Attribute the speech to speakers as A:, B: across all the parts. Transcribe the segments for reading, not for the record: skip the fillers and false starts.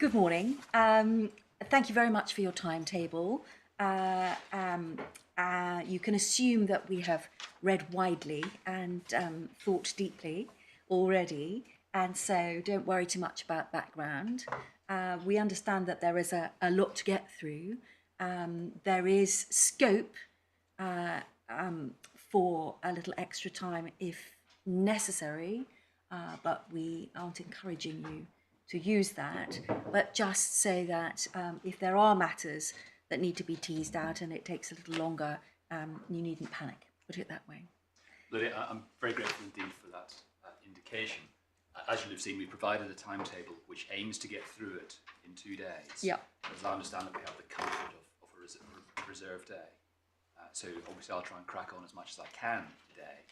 A: Good morning. Thank you very much for your timetable. You can assume that we have read widely and thought deeply already, and so don't worry too much about background. We understand that there is a lot to get through. There is scope for a little extra time if necessary, but we aren't encouraging you to use that, but just say that if there are matters that need to be teased out and it takes a little longer, you needn't panic. Put it that way.
B: Lydia, I'm very grateful indeed for that indication. As you'll have seen, we provided a timetable which aims to get through it in 2 days.
A: Yep.
B: As I understand it, we have the comfort of a reserve day. So obviously I'll try and crack on as much as I can today,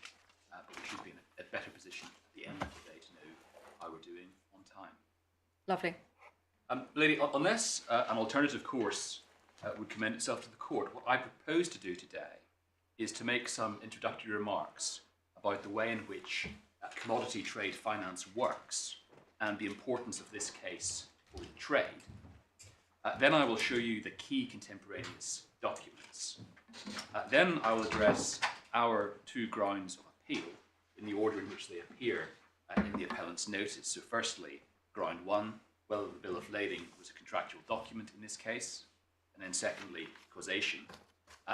B: but we should be in a better position at the end of the day to know how we're doing on time.
A: Lovely.
B: Lady, unless an alternative course would commend itself to the court, what I propose to do today is to make some introductory remarks about the way in which commodity trade finance works and the importance of this case for the trade. Then I will show you the key contemporaneous documents. Then I will address our 2 grounds of appeal in the order in which they appear in the appellant's notice. So firstly, ground 1, whether the bill of lading was a contractual document in this case, and then secondly, causation.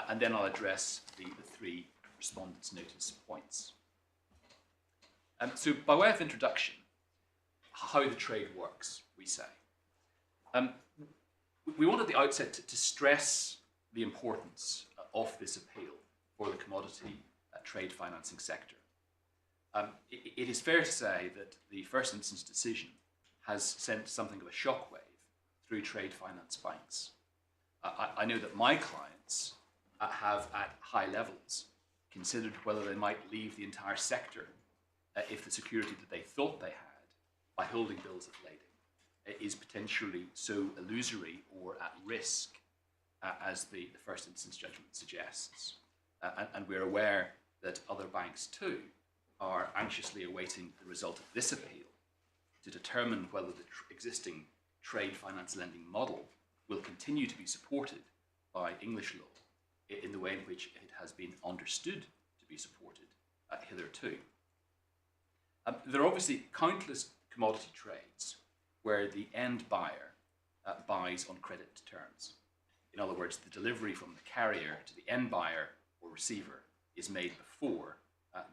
B: And then I'll address the 3 respondents' notice points. So by way of introduction, how the trade works, we say. We want at the outset to stress the importance of this appeal for the commodity trade financing sector. It is fair to say that the first instance decision has sent something of a shockwave through trade finance banks. I know that my clients have at high levels considered whether they might leave the entire sector if the security that they thought they had by holding bills of lading is potentially so illusory or at risk as the first instance judgment suggests. And we're aware that other banks too are anxiously awaiting the result of this appeal to determine whether the existing trade finance lending model will continue to be supported by English law in the way in which it has been understood to be supported hitherto. There are obviously countless commodity trades where the end buyer buys on credit terms. In other words, the delivery from the carrier to the end buyer or receiver is made before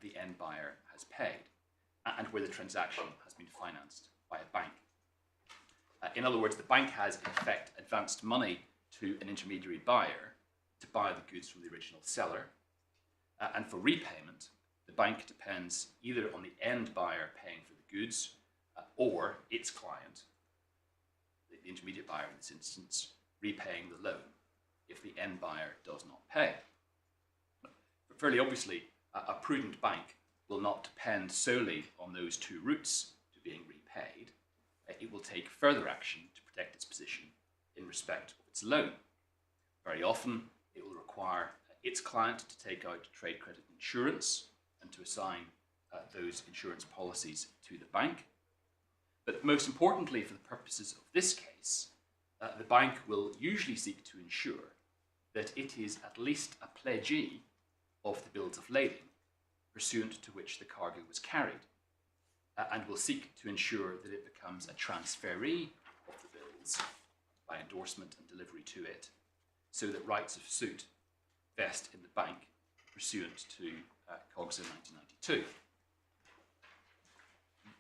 B: the end buyer has paid, and where the transaction has been financed by a bank. In other words, the bank has in effect advanced money to an intermediary buyer to buy the goods from the original seller, and for repayment, the bank depends either on the end buyer paying for the goods or its client, the intermediate buyer in this instance, repaying the loan if the end buyer does not pay. But fairly obviously, a prudent bank will not depend solely on those 2 routes to being repaid. It will take further action to protect its position in respect of its loan. Very often, it will require its client to take out trade credit insurance and to assign those insurance policies to the bank. But most importantly, for the purposes of this case, the bank will usually seek to ensure that it is at least a pledgee of the bills of lading, pursuant to which the cargo was carried, and will seek to ensure that it becomes a transferee of the bills by endorsement and delivery to it, so that rights of suit vest in the bank pursuant to COGSA 1992.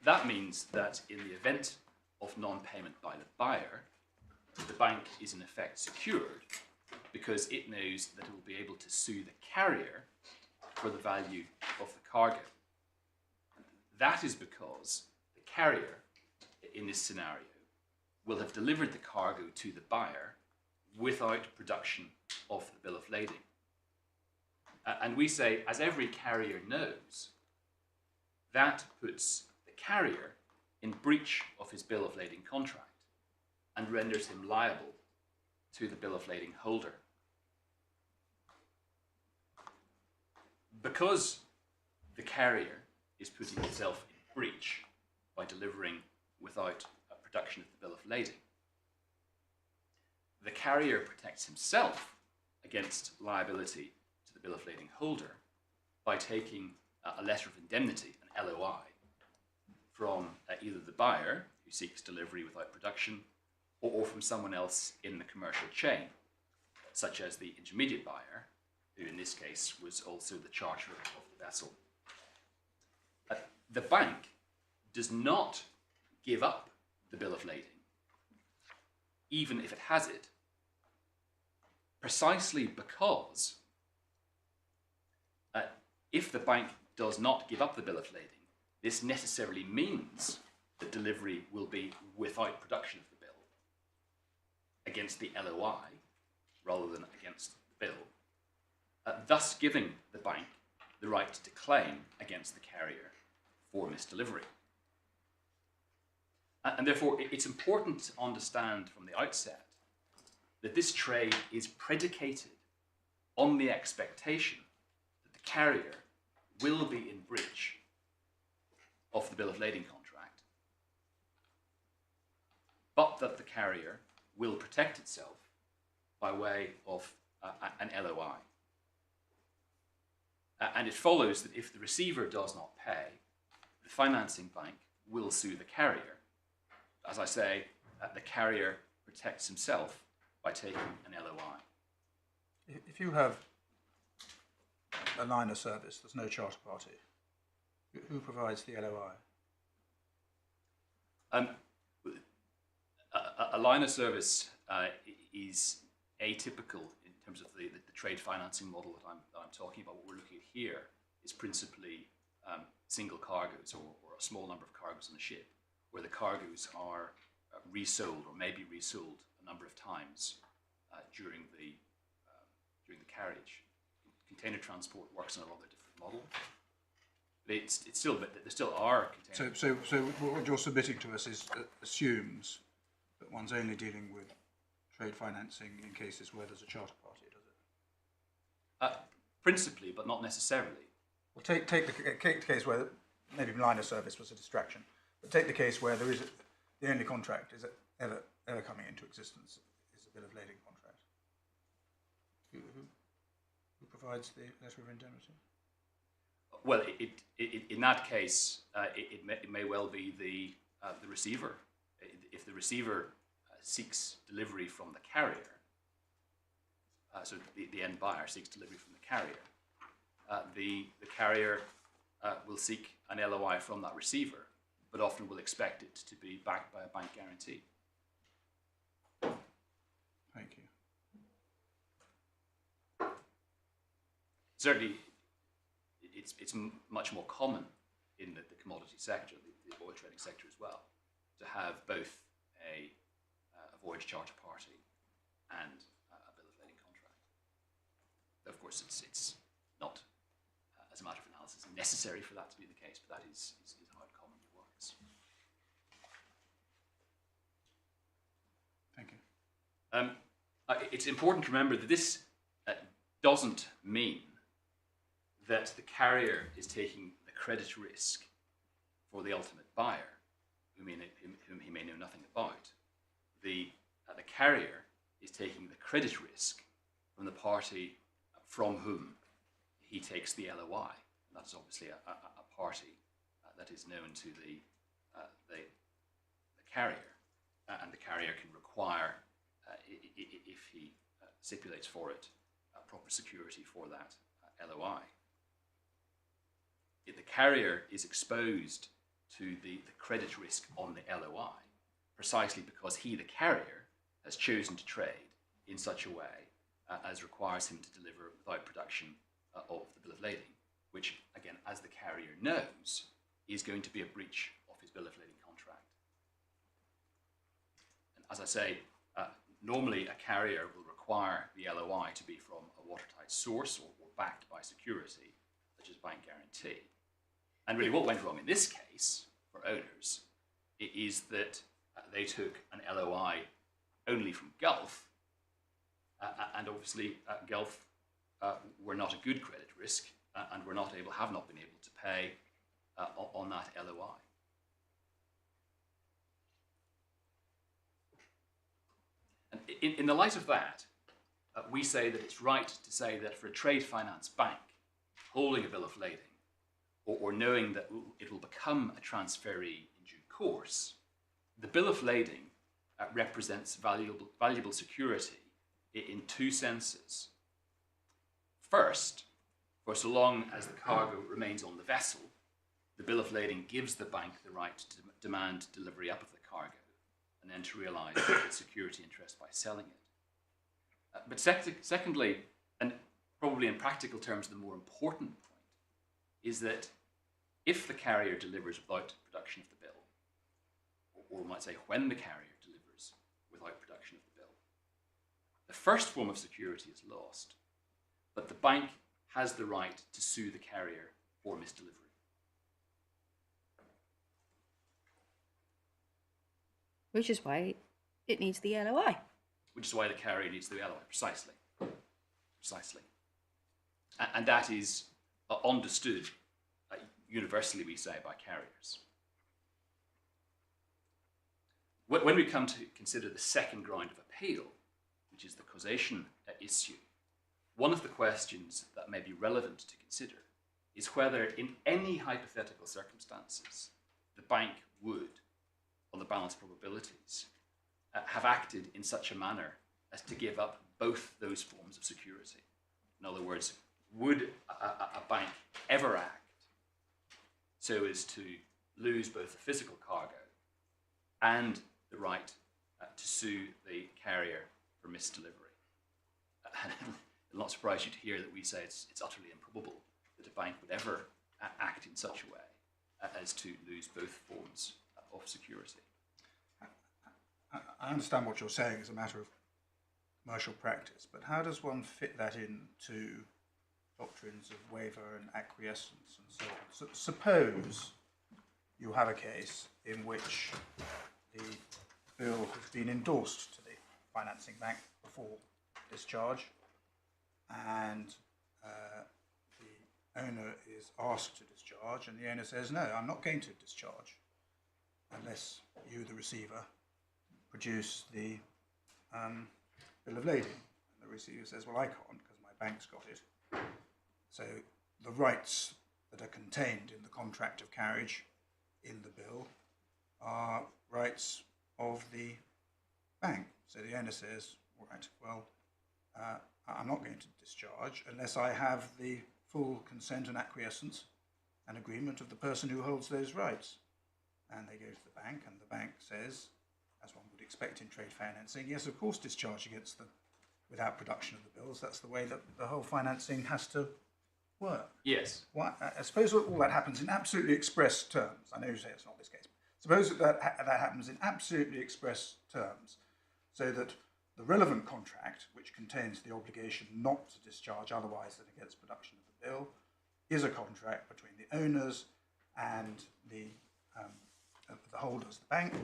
B: That means that in the event of non-payment by the buyer, the bank is in effect secured because it knows that it will be able to sue the carrier for the value of the cargo. That is because the carrier, in this scenario, will have delivered the cargo to the buyer without production of the bill of lading. And we say, as every carrier knows, that puts the carrier in breach of his bill of lading contract and renders him liable to the bill of lading holder. Because the carrier is putting itself in breach by delivering without a production of the bill of lading, the carrier protects himself against liability to the bill of lading holder by taking a letter of indemnity, an LOI, from either the buyer, who seeks delivery without production, or from someone else in the commercial chain, such as the intermediate buyer, who in this case was also the charterer of the vessel. The bank does not give up the bill of lading, even if it has it, precisely because if the bank does not give up the bill of lading, this necessarily means that delivery will be without production of the bill against the LOI rather than against the bill, thus giving the bank the right to claim against the carrier for misdelivery. And therefore, it's important to understand from the outset that this trade is predicated on the expectation that the carrier will be in breach of the bill of lading contract, but that the carrier will protect itself by way of an LOI. And it follows that if the receiver does not pay, the financing bank will sue the carrier. As I say, the carrier protects himself by taking an LOI.
C: If you have a line of service, there's no charter party, who provides the LOI?
B: A line of service is atypical in terms of the trade financing model that I'm talking about. What we're looking at here is principally single cargoes or a small number of cargoes on a ship, where the cargoes are resold or may be resold a number of times during the carriage. Container transport works on a rather different model. But there still are container.
C: So what you're submitting to us is assumes that one's only dealing with trade financing in cases where there's a charter party, does it?
B: Principally, but not necessarily.
C: Well, take the case where maybe line of service was a distraction, but take the case where there is the only contract is ever coming into existence is a bill of lading contract. Who provides the letter of indemnity?
B: Well, in that case, it may well be the receiver. If the receiver seeks delivery from the carrier, so the end buyer seeks delivery from the carrier, the carrier will seek an LOI from that receiver, but often will expect it to be backed by a bank guarantee.
C: Thank you.
B: Certainly, it's much more common in the commodity sector, the oil trading sector as well, to have both a voyage charter party and a bill of lading contract. Of course, it's not, as a matter of analysis, necessary for that to be the case, but that is how it commonly works.
C: Thank you.
B: It's important to remember that this doesn't mean that the carrier is taking the credit risk for the ultimate buyer, whom he may know nothing about. The carrier is taking the credit risk from the party from whom he takes the LOI. And that's obviously a party that is known to the carrier, and the carrier can require, if he stipulates for it, proper security for that LOI. If the carrier is exposed to the credit risk on the LOI precisely because he, the carrier, has chosen to trade in such a way as requires him to deliver without production of the bill of lading, which, again, as the carrier knows, is going to be a breach of his bill of lading contract. And as I say, normally a carrier will require the LOI to be from a watertight source or backed by security, such as bank guarantee. And really what went wrong in this case for owners is that they took an LOI only from Gulf, and obviously Gulf were not a good credit risk and have not been able to pay on that LOI. And In the light of that, we say that it's right to say that for a trade finance bank holding a bill of lading, or knowing that it will become a transferee in due course, the bill of lading represents valuable security in two senses. First, for so long as the cargo remains on the vessel, the bill of lading gives the bank the right to demand delivery up of the cargo and then to realise its security interest by selling it. But secondly, and probably in practical terms the more important point, is that if the carrier delivers without production of the bill, or we might say when the carrier delivers without production of the bill, the first form of security is lost, but the bank has the right to sue the carrier for misdelivery.
A: Which is why it needs the LOI.
B: Which is why the carrier needs the LOI, precisely. Precisely. And that is understood universally, we say, by carriers. When we come to consider the second ground of appeal, which is the causation issue, one of the questions that may be relevant to consider is whether in any hypothetical circumstances the bank would, on the balance probabilities, have acted in such a manner as to give up both those forms of security. In other words, would a bank ever act so as to lose both the physical cargo and the right to sue the carrier for misdelivery? It'll not surprise you to hear that we say it's utterly improbable that a bank would ever act in such a way as to lose both forms of security.
C: I understand what you're saying as a matter of commercial practice, but how does one fit that into doctrines of waiver and acquiescence and so on? So, suppose you have a case in which the bill has been endorsed to the financing bank before discharge, and the owner is asked to discharge, and the owner says, no, I'm not going to discharge unless you, the receiver, produce the bill of lading. And the receiver says, well, I can't because my bank's got it. So the rights that are contained in the contract of carriage in the bill are rights of the bank. So the owner says, all right, well, I'm not going to discharge unless I have the full consent and acquiescence and agreement of the person who holds those rights. And they go to the bank, and the bank says, as one would expect in trade financing, yes, of course, discharge against them without production of the bills. That's the way that the whole financing has to work.
B: Yes.
C: Well, I suppose all that happens in absolutely express terms. I know you say it's not this case. Suppose that happens in absolutely express terms, so that the relevant contract, which contains the obligation not to discharge otherwise than against production of the bill, is a contract between the owners and the holders, the bank,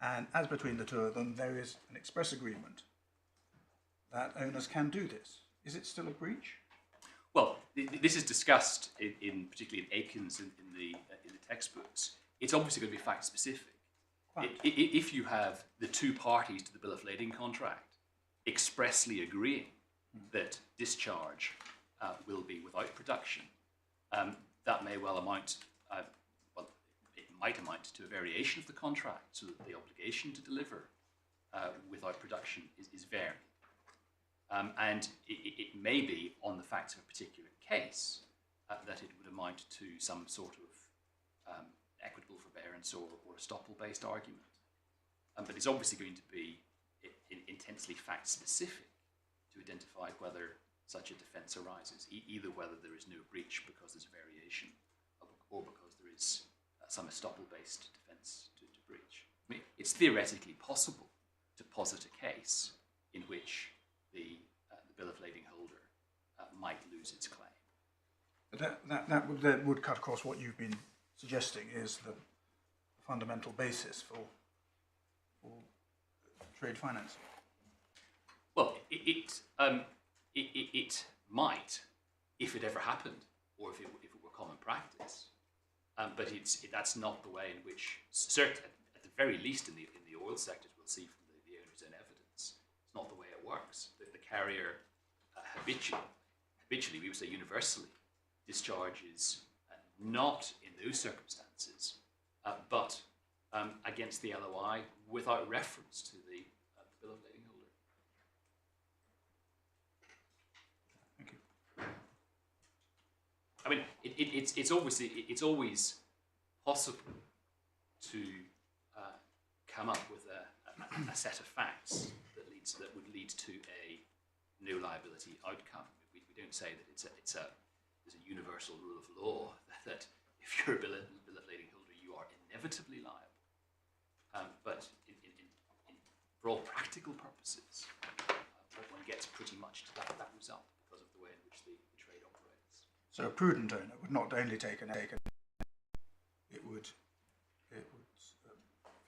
C: and as between the two of them, there is an express agreement that owners can do this. Is it still a breach?
B: Well, this is discussed particularly in Aikens in the textbooks. It's obviously going to be fact specific.
C: Right.
B: If you have the two parties to the bill of lading contract expressly agreeing that discharge will be without production, that may well amount, it might amount to a variation of the contract, so that the obligation to deliver without production is varied. And it may be, on the facts of a particular case, that it would amount to some sort of equitable forbearance or estoppel-based argument. But it's obviously going to be intensely fact-specific to identify whether such a defence arises, either whether there is no breach because there's a variation, or because there is some estoppel-based defence to breach. I mean, it's theoretically possible to posit a case in which the bill of lading holder might lose its claim.
C: But that would cut across what you've been suggesting is the fundamental basis for trade financing.
B: Well, it might, if it ever happened, or if it were common practice. But that's not the way in which, certainly, at the very least in the oil sectors, we'll see from the owner's own evidence, It's not the way it works. The carrier habitually, we would say universally, discharges not in those circumstances, but against the LOI without reference to the bill of lading holder.
C: Thank you.
B: I mean, it's always possible to come up with a set of facts that would lead to a no liability outcome. We don't say that there's a universal rule of law that if you're a bill of lading holder, you are inevitably liable. But for all practical purposes, one gets pretty much to that result because of the way in which the trade operates.
C: So a prudent owner would not only take an it would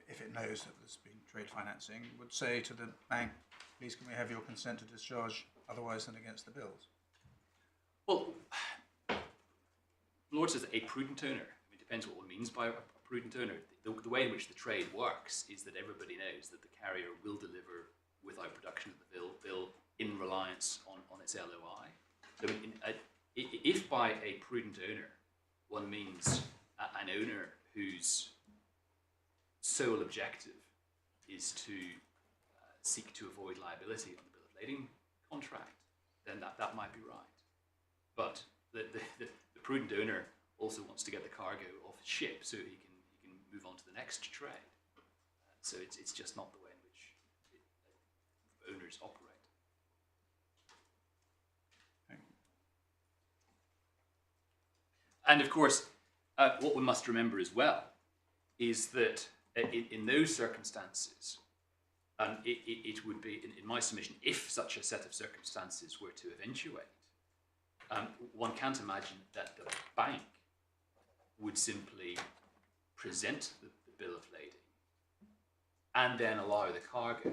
C: if it knows that there's been trade financing, would say to the bank, please can we have your consent to discharge otherwise than against the bills?
B: Well, Lord says a prudent owner. I mean, it depends what one means by a prudent owner. The way in which the trade works is that everybody knows that the carrier will deliver without production of the bill in reliance on its LOI. So if by a prudent owner one means an owner whose sole objective is to seek to avoid liability on the bill of lading contract, then that might be right. But the prudent owner also wants to get the cargo off his ship so he can move on to the next trade. So it's just not the way in which owners operate. And of course, what we must remember as well is that in those circumstances, it would be, in my submission, if such a set of circumstances were to eventuate, one can't imagine that the bank would simply present the bill of lading and then allow the cargo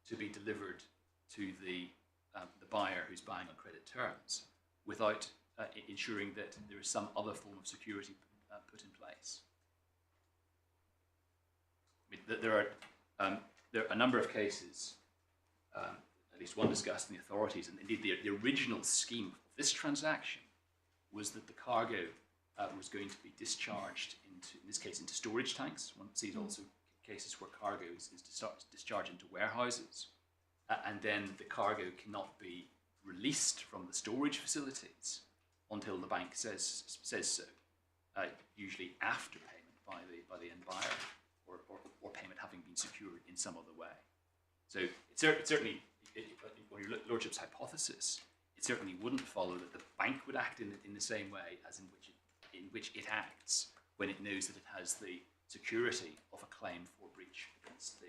B: to be delivered to the buyer who's buying on credit terms without ensuring that there is some other form of security put in place. I mean, there are a number of cases, at least one discussed in the authorities, and indeed the original scheme of this transaction was that the cargo was going to be discharged in this case, into storage tanks. One sees also cases where cargo is discharged into warehouses, and then the cargo cannot be released from the storage facilities until the bank says so, usually after payment by the end buyer, or payment having been secured in some other way. So it certainly, on your Lordship's hypothesis, it certainly wouldn't follow that the bank would act in the same way as in which it acts when it knows that it has the security of a claim for breach against the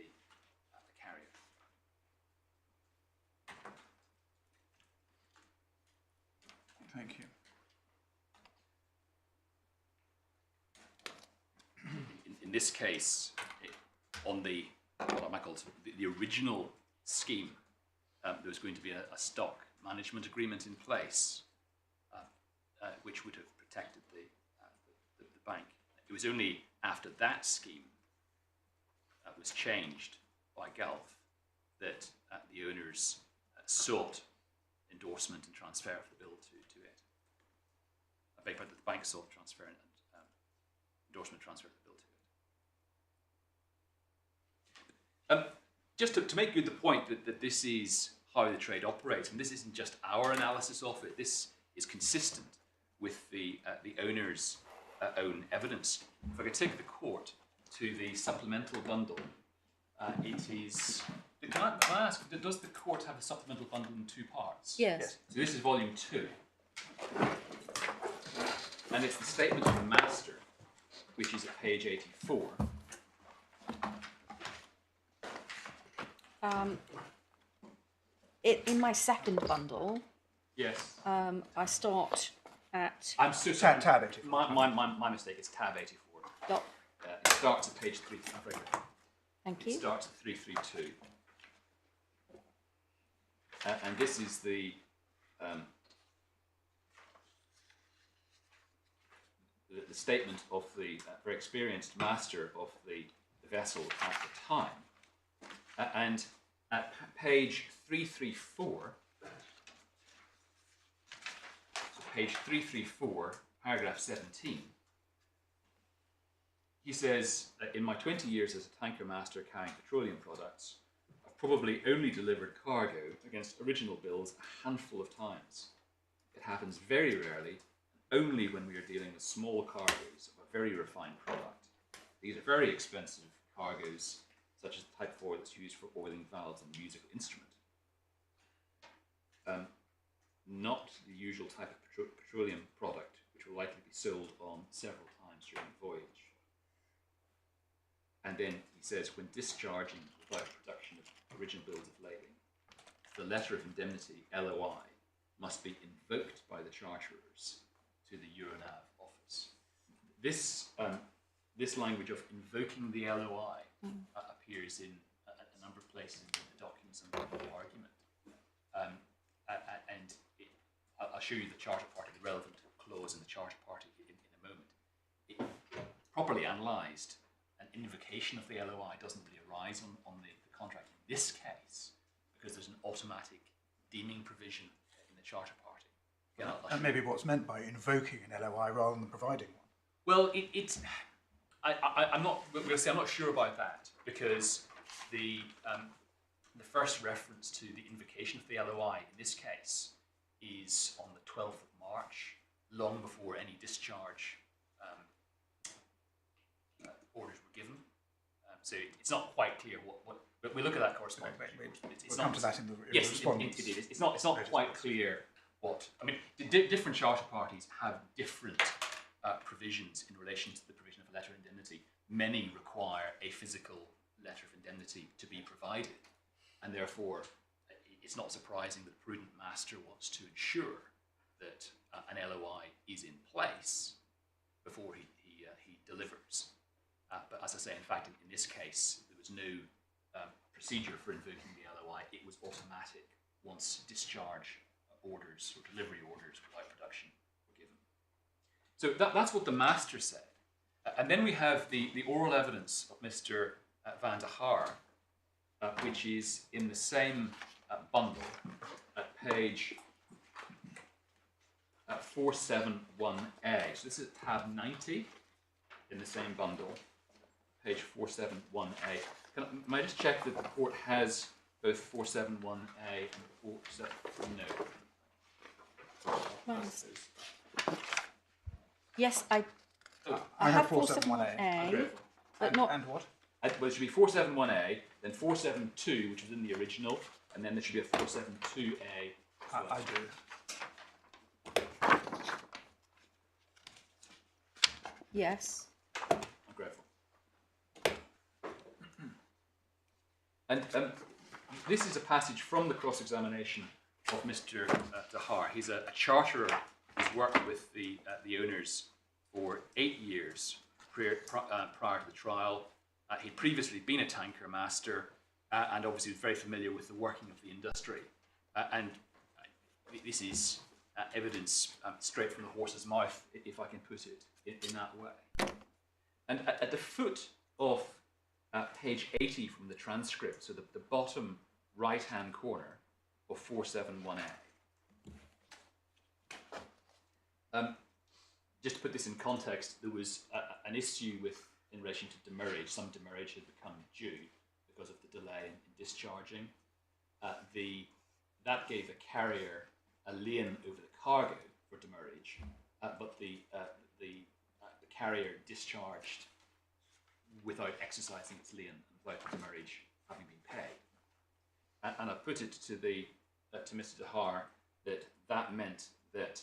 B: carrier.
C: Thank you.
B: In this case, on the what I might call the original scheme, there was going to be a stock management agreement in place, which would have protected the bank. It was only after that scheme was changed by Gulf that the owners sought endorsement and transfer of the bill to it. I beg your pardon, the bank sought transfer and endorsement transfer of the bill to it. Just to make good the point that this is how the trade operates, and this isn't just our analysis of it, this is consistent with the owner's own evidence. If I could take the court to the supplemental bundle, it is... Can I ask, does the court have a supplemental bundle in two parts?
A: Yes.
B: So this is volume 2. And it's the statement of the master, which is at page 84.
A: In my second bundle,
B: Yes.
A: I start at
B: I'm so sorry.
C: Tab 84.
B: My mistake, it's tab 84.
A: dot.
B: It starts at page 3.
A: Thank
B: It
A: you.
B: starts at 332. And this is the statement of the very experienced master of the vessel at the time. And at page 334, so page 334, paragraph 17, he says, in my 20 years as a tanker master carrying petroleum products, I've probably only delivered cargo against original bills a handful of times. It happens very rarely, only when we are dealing with small cargoes of a very refined product. These are very expensive cargoes, such as the type 4 that's used for oiling valves and musical instrument. Not the usual type of petroleum product, which will likely be sold on several times during the voyage. And then he says, when discharging without production of original bills of lading, the letter of indemnity, LOI, must be invoked by the charterers to the Euronav office. This language of invoking the LOI appears in a number of places in the documents and the argument. I'll show you the charter party, the relevant clause in the charter party in a moment. Properly analysed, an invocation of the LOI doesn't really arise on the contract in this case, because there's an automatic deeming provision in the charter party. Again,
C: And maybe what's meant by invoking an LOI rather than providing one.
B: Well, I'm not sure about that, because the first reference to the invocation of the LOI in this case is on the 12th of March, long before any discharge orders were given. So it's not quite clear what but we look at that correspondence.
C: We'll come to that in the
B: yes,
C: response.
B: it is. It's not quite clear what. I mean, different charter parties have different provisions in relation to the provision of a letter of indemnity. Many require a physical letter of indemnity to be provided, and therefore it's not surprising that the prudent master wants to ensure that an LOI is in place before he delivers. But as I say, in fact, in this case, there was no procedure for invoking the LOI. It was automatic once discharge orders or delivery orders without production were given. So that's what the master said. And then we have the oral evidence of Mr. Van der Haar, which is in the same bundle at page 471A. So this is tab 90 in the same bundle, page 471A. May I just check that the court has both 471A and 471? No.
A: Yes, I have 471A, but not.
C: And what?
B: Well, it should be 471A, then 472, which was in the original, and then there should be a 472A.
C: I do.
A: Yes.
B: I'm grateful. And this is a passage from the cross-examination of Mr. de Haar. He's a charterer who's worked with the owners for 8 years prior to the trial. He'd previously been a tanker master and obviously was very familiar with the working of the industry. And this is evidence straight from the horse's mouth, if I can put it in that way. And at the foot of page 80 from the transcript, so the bottom right-hand corner of 471A. Just to put this in context, there was an issue in relation to demurrage. Some demurrage had become due because of the delay in discharging. That gave the carrier a lien over the cargo for demurrage, but the carrier discharged without exercising its lien and without the demurrage having been paid. And I put it to Mr. de Haar that meant that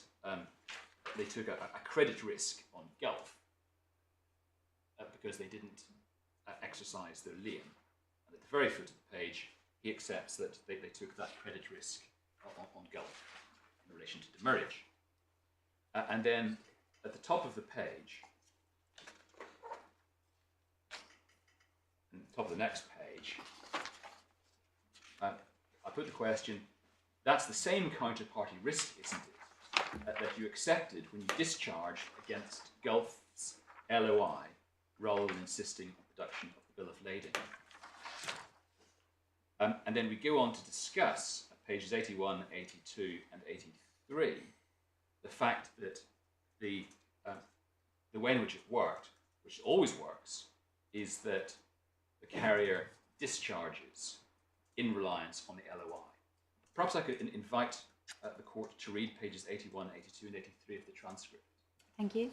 B: they took a credit risk on Gulf because they didn't exercise their lien. And at the very foot of the page, he accepts that they took that credit risk on Gulf in relation to demurrage. And then at the top of the page, and the top of the next page, I put the question, that's the same counterparty risk, isn't it, that you accepted when you discharged against Gulf's LOI rather than insisting on production of the bill of lading. And then we go on to discuss at pages 81, 82, and 83 the fact that the way in which it worked, which always works, is that the carrier discharges in reliance on the LOI. Perhaps I could invite the court to read pages 81, 82, and 83 of the transcript.
A: Thank you.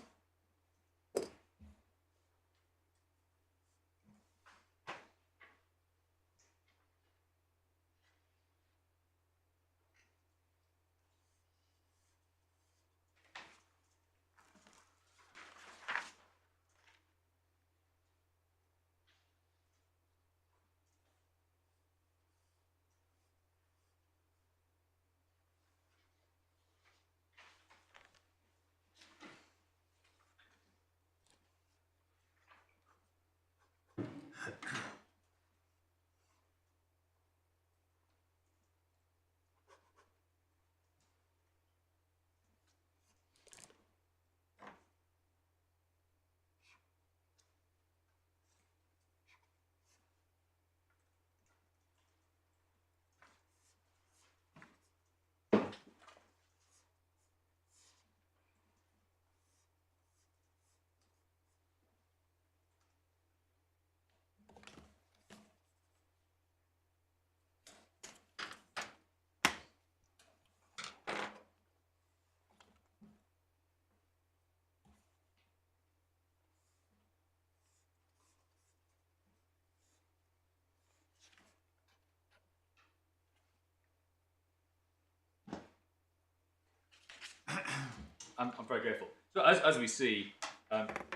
B: I'm very grateful. So as we see,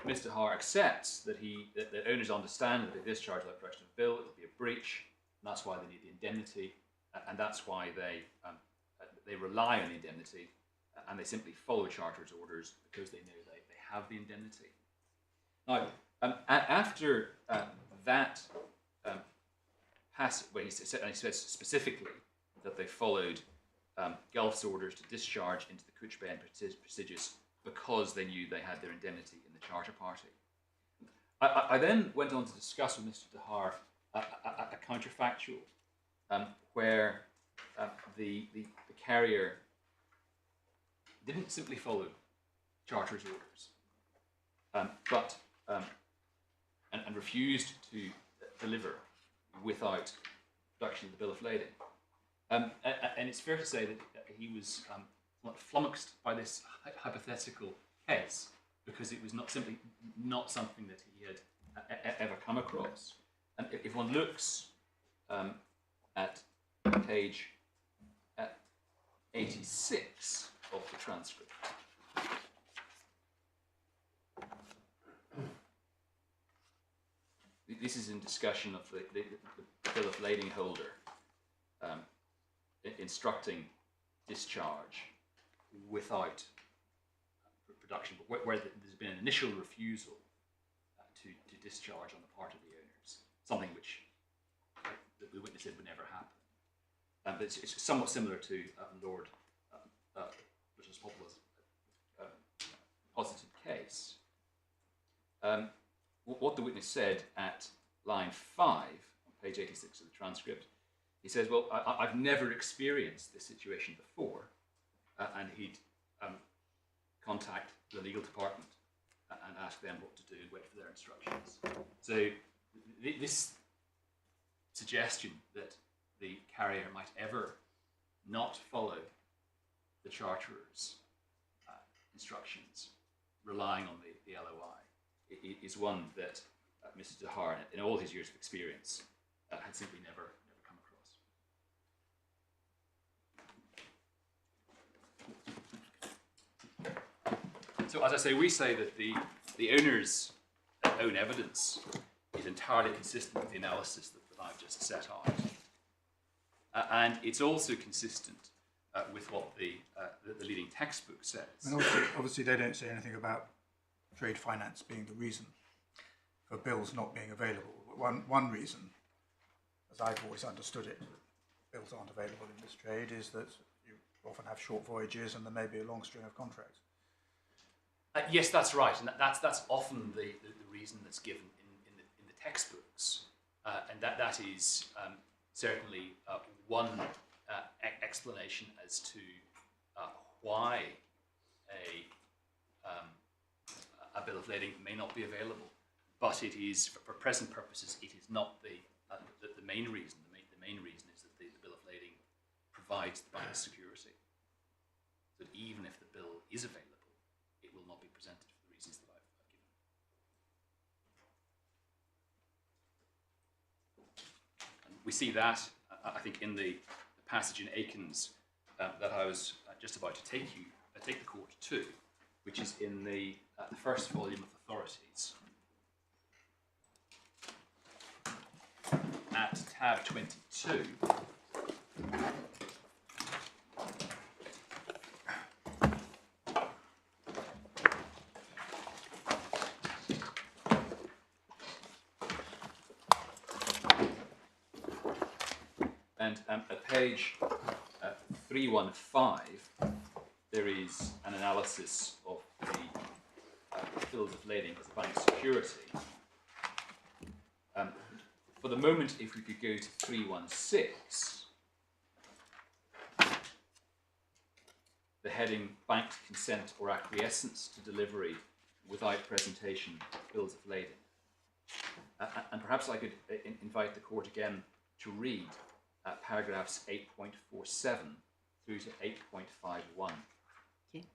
B: Mr. Haar accepts that that owners understand that if they discharge without correction of bill, it will be a breach, and that's why they need the indemnity, and that's why they rely on the indemnity, and they simply follow charter's orders because they know they have the indemnity. Now, after that passage, where he says specifically that they followed Gulf's orders to discharge into the Cuch Bay and Prestigious because they knew they had their indemnity in the charter party. I then went on to discuss with Mr. de Haar a counterfactual where the carrier didn't simply follow charter's orders, but and refused to deliver without production of the bill of lading. And it's fair to say that he was flummoxed by this hypothetical case because it was not something that he had ever come across. And if one looks at page 86 of the transcript, this is in discussion of the bill of lading holder instructing discharge without production, but where there's been an initial refusal to discharge on the part of the owners, something which the witness said would never happen. But it's somewhat similar to Lord British Popplewell's positive case. What the witness said at line 5 on page 86 of the transcript, he says, well, I've never experienced this situation before, and he'd contact the legal department and ask them what to do and wait for their instructions. So this suggestion that the carrier might ever not follow the charterer's instructions, relying on the LOI, is one that Mr. de Haar, in all his years of experience, had simply never come across. So as I say, we say that the owner's own evidence is entirely consistent with the analysis that I've just set out. And it's also consistent with what the leading textbook says.
C: And obviously they don't say anything about trade finance being the reason for bills not being available. One reason, as I've always understood it, bills aren't available in this trade is that you often have short voyages and there may be a long string of contracts.
B: Yes, that's right, and that's often the reason that's given in the textbooks, and that is certainly one explanation as to why a bill of lading may not be available, but it is, for present purposes, it is not the main reason. The main reason is that the bill of lading provides the bank's security. So that even if the bill is available, it will not be presented for the reasons that I've given. And we see that, I think, in the passage in Aikens that I was just about to take the court to, which is in the first volume of Authorities, at tab 22. And at page 315, there is an analysis of the bills of lading as a bank security. For the moment, if we could go to 316, the heading Bank's Consent or Acquiescence to Delivery without Presentation of Bills of Lading. And perhaps I could invite the court again to read paragraphs 8.47 through to 8.51.
A: Okay.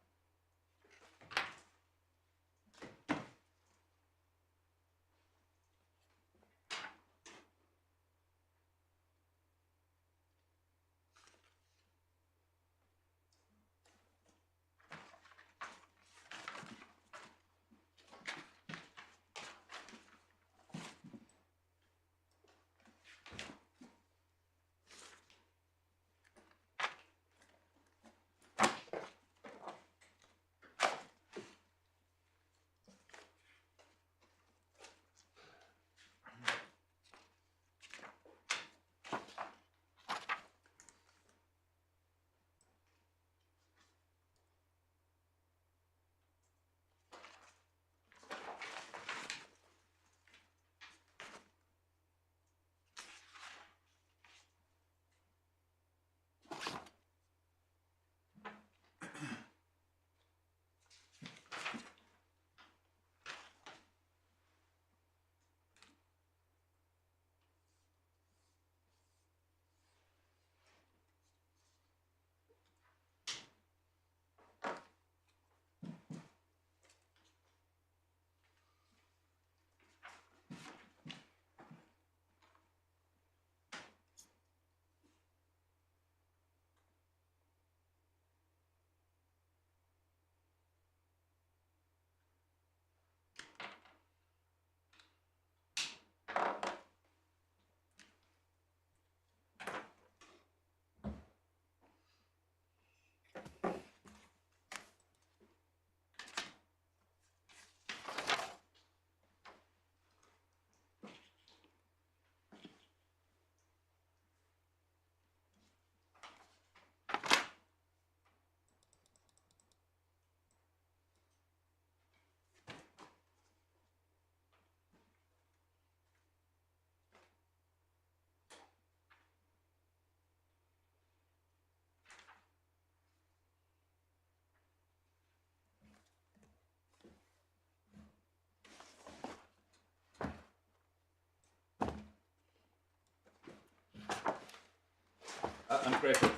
B: I'm grateful.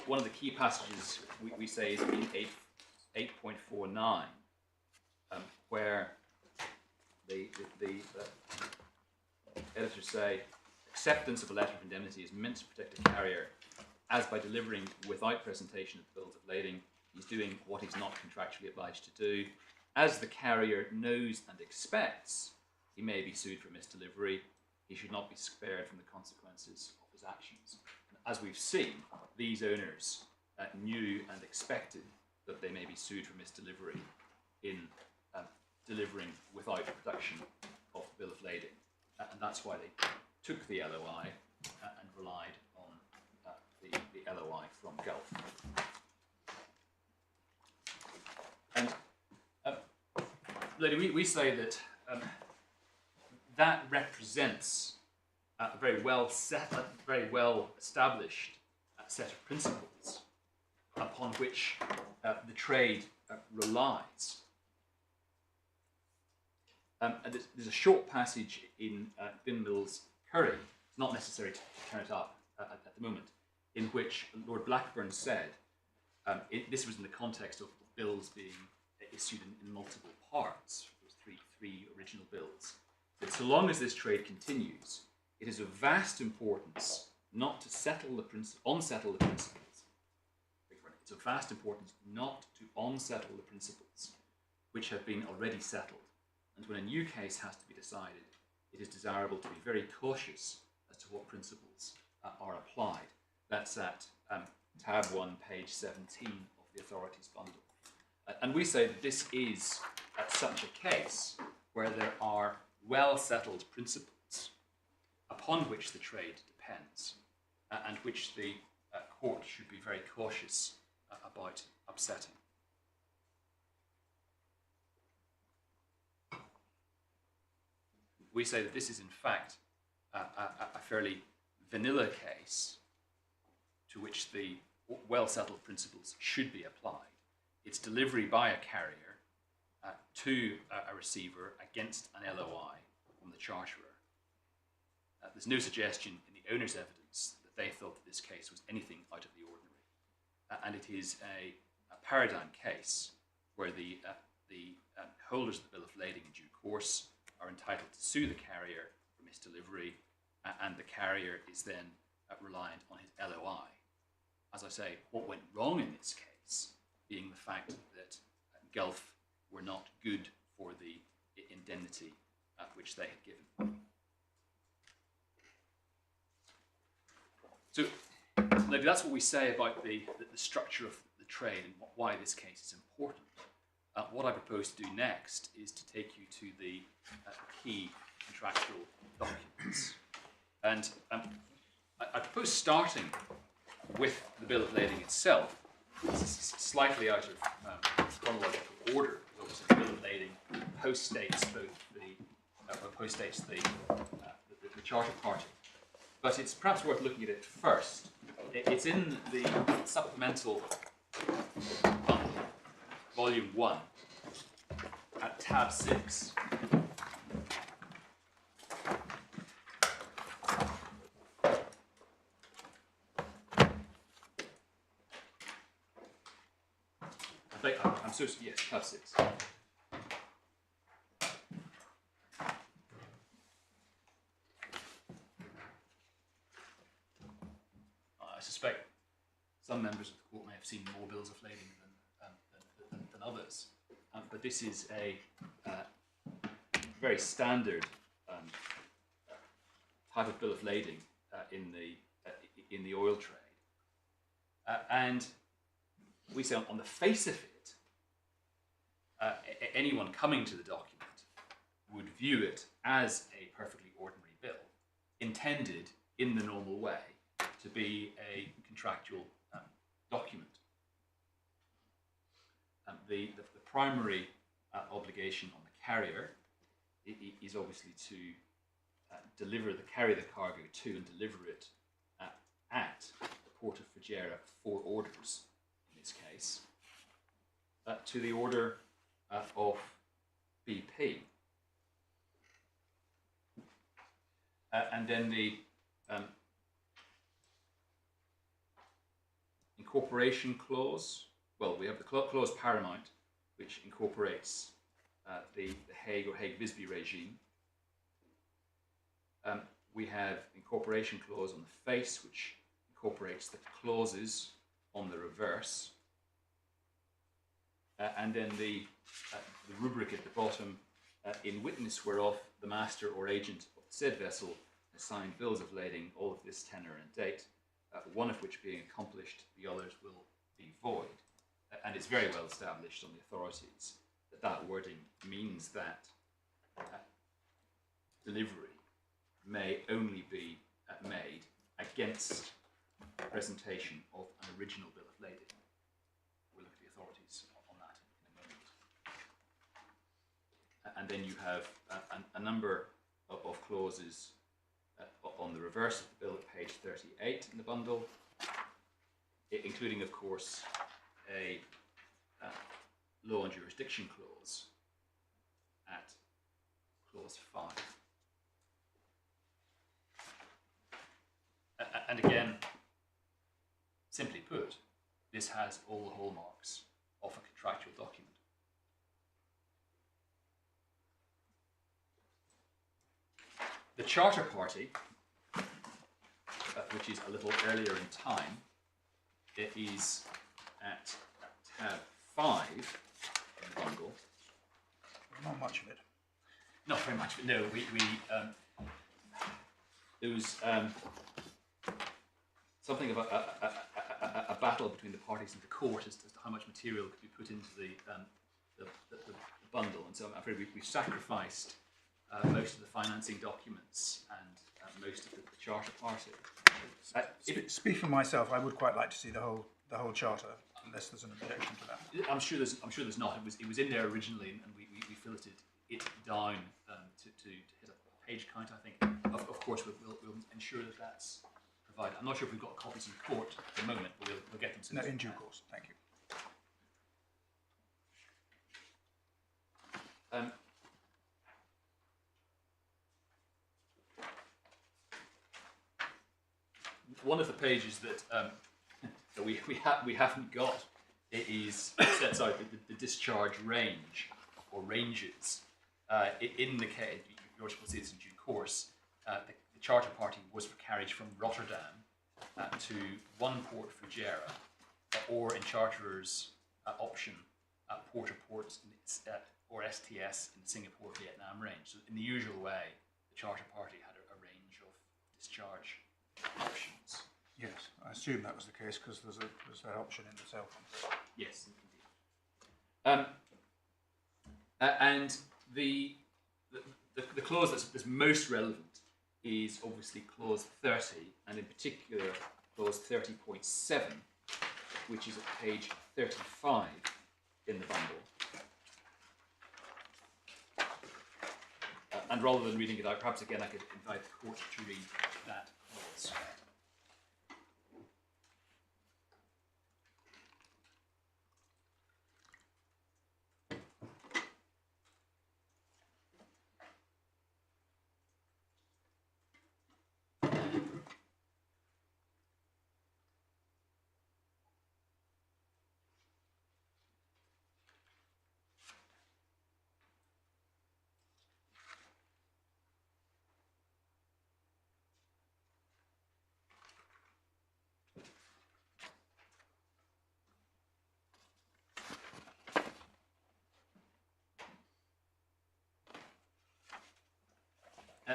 B: One of the key passages we say is in 8.49, where the editors say acceptance of a letter of indemnity is meant to protect a carrier as by delivering without presentation of bills of lading, he's doing what he's not contractually obliged to do. As the carrier knows and expects, he may be sued for misdelivery. He should not be spared from the consequences of his actions. And as we've seen, these owners knew and expected that they may be sued for misdelivery in delivering without production of the bill of lading. And that's why they took the LOI and relied on the LOI from Gulf. And lady, we say that that represents a very well established set of principles upon which the trade relies. And there's a short passage in Binmill's Curry, it's not necessary to turn it up at the moment, in which Lord Blackburn said, this was in the context of bills being issued in multiple parts, those three original bills, that so long as this trade continues, it is of vast importance not to unsettle the principles. It's of vast importance not to unsettle the principles which have been already settled. And when a new case has to be decided, it is desirable to be very cautious as to what principles are applied. That's at tab 1, page 17 of the authorities bundle. And we say that this is such a case where there are well-settled principles upon which the trade depends and which the court should be very cautious about upsetting. We say that this is in fact a fairly vanilla case to which the well-settled principles should be applied. It's delivery by a carrier to a receiver against an LOI from the charterer. There's no suggestion in the owner's evidence that they thought that this case was anything out of the ordinary. And it is a paradigm case where the holders of the bill of lading in due course are entitled to sue the carrier for misdelivery, and the carrier is then reliant on his LOI. As I say, what went wrong in this case being the fact that Gulf were not good for the indemnity which they had given. So maybe that's what we say about the structure of the trade and why this case is important. What I propose to do next is to take you to the key contractual documents. And I propose starting with the bill of lading itself. This is slightly out of chronological order. Obviously, the bill of lading postdates the charter party. But it's perhaps worth looking at it first. It's in the supplemental bundle, volume 1, at tab 6. Yes, tab 6. I suspect some members of the court may have seen more bills of lading than others, but this is a very standard type of bill of lading in the oil trade, and we say on the face of it, anyone coming to the document would view it as a perfectly ordinary bill, intended in the normal way to be a contractual document. The primary obligation on the carrier is obviously to carry the cargo to and deliver it at the port of Fujairah for orders, in this case, to the order of BP. And then the incorporation clause. Well, we have the clause paramount, which incorporates the Hague or Hague-Visby regime. We have incorporation clause on the face, which incorporates the clauses on the reverse. And then the rubric at the bottom, in witness whereof the master or agent of the said vessel has signed bills of lading, all of this tenor and date, one of which being accomplished, the others will be void. And it's very well established on the authorities that that wording means that delivery may only be made against presentation of an original bill of lading. We'll look at the authorities on that in a moment. And then you have a number of clauses on the reverse of the bill at page 38 in the bundle, including, of course, a law and jurisdiction clause at clause 5. And again, simply put, this has all the hallmarks of a contractual document. The charter party, which is a little earlier in time, it is at tab 5 in the bundle.
C: Not much of it.
B: Not very much, but no, there was something about a battle between the parties in the court as to how much material could be put into the bundle, and so I'm afraid we've sacrificed most of the financing documents and most of the charter party.
C: Speak for myself. I would quite like to see the whole charter, unless there's an objection to that.
B: I'm sure there's not. It was in there originally, and we filleted it down to hit a page count. I think. Of course, we'll ensure that that's provided. I'm not sure if we've got copies in court at the moment, but we'll get them soon.
C: No, in due course. Thank you.
B: One of the pages that we haven't got sets out the discharge range or ranges. In the case, your worship will see this in due course. The charter party was for carriage from Rotterdam to one port Fujairah, or in charterer's option, port or ports or STS in the Singapore-Vietnam range. So in the usual way, the charter party had a range of discharge options.
C: Yes, I assume that was the case because there's that option in the sale contract.
B: Yes, indeed. And the clause that's most relevant is obviously clause 30, and in particular clause 30.7, which is at page 35 in the bundle. And rather than reading it out, perhaps again I could invite the court to read that clause.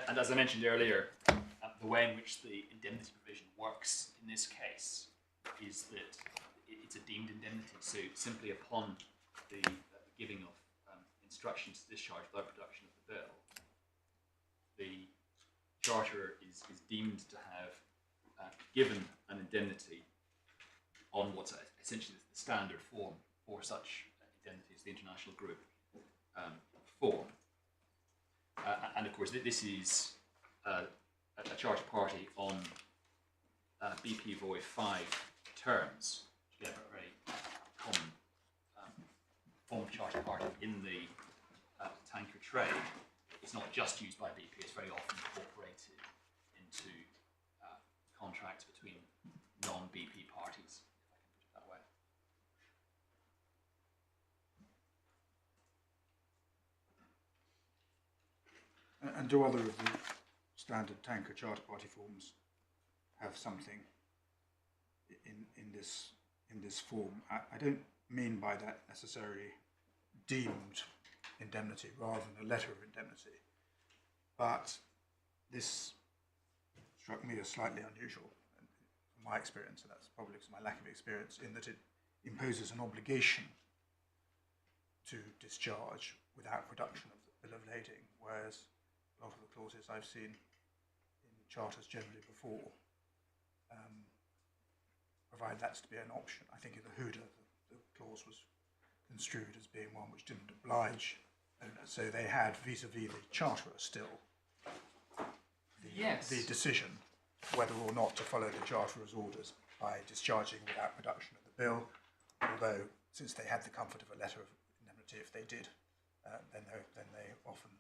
B: And as I mentioned earlier, the way in which the indemnity provision works in this case is that it's a deemed indemnity. So simply upon the giving of instructions to discharge without production of the bill, the charterer is deemed to have given an indemnity on what's essentially the standard form for such indemnities, the international group form. And of course, this is a charter party on BP Voy 5 terms, which are very common form of charter party in the tanker trade. It's not just used by BP, it's very often incorporated into contracts between non-BP parties, if I can put it that way.
C: And do other of the standard tanker charter party forms have something in this form? I don't mean by that necessarily deemed indemnity rather than a letter of indemnity, but this struck me as slightly unusual from my experience, and that's probably because of my lack of experience, in that it imposes an obligation to discharge without production of the bill of lading, whereas a lot of the clauses I've seen in charters generally before provide that to be an option. I think in the Huda, the clause was construed as being one which didn't oblige owners, so they had vis-a-vis the charterer still the
B: Yes.
C: the decision whether or not to follow the Charterer's orders by discharging without production of the bill, although since they had the comfort of a letter of indemnity, if they did, then they often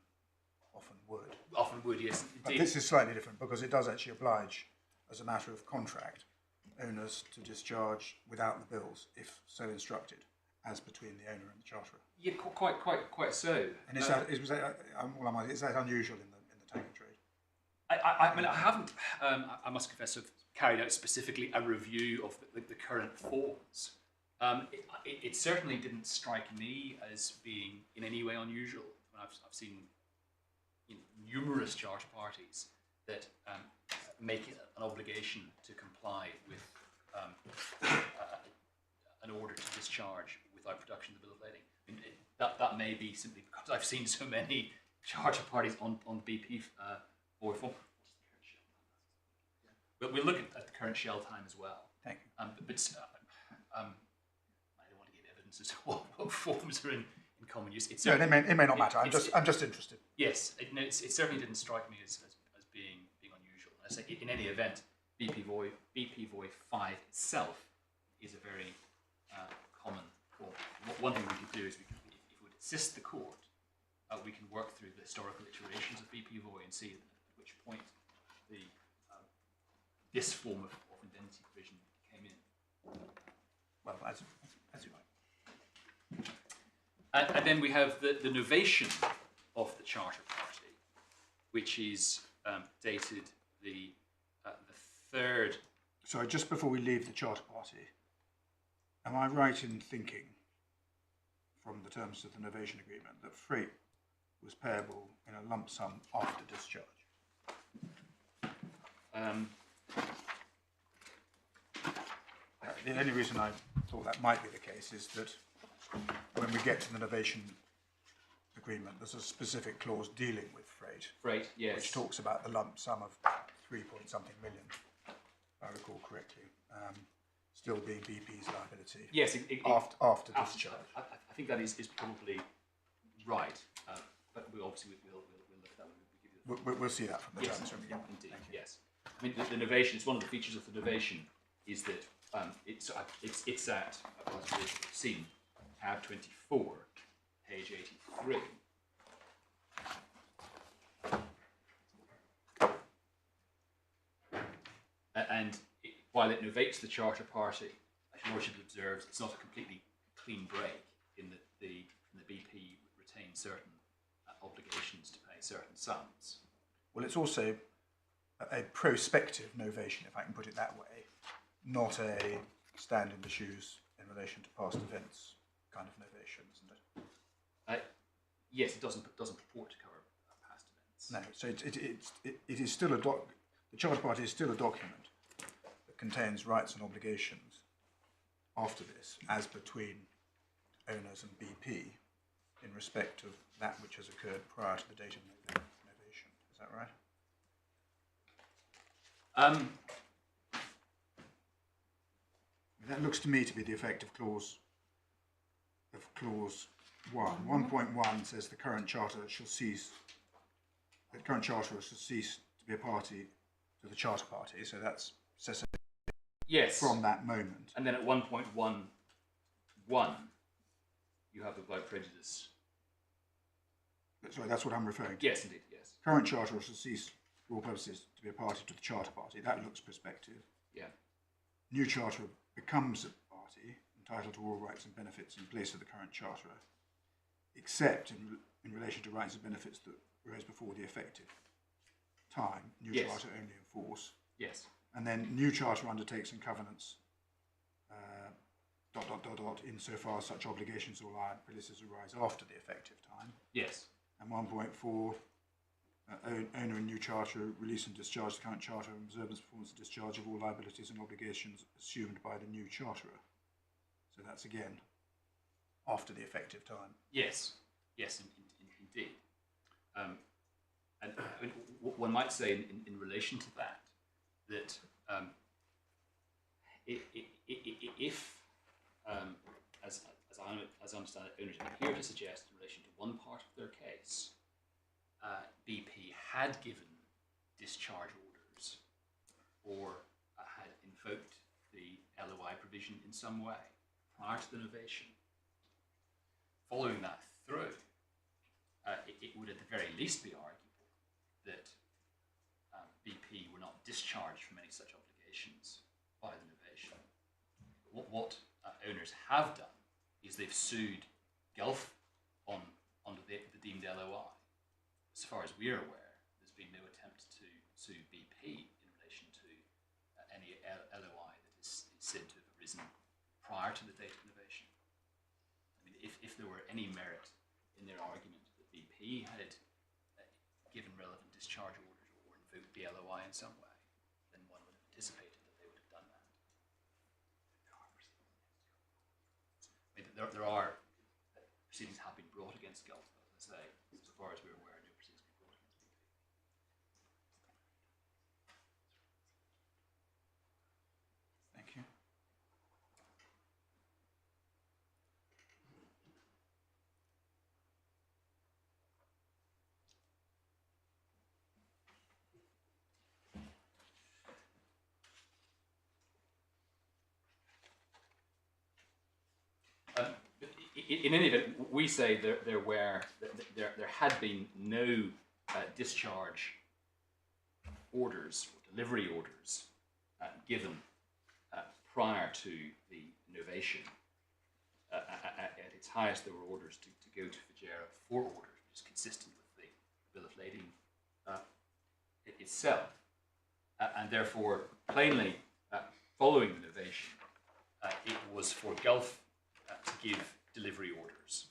C: would.
B: Often would, yes.
C: But
B: Indeed.
C: this is slightly different because it does actually oblige, as a matter of contract, owners to discharge without the bills if so instructed, as between the owner and the charterer.
B: Yeah, quite so.
C: And is that unusual in the tanker trade?
B: I mean, I haven't, I must confess, have carried out specifically a review of the current forms. It certainly didn't strike me as being in any way unusual. I've seen numerous charter parties that make it an obligation to comply with an order to discharge without production of the bill of lading. I mean, that may be simply because I've seen so many charter parties on BP board form. But we'll look at the current shell time as well.
C: Thank you.
B: I don't want to give evidence as to what forms are in common use.
C: No, it may not matter. I'm just interested.
B: Yes, it certainly didn't strike me as being unusual. I say, in any event, BP Voy 5 itself is a very common form. One thing we could do is if we would assist the court, we can work through the historical iterations of BP Voy and see at which point this form of indemnity provision came in.
C: Well, as you like.
B: And then we have the novation of the charter party, which is dated the third.
C: Sorry, just before we leave the charter party, am I right in thinking, from the terms of the novation agreement, that freight was payable in a lump sum after discharge? The only reason I thought that might be the case is that when we get to the novation agreement, there's a specific clause dealing with freight.
B: Freight, yes.
C: Which talks about the lump sum of 3-point-something million, if I recall correctly, still being BP's liability.
B: Yes,
C: after discharge.
B: I think that is probably right, but we'll look at that.
C: We'll see that from the
B: yes,
C: terms.
B: indeed, yes. I mean, the novation, it's one of the features of the novation is that it's at, as we've seen, tab 24, page 83. And while it novates the charter party, as your worship observes, it's not a completely clean break in that the BP retains certain obligations to pay certain sums.
C: Well, it's also a prospective novation, if I can put it that way, not a stand in the shoes in relation to past events kind of novation, isn't it?
B: Yes, it doesn't purport to cover past events.
C: No, so it is still the charter party is still a document that contains rights and obligations after this, as between owners and BP, in respect of that which has occurred prior to the date of novation. Is that right? That looks to me to be the effect of clause 1. 1.1 says the current charter shall cease. The current charterer shall cease to be a party to the charter party. So that's cessation
B: yes.
C: from that moment.
B: And then at 1.11, you have without prejudice.
C: Sorry, that's what I'm referring to.
B: Yes, indeed. Yes.
C: Current charterer shall cease for all purposes to be a party to the charter party. That looks prospective.
B: Yeah.
C: New charterer becomes a party entitled to all rights and benefits in place of the current charterer, except in relation to rights and benefits that arose before the effective time. New
B: yes.
C: charter only in force.
B: Yes.
C: And then new charter undertakes and covenants insofar as such obligations or liabilities arise after the effective time.
B: Yes.
C: And 1.4, owner and new charter release and discharge the current charter and observance, performance and discharge of all liabilities and obligations assumed by the new charterer. So that's again after the effective time.
B: Yes. Yes, indeed. And I mean, one might say in relation to that if as I understand it, owners appear to suggest in relation to one part of their case, BP had given discharge orders or had invoked the LOI provision in some way prior to the novation. Following that through, it would at the very least be arguable that BP were not discharged from any such obligations by the novation. What owners have done is they've sued Gulf under the deemed LOI. As far as we're aware, there's been no attempt to sue BP in relation to any LOI that is said to have arisen prior to the date of novation. I mean, if there were any merit in their argument that BP had given relevant discharge orders or invoked the LOI in some way, then one would have anticipated that they would have done that. I mean, there are proceedings have been brought against Gulf, but as I say, so far as we're aware, no proceedings have been brought against BP.
C: Thank you.
B: In any event, we say there had been no discharge orders or delivery orders given prior to the novation. At its highest, there were orders to go to Fujairah for orders, which is consistent with the bill of lading itself, and therefore, plainly, following the novation, it was for Gulf to give delivery orders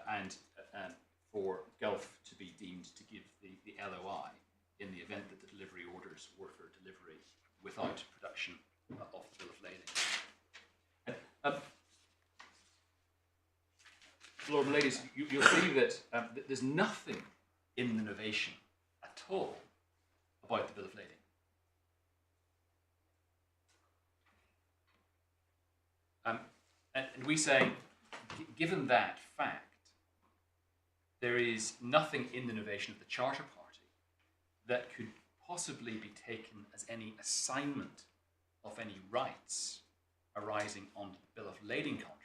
B: and for Gulf to be deemed to give the LOI in the event that the delivery orders were for delivery without production of the bill of lading. Lord and ladies, you'll see that there's nothing in the novation at all about the bill of lading. And we say, given that fact, there is nothing in the novation of the Charter Party that could possibly be taken as any assignment of any rights arising under the bill of lading contract,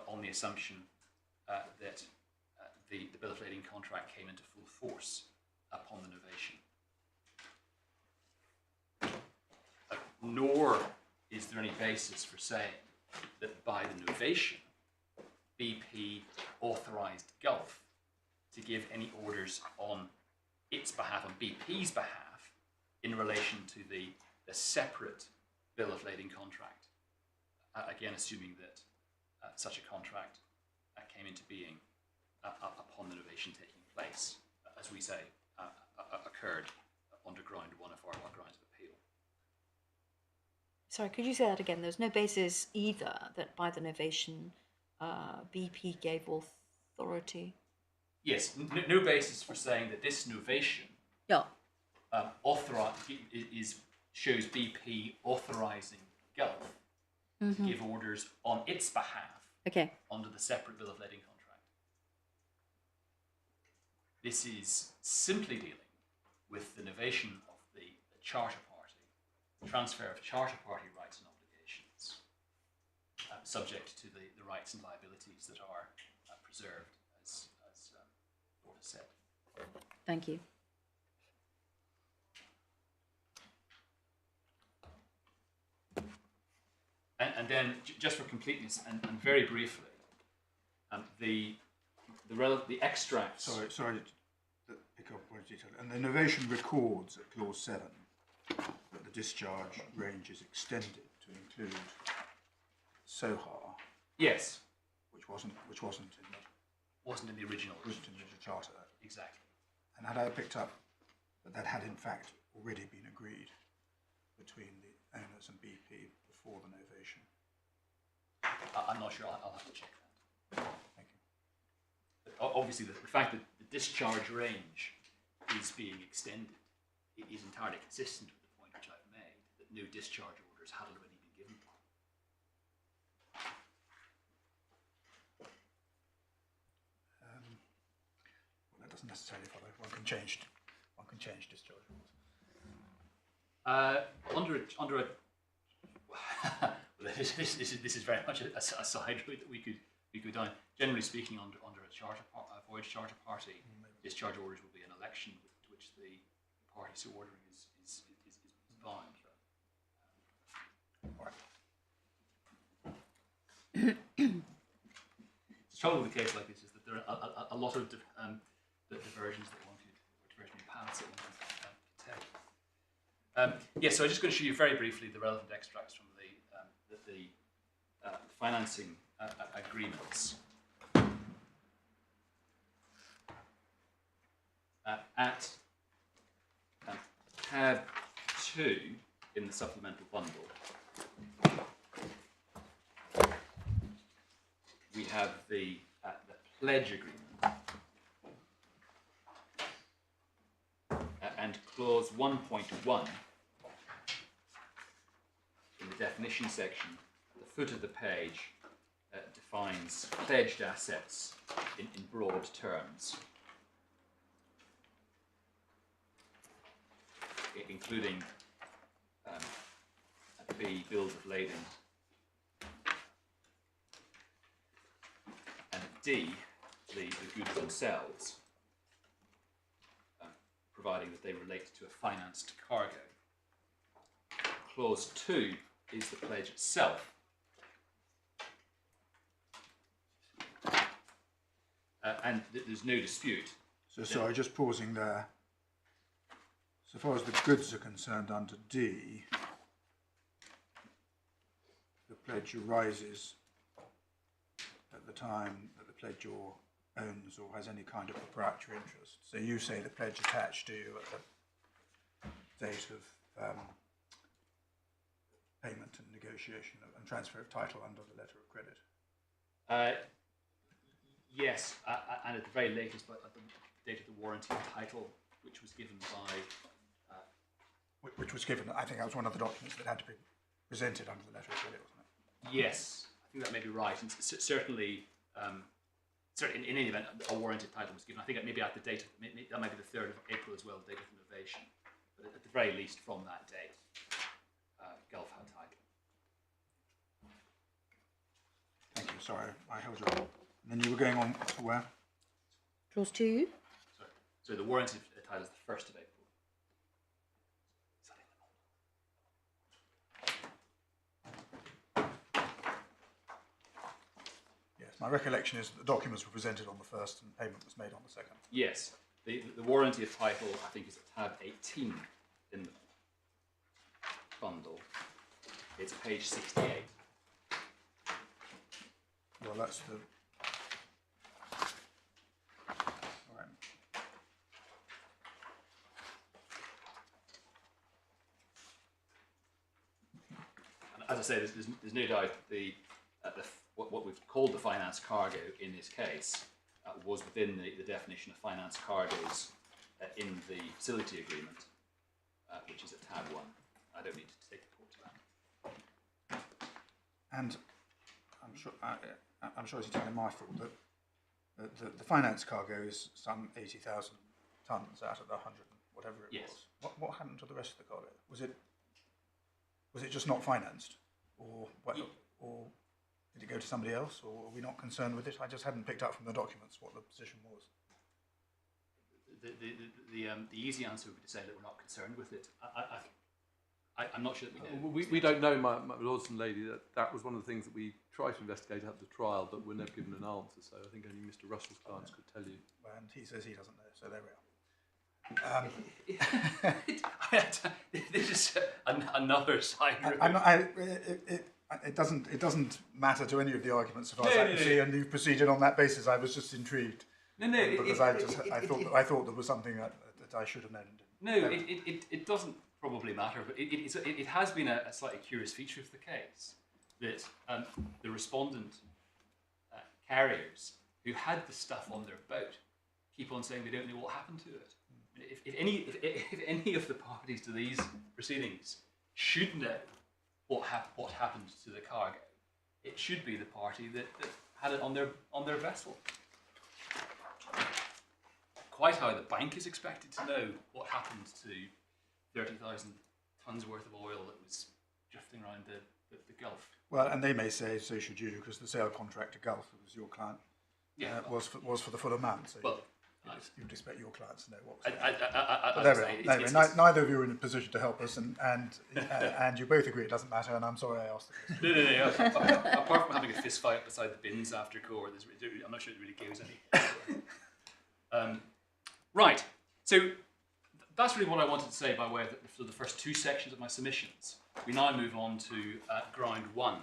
B: on the assumption that the bill of lading contract came into full force upon the novation. Nor is there any basis for saying that by the novation, BP authorised Gulf to give any orders on its behalf, on BP's behalf, in relation to the separate bill of lading contract. Again, assuming that such a contract came into being upon the novation taking place, as we say, occurred under ground one of our grounds of appeal.
A: Sorry, could you say that again? There's no basis either that by the novation BP gave authority?
B: Yes, no basis for saying that this novation shows BP authorising Gulf to give orders on its behalf under the separate bill of lading contract. This is simply dealing with the novation of the Charter Party, the transfer of Charter Party rights and obligations, subject to the rights and liabilities that are preserved, as Lord has said.
A: Thank you.
B: And then, just for completeness, and very briefly, the extracts.
C: Sorry to pick up one detail. And the novation records at clause 7 that the discharge range is extended to include Sohar.
B: Yes.
C: Which wasn't in
B: the original.
C: Wasn't in the charter.
B: Exactly.
C: And had I picked up that had in fact already been agreed between the owners and BP before the novation?
B: I'm not sure. I'll have to check that.
C: Thank you.
B: But obviously, the fact that the discharge range is being extended is entirely consistent with the point which I've made, that no discharge orders had already been given.
C: Well, that doesn't necessarily follow. One can change discharge rules.
B: Under a this is very much a side route that we could go down. Generally speaking, under a voyage charter party, discharge orders will be an election to which the party so ordering is bound.
C: All right.
B: The trouble with a case like this is that there are a lot of diversions that one could, or diversionary paths that one could take. Yes, so I'm just going to show you very briefly the relevant extracts from the financing agreements. At tab 2 in the supplemental bundle, we have the pledge agreement, and clause 1.1 in the definition section at the foot of the page defines pledged assets in broad terms, including B, bills of lading, and D, the goods themselves, providing that they relate to a financed cargo. Clause 2 is the pledge itself. And there's no dispute.
C: So sorry, just pausing there. So far as the goods are concerned under D, the pledge arises at the time that the pledgeor owns or has any kind of proprietary interest. So you say the pledge attached to you at the date of payment and negotiation and transfer of title under the letter of credit.
B: Yes, and at the very latest, but at the date of the warranty of title, which was given by...
C: Which was given, I think that was one of the documents that had to be presented under the letter of credit, wasn't it?
B: Yes, I think that may be right. And certainly, in any event, a warranted title was given. I think maybe at the date of, that might be the 3rd of April as well, the date of innovation. But at the very least, from that date, Gulf had title.
C: Thank you, sorry, I held you up. And then you were going on to where?
A: Clause 2.
B: So the warranty title is the 1st of April.
C: My recollection is that the documents were presented on the 1st and payment was made on the 2nd.
B: Yes, the warranty of title, I think, is at tab 18 in the bundle. It's page 68.
C: Well, that's the... All right.
B: And as I say, there's no doubt what we've called the finance cargo in this case was within the definition of finance cargoes in the facility agreement, which is at tab 1. I don't need to take the court to that.
C: And I'm sure it's entirely my fault that the finance cargo is some 80,000 tonnes out of the 100 and whatever it
B: Yes.
C: was. What happened to the rest of the cargo? Was it just not financed, or did it go to somebody else, or are we not concerned with it? I just hadn't picked up from the documents what the position was.
B: The easy answer would be to say that we're not concerned with it. I'm not sure that we know.
D: We don't know, my lords and lady, that was one of the things that we tried to investigate at the trial, but we're never given an answer. So I think only Mr. Russell's clients could tell you.
C: And he says he doesn't know, so there we are.
B: This is another side.
C: It doesn't matter to any of the arguments as far as I can see, and you've proceeded on that basis. I was just intrigued. Because I thought there was something that I should have known.
B: It doesn't probably matter, but it has been a slightly curious feature of the case that the respondent carriers who had the stuff on their boat keep on saying they don't know what happened to it. If any of the parties to these proceedings should know what happened to the cargo, it should be the party that had it on their vessel. quite how the bank is expected to know what happened to 30,000 tons worth of oil that was drifting around the Gulf.
C: Well, and they may say, so should you, because the sale contract to Gulf, who was your client, was for the full amount. So
B: well,
C: you'd expect your clients to know what was neither of you are in a position to help us, and you both agree it doesn't matter, and I'm sorry I asked the question.
B: No. Apart from having a fist fight beside the bins after court, I'm not sure it really gives any. Right, so that's really what I wanted to say by way of the first two sections of my submissions. We now move on to ground one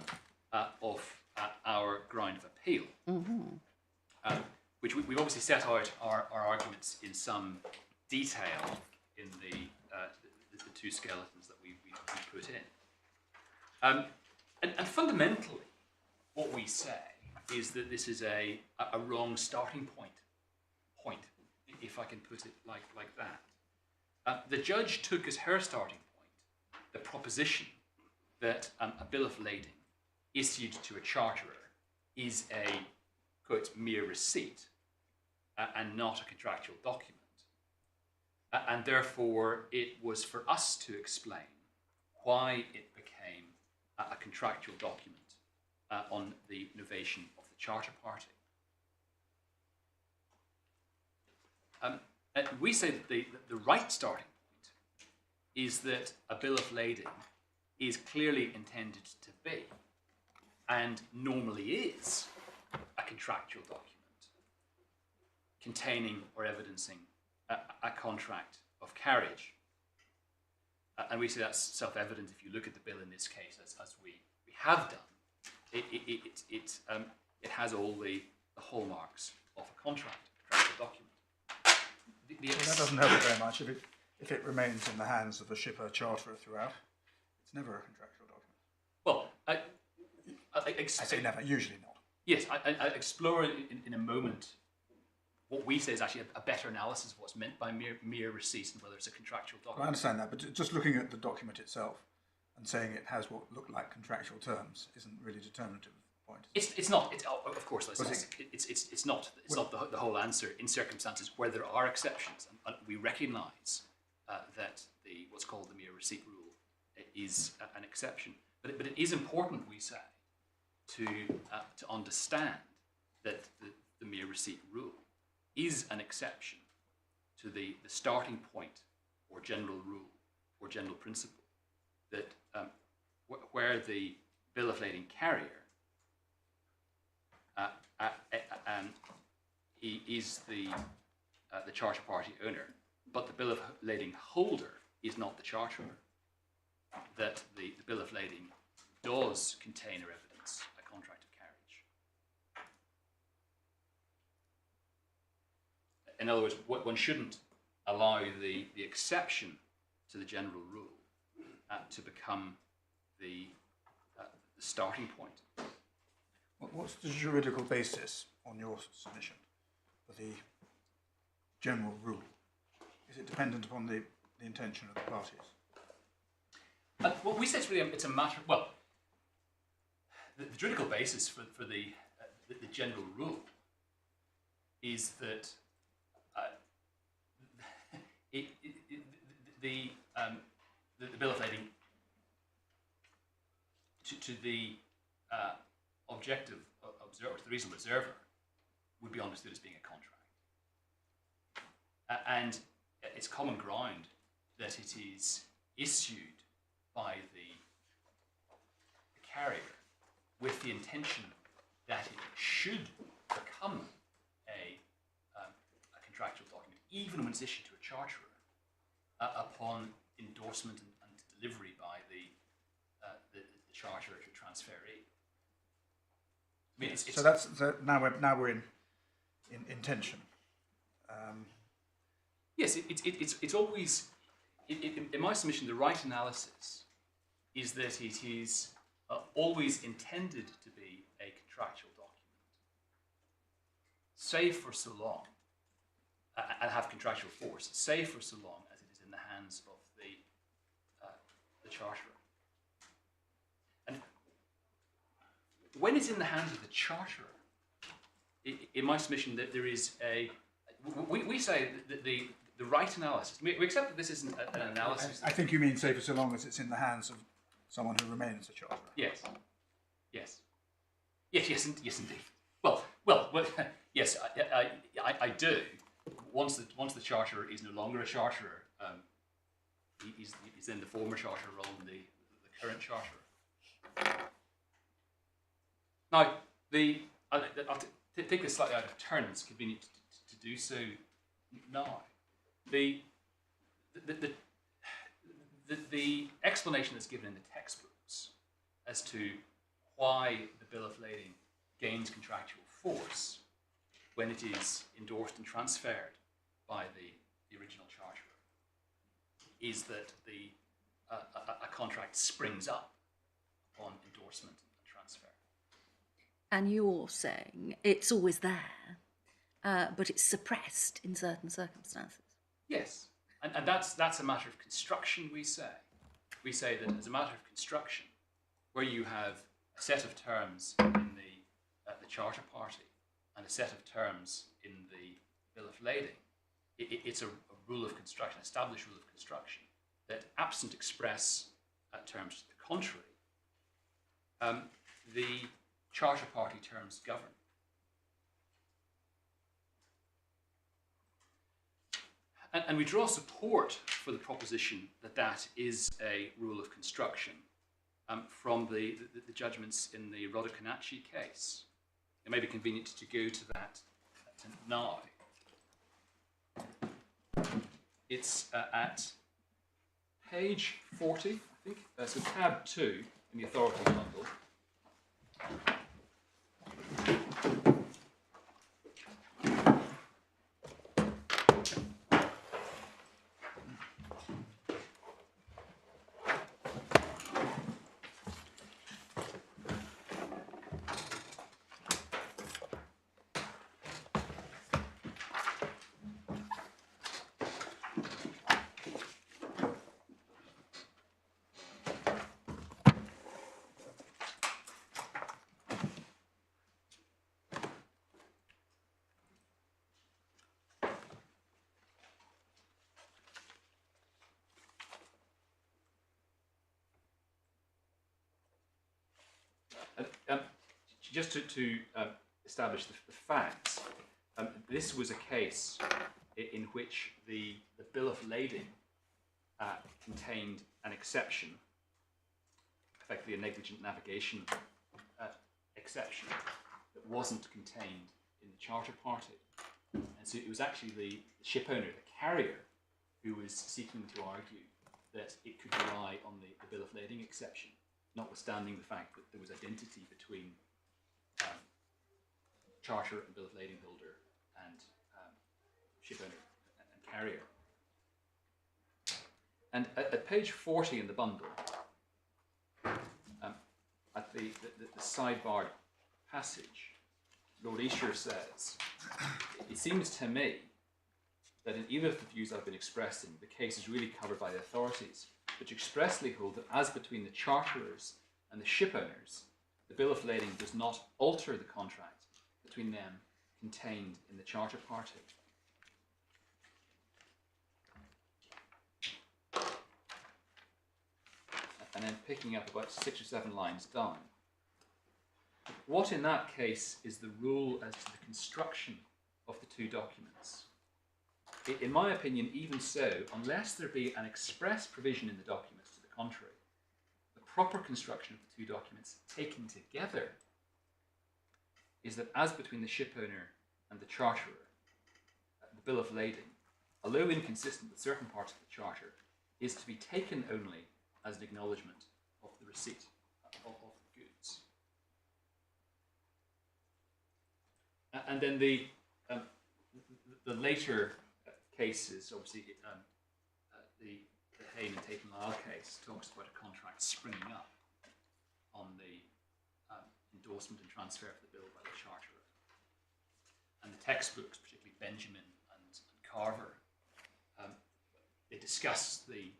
B: of our ground of appeal. Which we've obviously set out our arguments in some detail in the two skeletons that we put in. And fundamentally, what we say is that this is a wrong starting point, if I can put it like that. The judge took as her starting point the proposition that a bill of lading issued to a charterer is a, quote, mere receipt, and not a contractual document. And therefore, it was for us to explain why it became a contractual document on the novation of the charter party. And we say that the right starting point is that a bill of lading is clearly intended to be, and normally is, a contractual document containing or evidencing a contract of carriage. And we say that's self-evident if you look at the bill in this case, as we have done. It has all the hallmarks of a contractual document.
C: That doesn't help it very much. If it remains in the hands of a shipper charterer throughout, it's never a contractual document.
B: Well,
C: I say never, usually not.
B: Yes, I explore in a moment. What we say is actually a better analysis of what's meant by mere receipts and whether it's a contractual document.
C: I understand that, but just looking at the document itself and saying it has what look like contractual terms isn't really determinative of the point.
B: It's not. Of course, it's not. It's not the whole answer in circumstances where there are exceptions, and we recognise that what's called the mere receipt rule is an exception. But it is important, we say, to understand that the mere receipt rule is an exception to the starting point or general rule or general principle that where the bill of lading carrier he is the charter party owner, but the bill of lading holder is not the charterer, that the bill of lading does contain or evidence a contract of carriage. In other words, one shouldn't allow the exception to the general rule to become the starting point.
C: What's the juridical basis on your submission for the general rule? Is it dependent upon the intention of the parties?
B: Well, we say it's a matter. Well, the juridical basis for the general rule is that the bill of lading to the objective observer, to the reasonable observer, would be understood as being a contract, and it's common ground that it is issued by the carrier with the intention that it should become a contractual document, even when it's issued to a charterer, upon endorsement and delivery by the charterer to transferee. I mean,
C: so now we're in intention.
B: Yes, it's always, in my submission, the right analysis is that it is always intended to be a contractual document, save for so long, and have contractual force, save for so long as it is in the hands of the charterer. And when it's in the hands of the charterer, in my submission, that there is we say that the right analysis, we accept that this isn't an analysis.
C: I think you mean, say, for so long as it's in the hands of someone who remains a charterer.
B: Yes. Yes, indeed. Well, yes, I do. Once the charterer is no longer a charterer, he's then the former charterer rather than the current charterer. Now, I'll take this slightly out of turn. It's convenient to do so now. The explanation that's given in the textbooks as to why the bill of lading gains contractual force when it is endorsed and transferred by the original charterer is that a contract springs up upon endorsement and transfer.
A: And you're saying it's always there, but it's suppressed in certain circumstances.
B: Yes, and that's a matter of construction, we say. We say that as a matter of construction, where you have a set of terms in the charter party and a set of terms in the bill of lading, it's a rule of construction, established rule of construction, that absent express terms to the contrary, the charter party terms govern. And we draw support for the proposition that that is a rule of construction from the judgments in the Rodokanachi case. It may be convenient to go to that now. It's at page 40, I think. So tab 2 in the authority bundle. Just to establish the facts, this was a case in which the bill of lading contained an exception, effectively a negligent navigation exception, that wasn't contained in the charter party. And so it was actually the ship owner, the carrier, who was seeking to argue that it could rely on the bill of lading exception, notwithstanding the fact that there was identity between charter and bill of lading holder and ship owner and carrier. And at page 40 in the bundle, at the sidebar passage, Lord Esher says, "It seems to me that in either of the views I've been expressing, the case is really covered by the authorities, which expressly hold that as between the charterers and the ship owners, the bill of lading does not alter the contract between them contained in the charter party." And then picking up about 6 or 7 lines down, what in that case is the rule as to the construction of the two documents? In my opinion, even so, unless there be an express provision in the documents to the contrary, the proper construction of the two documents taken together is that as between the ship owner and the charterer, the bill of lading, although inconsistent with certain parts of the charter, is to be taken only as an acknowledgement of the receipt of the goods. And then the later cases, obviously, the Hayne and Tate and Lyle case talks about a contract springing up on the endorsement and transfer of the bill by the charterer. And the textbooks, particularly Benjamin and Carver, they discuss the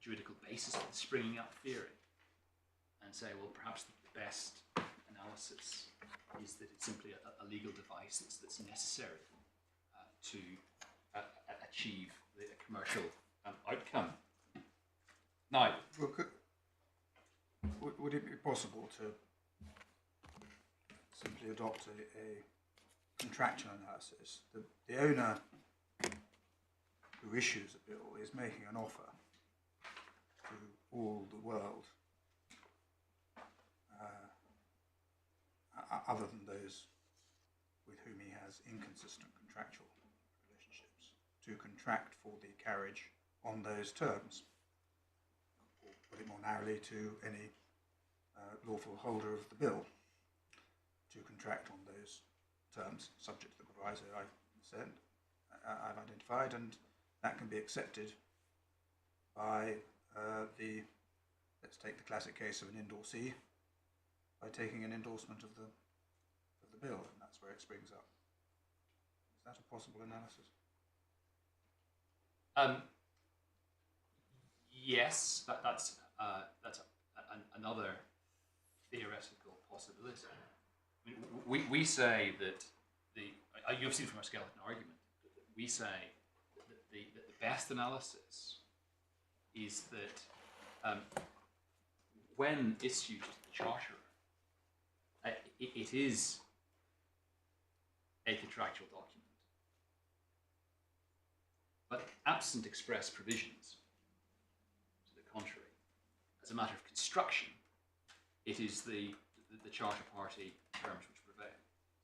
B: juridical basis of the springing up theory and say, well, perhaps the best analysis is that it's simply a legal device that's necessary to achieve the commercial outcome. Now,
C: Well, would it be possible to simply adopt a contractual analysis? The owner who issues a bill is making an offer to all the world, other than those with whom he has inconsistent contractual relationships, to contract for the carriage on those terms, or put it more narrowly, to any lawful holder of the bill to contract on those terms, subject to the proviso I've identified, and that can be accepted by let's take the classic case of an endorsee, by taking an endorsement of the bill, and that's where it springs up. Is that a possible analysis?
B: Yes, that's another theoretical possibility. I mean, we say that you've seen from our skeleton argument that we say that the best analysis is that when issued to the charterer, it is a contractual document, but absent express provisions to the contrary, as a matter of construction, it is the charter party terms which prevail.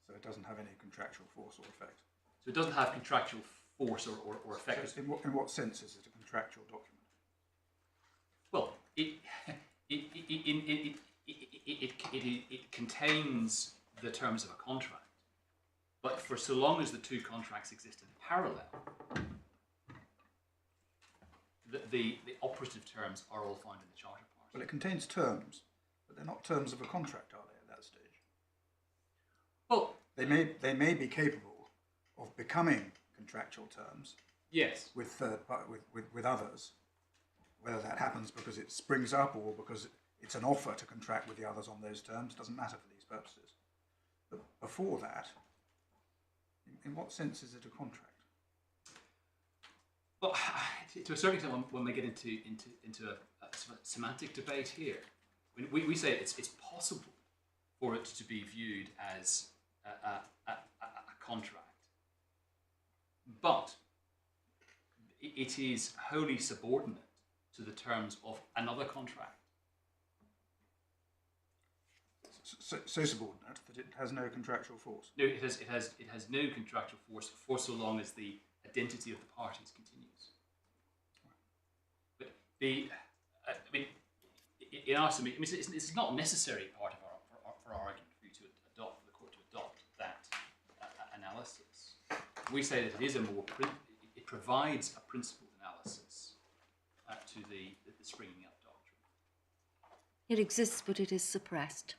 C: So it doesn't have any contractual force or effect.
B: So it doesn't have contractual force or effect.
C: So in what sense is it a contractual document?
B: Well, it contains the terms of a contract, but for so long as the two contracts exist in parallel, the operative terms are all found in the charter party.
C: Well, it contains terms, but they're not terms of a contract, are they, at that stage?
B: Well,
C: they may be capable of becoming contractual terms
B: yes,
C: with with others. Whether that happens because it springs up or because it's an offer to contract with the others on those terms doesn't matter for these purposes. But before that, in what sense is it a contract?
B: well, to a certain extent, when we get into a semantic debate here, we say it's possible for it to be viewed as a contract, but it is wholly subordinate to the terms of another contract.
C: So subordinate that it has no contractual force.
B: No, it has no contractual force for so long as the identity of the parties continues. But in our submission, it's not a necessary part of our argument for you to adopt, for the court to adopt that analysis. We say that it is it provides a principled analysis to the springing up doctrine.
A: It exists, but it is suppressed.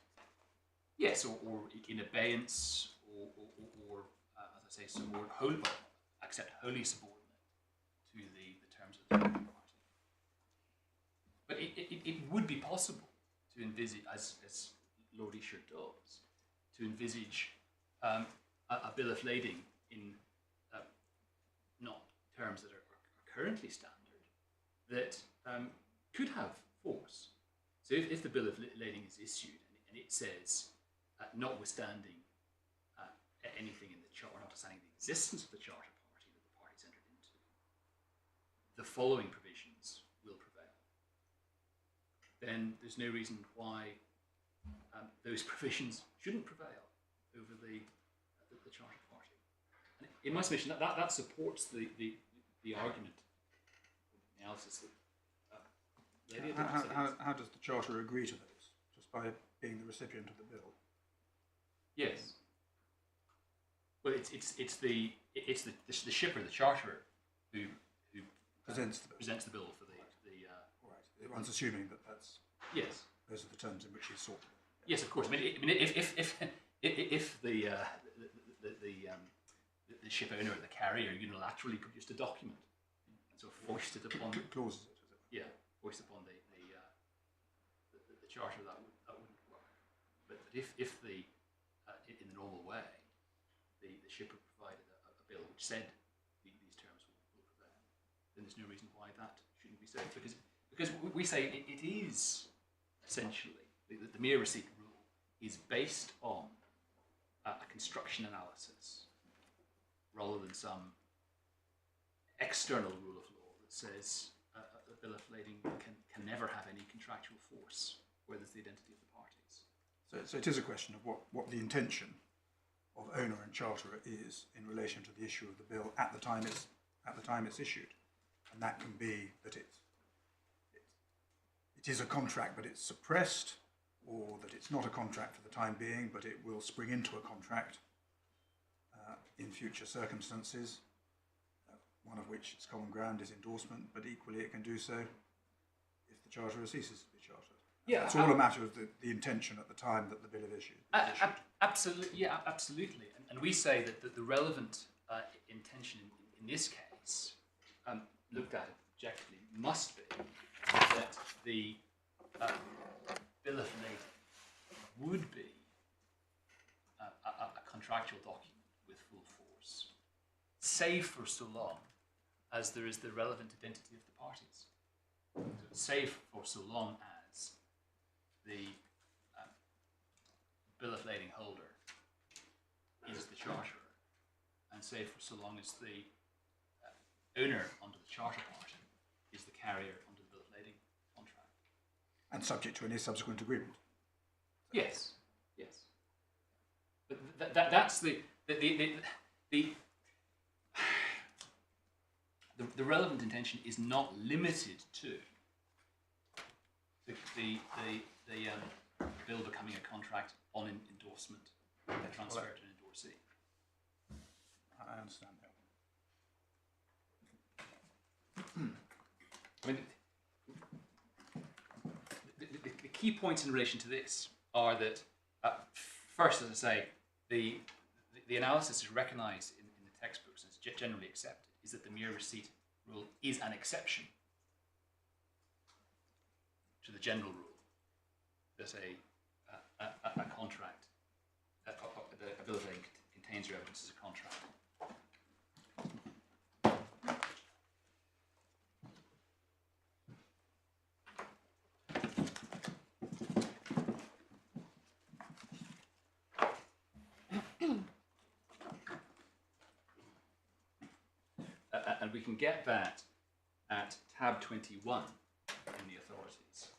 B: Yes, or in abeyance, or as I say, wholly subordinate to the terms of the charter party. But it would be possible to envisage, as Lord Esher does, to envisage a bill of lading in not terms that are currently standard, that could have force. So if the bill of lading is issued and it says, notwithstanding anything in the charter, notwithstanding the existence of the charter party that the parties entered into, the following provisions will prevail, then there's no reason why those provisions shouldn't prevail over the charter party. And in my submission, that supports the argument, the analysis that Lady
C: How does the charter agree to those? Just by being the recipient of the bill?
B: Yes. Well, it's the shipper, the charterer, who
C: Presents
B: the bill for the
C: Right. One's assuming that
B: yes.
C: those are the terms in which he's sought.
B: Yes, of course. I mean, if the ship owner or the carrier unilaterally produced a document and so foisted upon
C: Clauses it, is it?
B: foisted upon the charter, that wouldn't work. But if the in the normal way, the shipper provided a bill which said these terms will prevail, then there's no reason why that shouldn't be so. Because we say it is essentially the mere receipt rule is based on a construction analysis rather than some external rule of law that says a bill of lading can never have any contractual force where there's the identity of the parties.
C: So it is a question of what the intention of owner and charterer is in relation to the issue of the bill at the time it's issued, and that can be that it is a contract but it's suppressed, or that it's not a contract for the time being but it will spring into a contract in future circumstances, one of which its common ground is endorsement, but equally it can do so if the charterer ceases to be chartered.
B: Yeah,
C: it's all a matter of the intention at the time that the bill is issued.
B: Absolutely, yeah, absolutely. And we say that the relevant intention in this case, looked at objectively, must be that the bill of lading would be a contractual document with full force, save for so long as there is the relevant identity of the parties. So save for so long as the bill of lading holder is the charterer, and save for so long as the owner under the charter party is the carrier under the bill of lading contract.
C: And subject to any subsequent agreement.
B: Yes, yes. But that's the relevant intention is not limited to the bill becoming a contract on an endorsement, a transfer to an endorsee.
C: I understand that.
B: I mean, the key points in relation to this are that, first, as I say, the analysis is recognised in the textbooks as generally accepted, is that the mere receipt rule is an exception to the general rule that a contract, a bill of lading contains your evidence as a contract. And we can get that at tab 21 in the authorities.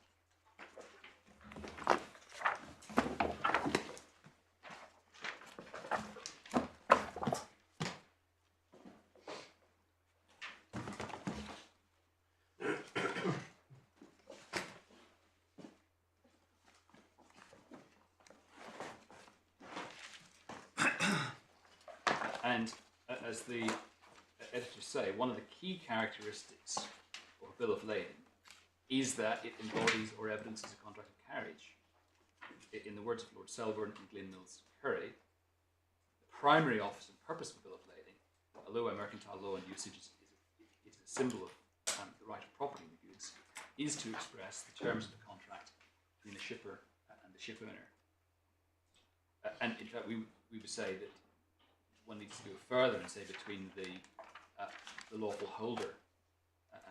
B: And as the editors say, one of the key characteristics of a bill of lading is that it embodies or evidences a contract of carriage. In the words of Lord Selborne and Glyn Mills Curry, the primary office and purpose of a bill of lading, although by mercantile law and usage is a symbol of the right of property in the goods, is to express the terms of the contract between the shipper and the ship owner. And in fact, we would say that one needs to go further and say between the lawful holder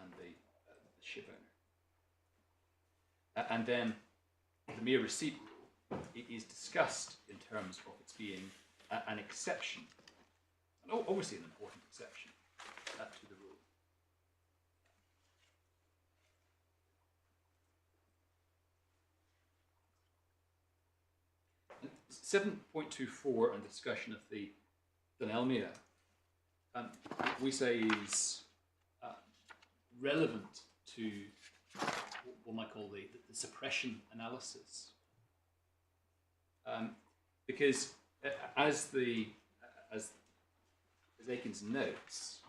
B: and the ship owner. And then the mere receipt rule is discussed in terms of its being an exception, and obviously an important exception to the rule. 7.24 and discussion of the Denelmia, we say is relevant to what one might call the suppression analysis, because as Aikens notes,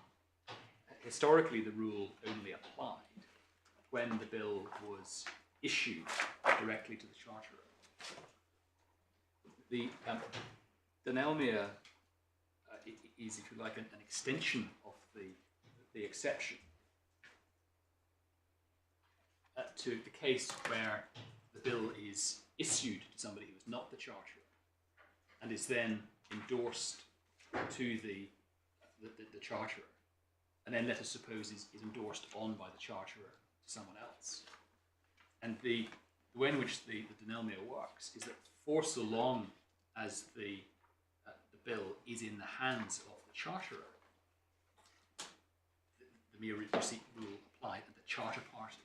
B: historically the rule only applied when the bill was issued directly to the charterer. The Denelmia is, if you like, an extension of the exception to the case where the bill is issued to somebody who is not the charterer and is then endorsed to the charterer, and then let us suppose is endorsed on by the charterer to someone else. And the way in which the denouement works is that for so long as the bill is in the hands of the charterer, the mere receipt rule applied, and the charter party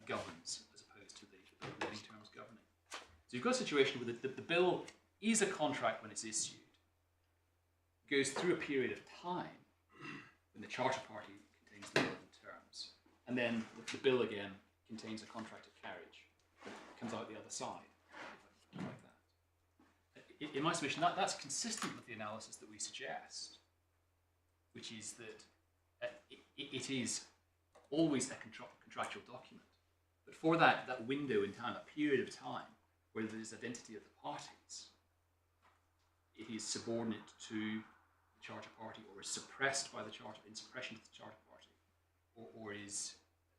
B: governs as opposed to the bill of lading terms governing. So you've got a situation where the bill is a contract when it's issued, goes through a period of time when the charter party contains the relevant terms, and then the bill again contains a contract of carriage that comes out the other side, like that. In my submission, that's consistent with the analysis that we suggest, which is that it is always a contractual document. But for that window in time, that period of time where there is identity of the parties, it is subordinate to the charter party, or is suppressed by the charter, in suppression of the charter party, or is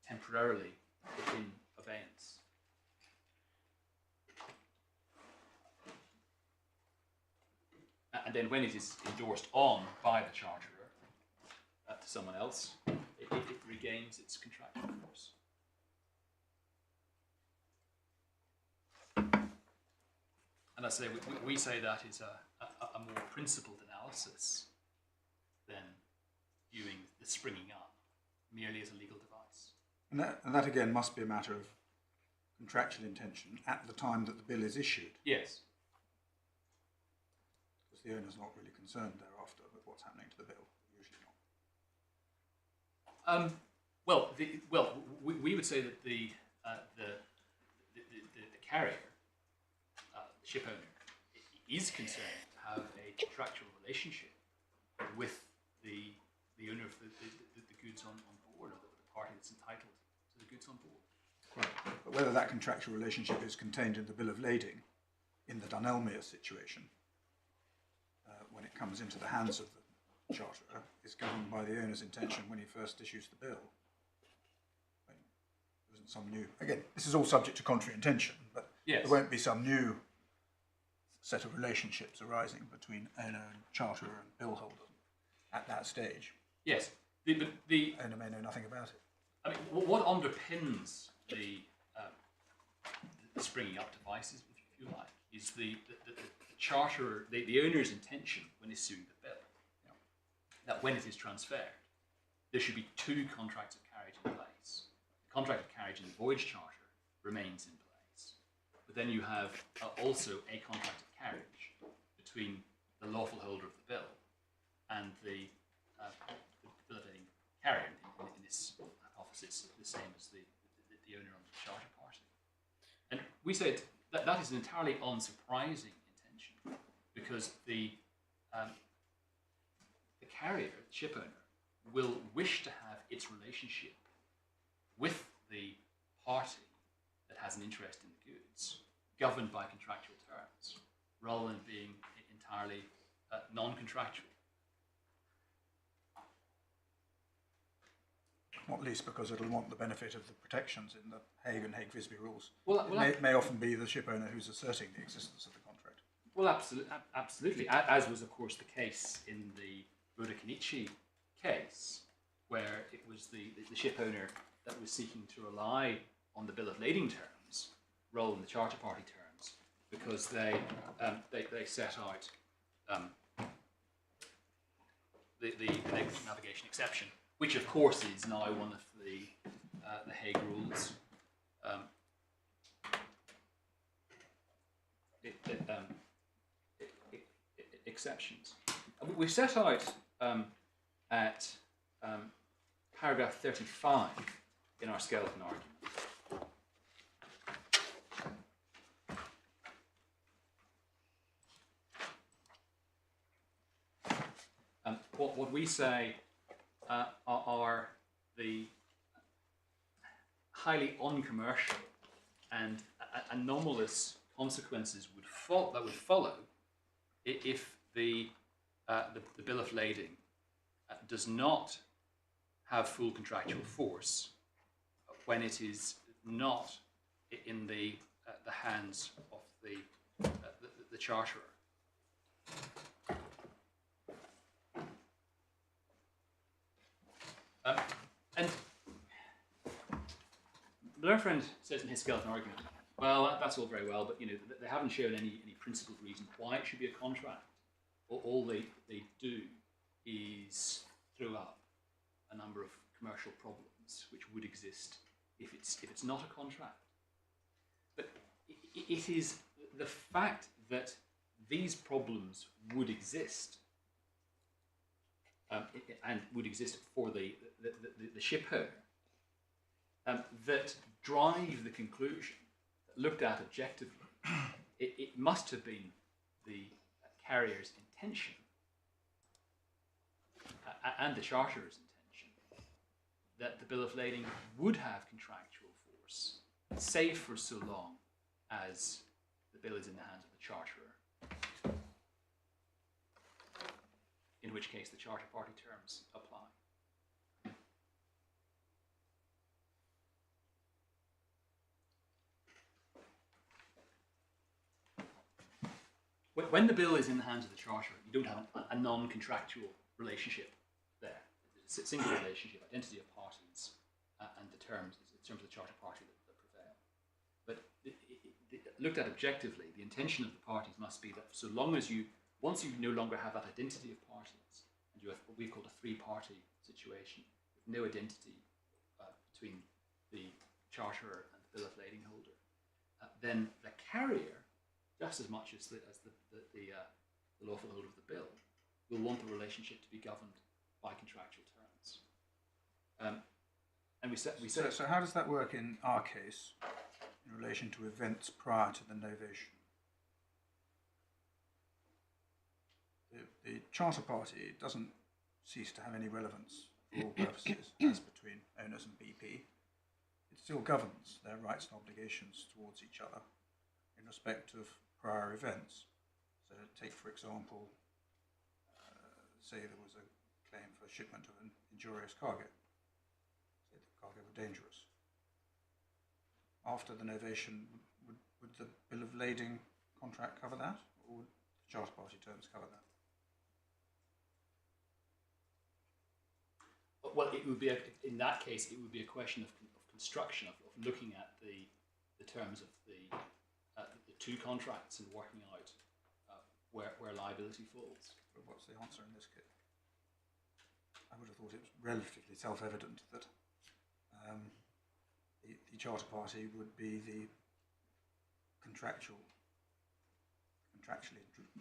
B: temporarily within abeyance. And then when it is endorsed on by the charterer to someone else, it regains its contractual force. And I say we say that is a more principled analysis than viewing the springing up merely as a legal device.
C: And that again must be a matter of contractual intention at the time that the bill is issued.
B: Yes.
C: Because the owner's not really concerned thereafter with what's happening to the bill, usually not.
B: We would say that the carrier, the ship owner, is concerned to have a contractual relationship with the owner of the goods on board, or the party that's entitled to the goods on board.
C: Right. But whether that contractual relationship is contained in the bill of lading, in the Dunelmere situation, when it comes into the hands of the charterer, is governed by the owner's intention when he first issues the bill. When there isn't some new... Again, this is all subject to contrary intention, but
B: yes,
C: there won't be some new set of relationships arising between owner and charterer and bill holder at that stage.
B: Yes. The
C: Owner may know nothing about it.
B: I mean, what underpins the springing up devices, if you like, is the charterer, the owner's intention when issuing the bill, that when it is transferred, there should be two contracts of carriage in place. The contract of carriage in the voyage charter remains in place, but then you have also a contract of carriage between the lawful holder of the bill and the bill of lading carrier. In this office, it's the same as the owner on the charter party. And we said that is an entirely unsurprising intention, because the carrier, the ship owner, will wish to have its relationship with the party that has an interest in the goods governed by contractual terms, rather than being entirely non-contractual.
C: Not least because it'll want the benefit of the protections in the Hague and Hague-Visby rules.
B: Well,
C: It may often be the ship owner who's asserting the existence of the contract.
B: Well, absolutely, as was, of course, the case in the Rodakinichi case, where it was the ship owner that was seeking to rely on the bill of lading terms rather than the charter party terms, because they set out the navigation exception, which of course is now one of the Hague rules. Exceptions. We set out at paragraph 35 in our skeleton argument. What we say are the highly uncommercial and anomalous consequences that would follow if the bill of lading does not have full contractual force when it is not in the the hands of the charterer. And my learned friend says in his skeleton argument, well, that's all very well, but you know they haven't shown any principled reason why it should be a contract. All they do is throw up a number of commercial problems which would exist if it's not a contract. But it is the fact that these problems would exist and would exist for the shipowner that drive the conclusion that looked at objectively, it must have been the carrier's intention and the charterer's intention that the bill of lading would have contractual force, save for so long as the bill is in the hands of the charterer, in which case the charter party terms apply. When the bill is in the hands of the charterer, you don't have a non-contractual relationship there. It's a single relationship, identity of parties, and the terms of the charter party that prevail. But looked at objectively, the intention of the parties must be that so long as once you no longer have that identity of parties, and you have what we call a three-party situation, with no identity between the charterer and the bill of lading holder, then the carrier, just as much as the lawful holder of the bill, will want the relationship to be governed by contractual terms. And we said.
C: So how does that work in our case in relation to events prior to the novation? The charter party doesn't cease to have any relevance for all purposes as between owners and BP. It still governs their rights and obligations towards each other in respect of prior events. So take, for example, say there was a claim for shipment of an injurious cargo. Say the cargo were dangerous. After the novation, would the bill of lading contract cover that, or would the charter party terms cover that?
B: Well, it would be in that case, it would be a question of construction, of looking at the terms of the two contracts and working out where liability falls.
C: But what's the answer in this case? I would have thought it was relatively self-evident that the charter party would be the contractually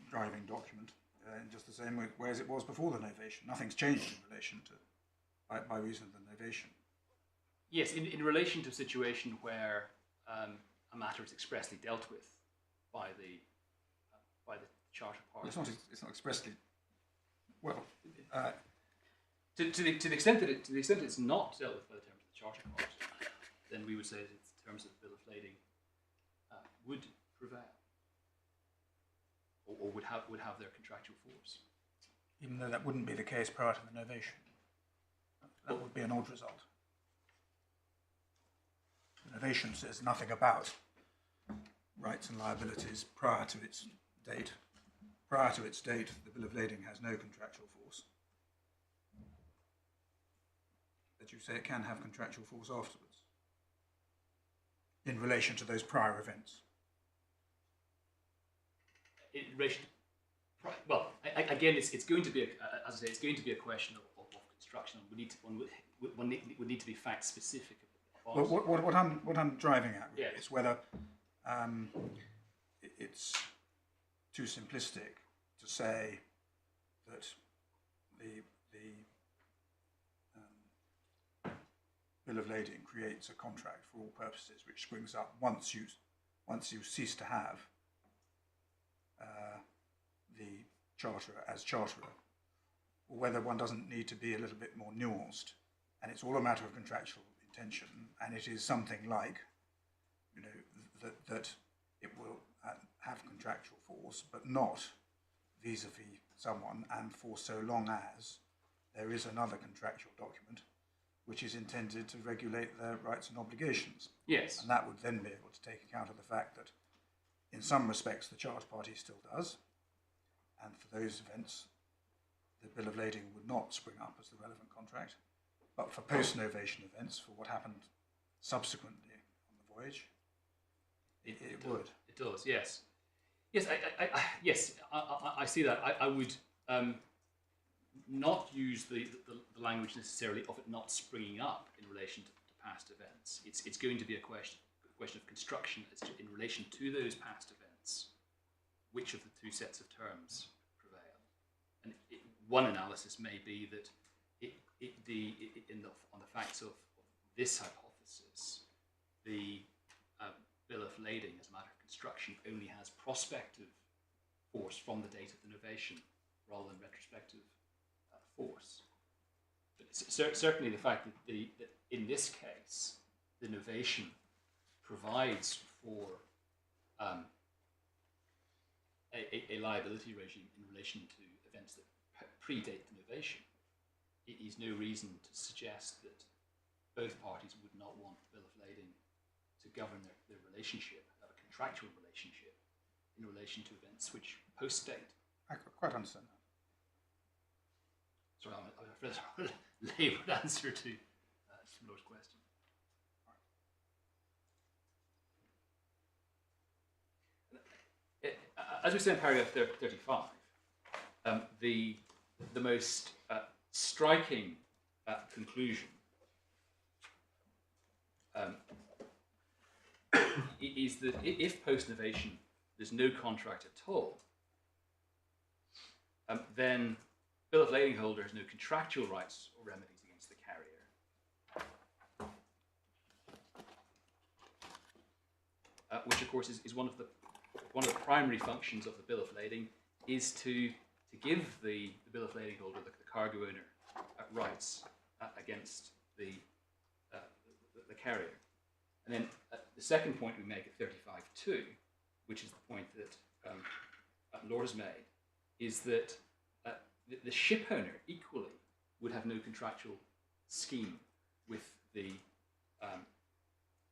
C: driving document in just the same way as it was before the novation. Nothing's changed in relation to by reason of the novation.
B: Yes, in relation to a situation where a matter is expressly dealt with by the charter party.
C: It's not expressly. Well,
B: to the extent that it's not dealt with by the terms of the charter party, then we would say that the terms of the bill of lading would prevail, or would have their contractual force.
C: Even though that wouldn't be the case prior to the novation, that would be an odd result. The novation says nothing about rights and liabilities prior to its date. Prior to its date, the bill of lading has no contractual force. But you say it can have contractual force afterwards, in relation to those prior events.
B: In relation to, well, again, it's going to be, as I say, it's going to be a question of construction. One would need to be fact specific.
C: Well, what I'm driving at really is whether it's too simplistic to say that the bill of lading creates a contract for all purposes, which springs up once you cease to have the charterer as charterer, or whether one doesn't need to be a little bit more nuanced, and it's all a matter of contractual intention, and it is something like, you know, that it will have contractual force, but not vis-a-vis someone, and for so long as there is another contractual document which is intended to regulate their rights and obligations.
B: Yes.
C: And that would then be able to take account of the fact that in some respects the charter party still does, and for those events the bill of lading would not spring up as the relevant contract, but for post-novation events, for what happened subsequently on the voyage, it would.
B: It does, yes. Yes, I see that. I would not use the language necessarily of it not springing up in relation to past events. It's going to be a question of construction as to, in relation to those past events, which of the two sets of terms prevail. And one analysis may be that on the facts of this hypothesis, the bill of lading as a matter of construction only has prospective force from the date of the novation rather than retrospective force. But certainly the fact that in this case the novation provides for a liability regime in relation to events that predate the novation, it is no reason to suggest that both parties would not want the bill of lading to govern their relationship, a contractual relationship, in relation to events which post-date.
C: I quite understand that.
B: Sorry, I'm afraid that's a laboured answer to Laura's question. As we say in paragraph 35, the most striking conclusion is that if post-novation there's no contract at all, then bill of lading holder has no contractual rights or remedies against the carrier, which of course is one of the primary functions of the bill of lading, is to give the bill of lading holder, the cargo owner, rights against the carrier. And then the second point we make at 35.2, which is the point that Laura's made, is that the ship owner equally would have no contractual scheme with the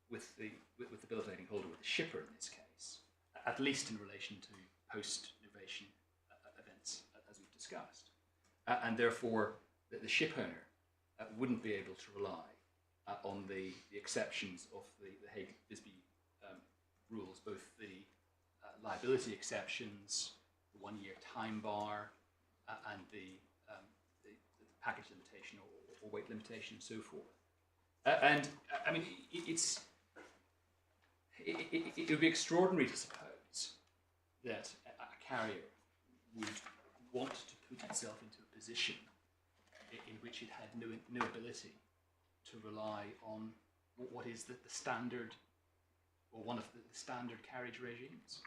B: bill of lading holder, with the shipper in this case, at least in relation to post-novation events, as we've discussed. And therefore, the ship owner wouldn't be able to rely on the exceptions of the Hague-Bisbee rules, both the liability exceptions, the one-year time bar, and the package limitation or weight limitation and so forth. And I mean, it would be extraordinary to suppose that a carrier would want to put itself into a position in which it had no ability to rely on what is the standard, or one of the standard carriage regimes.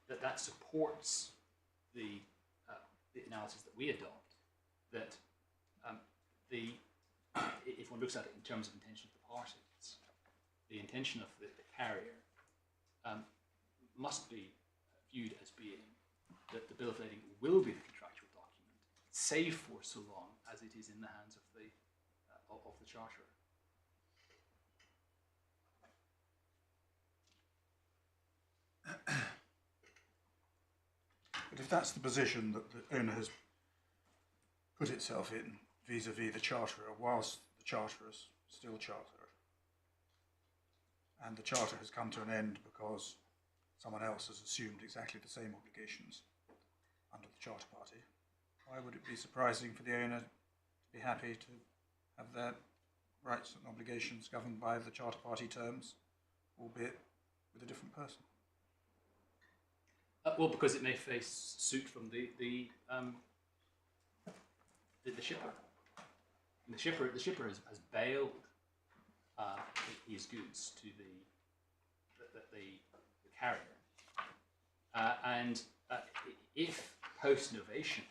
B: That supports the analysis that we adopt, that if one looks at it in terms of intention of the parties, the intention of the carrier must be viewed as being that the bill of lading will be the contractual document, save for so long as it is in the hands of the charterer.
C: But if that's the position that the owner has put itself in vis-à-vis the charterer, whilst the charterer is still charterer, and the charter has come to an end because someone else has assumed exactly the same obligations under the charter party, why would it be surprising for the owner to be happy to have their rights and obligations governed by the charter party terms, albeit with a different person?
B: Well, because it may face suit from the shipper. And the shipper has bailed his goods to the carrier, and if post novation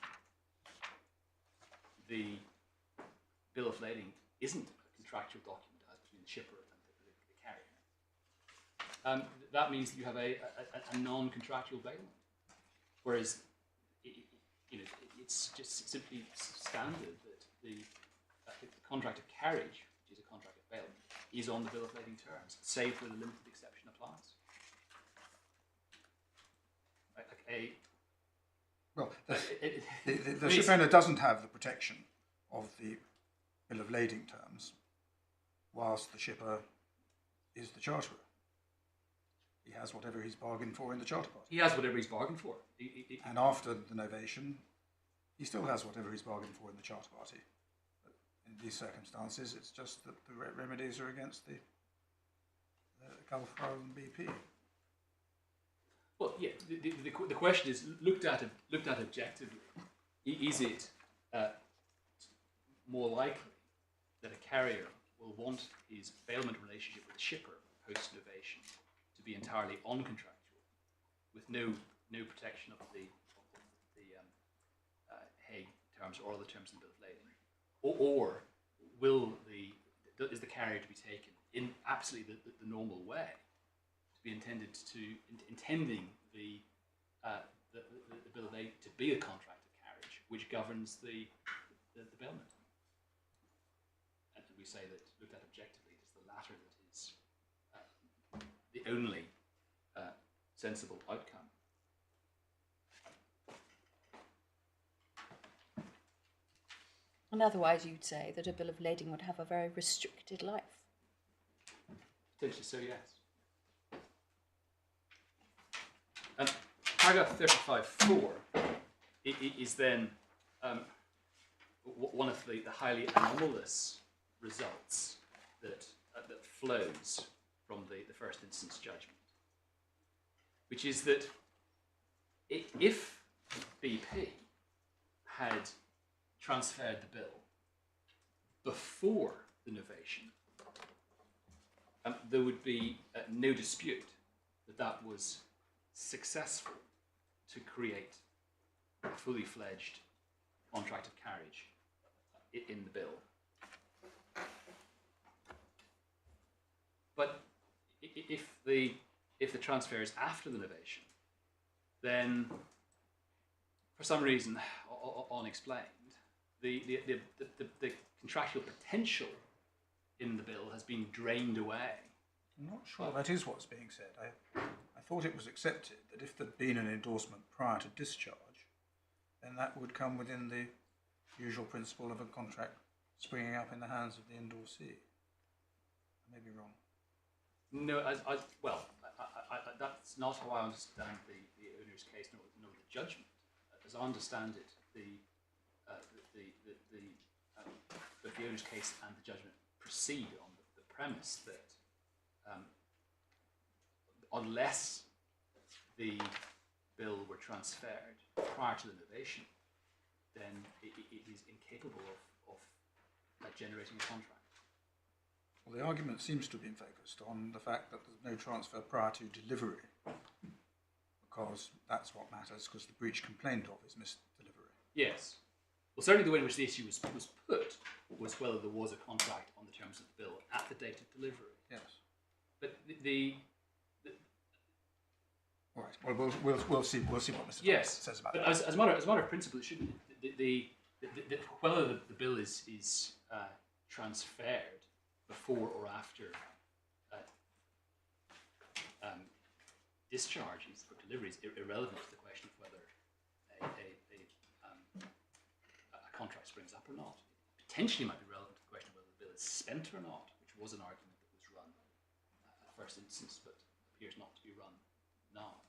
B: the bill of lading isn't a contractual document as between the shipper and the carrier, that means that you have a non-contractual bailment, whereas it's just simply standard that the the contract of carriage, which is a contract of bailment, is on the bill of lading terms, save where the limited exception applies.
C: Well, the shipowner doesn't have the protection of the bill of lading terms, whilst the shipper is the charterer. He has whatever he's bargained for in the charter party.
B: He has whatever he's bargained for.
C: And after the novation, he still has whatever he's bargained for in the charter party. But in these circumstances, it's just that the remedies are against the Gulf Island BP.
B: Well, yeah. The question is looked at objectively. Is it more likely that a carrier will want his bailment relationship with the shipper post novation to be entirely uncontractual, with no protection of the Hague terms or other terms in the bill of lading, or is the carrier to be taken in absolutely the normal way, to be intending the bill of lading to be a contract of carriage which governs the bailment? And we say that looked at objectively, it is the latter that is the only sensible outcome.
A: And otherwise, you'd say that a bill of lading would have a very restricted life.
B: Potentially so, yes. And paragraph 35.4 is then one of the highly anomalous results that flows from the first instance judgment, which is that if BP had transferred the bill before the novation, there would be no dispute that was successful to create a fully fledged contract of carriage in the bill. But if the transfer is after the novation, then for some reason unexplained, the contractual potential in the bill has been drained away.
C: I'm not sure that is what's being said. I thought it was accepted that if there'd been an endorsement prior to discharge, then that would come within the usual principle of a contract springing up in the hands of the endorsee. I may be wrong.
B: No, that's not how I understand the owner's case, nor the judgment. As I understand it, both the owner's case and the judgment proceed on the premise that unless the bill were transferred prior to the novation, then it is incapable of generating a contract.
C: Well, the argument seems to have been focused on the fact that there's no transfer prior to delivery, because that's what matters, because the breach complained of is missed delivery.
B: Yes. Well, certainly the way in which the issue was put was whether there was a contract on the terms of the bill at the date of delivery.
C: Yes.
B: But
C: all right. Well, we'll see what Mr.
B: Yes,
C: says about
B: but
C: that.
B: as a matter of principle, it shouldn't. Whether the bill is transferred before or after discharges or deliveries is irrelevant to the question of whether a contract springs up or not. It potentially might be relevant to the question of whether the bill is spent or not, which was an argument that was run at the first instance, but appears not to be run now.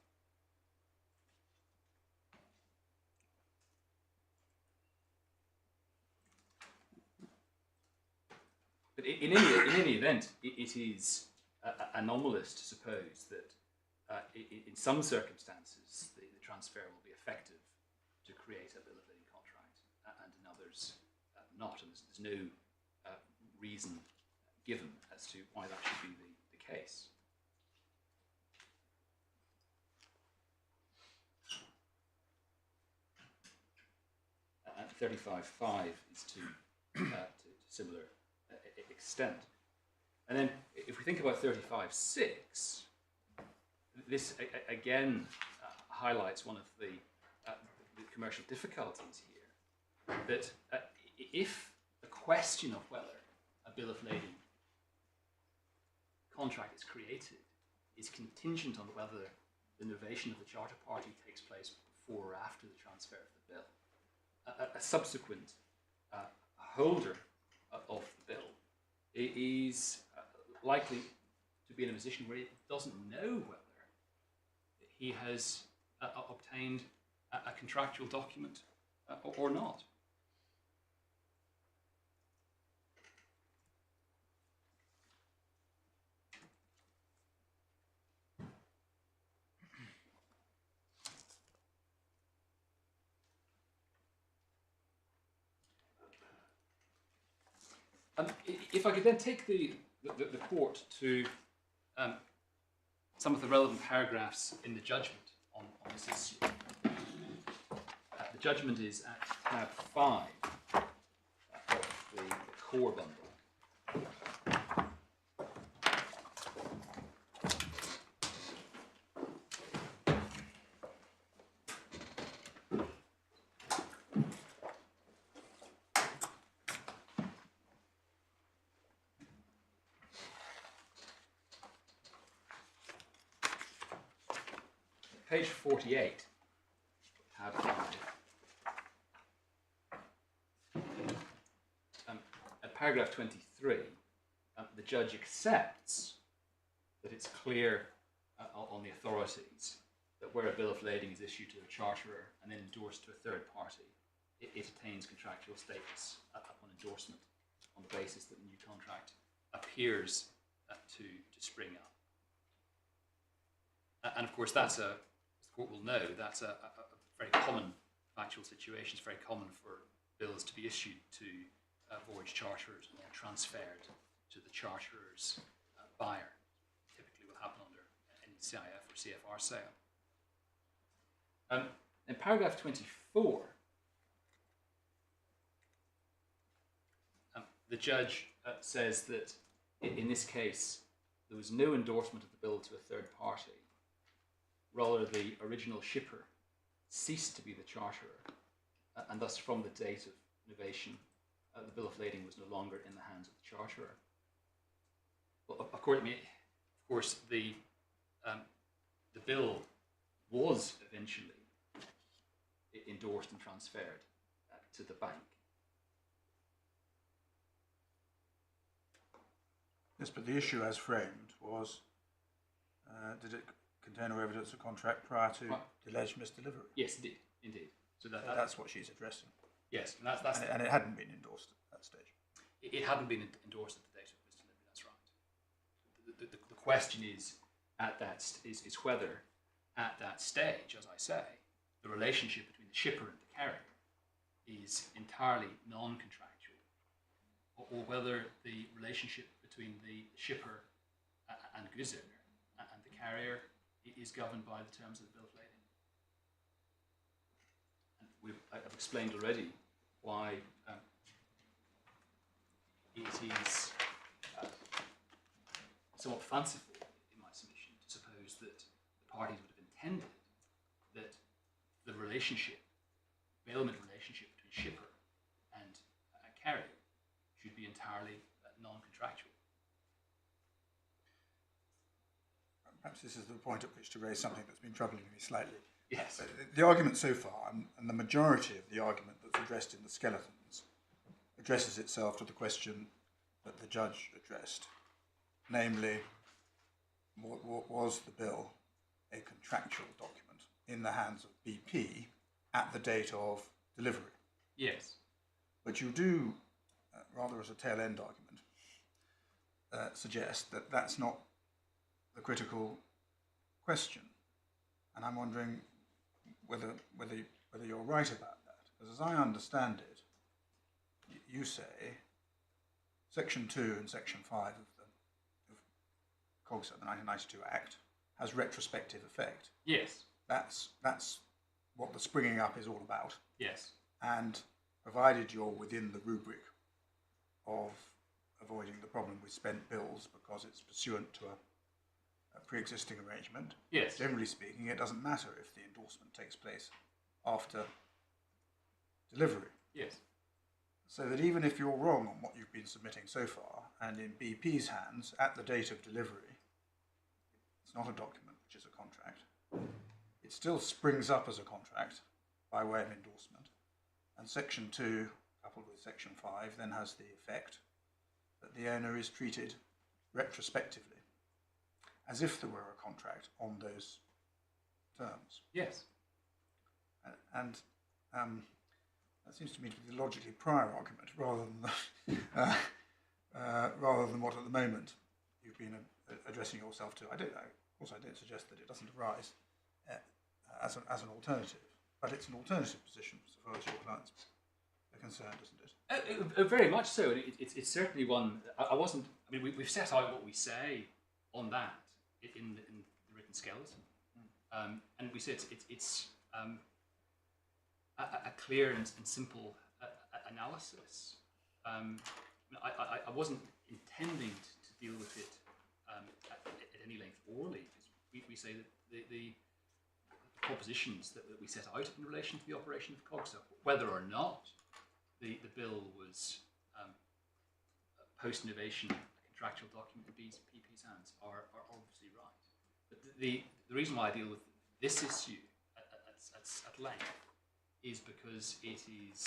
B: But in any event, it is anomalous to suppose that in some circumstances the transfer will be effective to create a bill of lading contract, and in others not. And there's no reason given as to why that should be the case. And 35.5 is to similar extent. And then if we think about 35.6, this again highlights one of the commercial difficulties here, that if a question of whether a bill of lading contract is created is contingent on whether the novation of the charter party takes place before or after the transfer of the bill. A subsequent holder of the bill is likely to be in a position where he doesn't know whether he has obtained a contractual document or not. If I could then take the court to some of the relevant paragraphs in the judgment on this issue. The judgment is at tab 5 of the core bundle. Page 48, tab 5. At paragraph 23, the judge accepts that it's clear on the authorities that where a bill of lading is issued to a charterer and then endorsed to a third party, it attains contractual status upon endorsement on the basis that the new contract appears to spring up. And of course, that's as the court will know, that's a very common factual situation. It's very common for bills to be issued to voyage charterers and then transferred to the charterer's buyer. Typically will happen under any CIF or CFR sale. In paragraph 24, the judge says that in this case there was no endorsement of the bill to a third party. Rather, the original shipper ceased to be the charterer, and thus from the date of novation, the bill of lading was no longer in the hands of the charterer. Well, of course, the bill was eventually endorsed and transferred to the bank.
C: Yes, but the issue as framed was, did it contain no evidence of contract prior to the alleged misdelivery?
B: Yes, indeed. So
C: that's what she's addressing.
B: Yes, and
C: and it hadn't been endorsed at that stage.
B: It hadn't been endorsed at the date of misdelivery. That's right. The question is is whether at that stage, as I say, the relationship between the shipper and the carrier is entirely non-contractual, or whether the relationship between the shipper and goods owner and the carrier is governed by the terms of the bill of lading. And I've explained already why it is somewhat fanciful in my submission to suppose that the parties would have intended that the relationship, bailment relationship between shipper and a carrier should be entirely non-contractual.
C: Perhaps this is the point at which to raise something that's been troubling me slightly.
B: Yes.
C: The argument so far, and the majority of the argument that's addressed in the skeletons, addresses itself to the question that the judge addressed, namely, was the bill a contractual document in the hands of BP at the date of delivery?
B: Yes.
C: But you do, rather as a tail-end argument, suggest that that's not the critical question, and I'm wondering whether you're right about that. Because as I understand it, you say Section 2 and Section 5 of COGSA, the 1992 Act, has retrospective effect.
B: Yes.
C: That's what the springing up is all about.
B: Yes.
C: And provided you're within the rubric of avoiding the problem with spent bills because it's pursuant to a pre-existing arrangement.
B: Yes.
C: Generally speaking, it doesn't matter if the endorsement takes place after delivery.
B: Yes.
C: So that even if you're wrong on what you've been submitting so far, and in BP's hands, at the date of delivery, it's not a document, which is a contract, it still springs up as a contract by way of endorsement. And Section 2, coupled with Section 5, then has the effect that the owner is treated retrospectively, as if there were a contract on those terms.
B: Yes.
C: And that seems to me to be the logically prior argument, rather than what at the moment you've been addressing yourself to. Of course, I don't suggest that it doesn't arise as an alternative, but it's an alternative position as far as your clients are concerned, isn't it?
B: Very much so. It's certainly one. I wasn't. I mean, we've set out what we say on that in the written skeleton, and we say it's a clear and simple analysis. I wasn't intending to deal with it at any length orally. We say that the propositions that we set out in relation to the operation of COGSA, whether or not the bill was post-innovation a contractual document in PP's hands, are obviously right. But the reason why I deal with this issue at length is because it is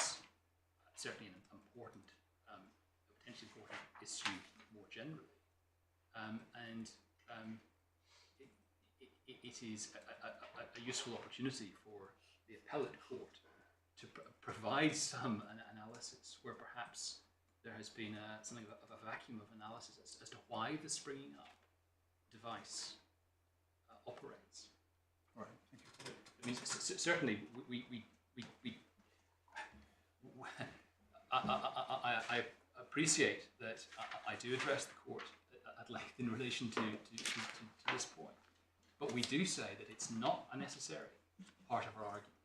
B: certainly an important, potentially important issue more generally, and it is a useful opportunity for the appellate court to provide some analysis where perhaps there has been something of a vacuum of analysis as to why the springing up device operates.
C: Right, thank you.
B: I mean, certainly I appreciate that I do address the court at length in relation to this point, but we do say that it's not a necessary part of our argument,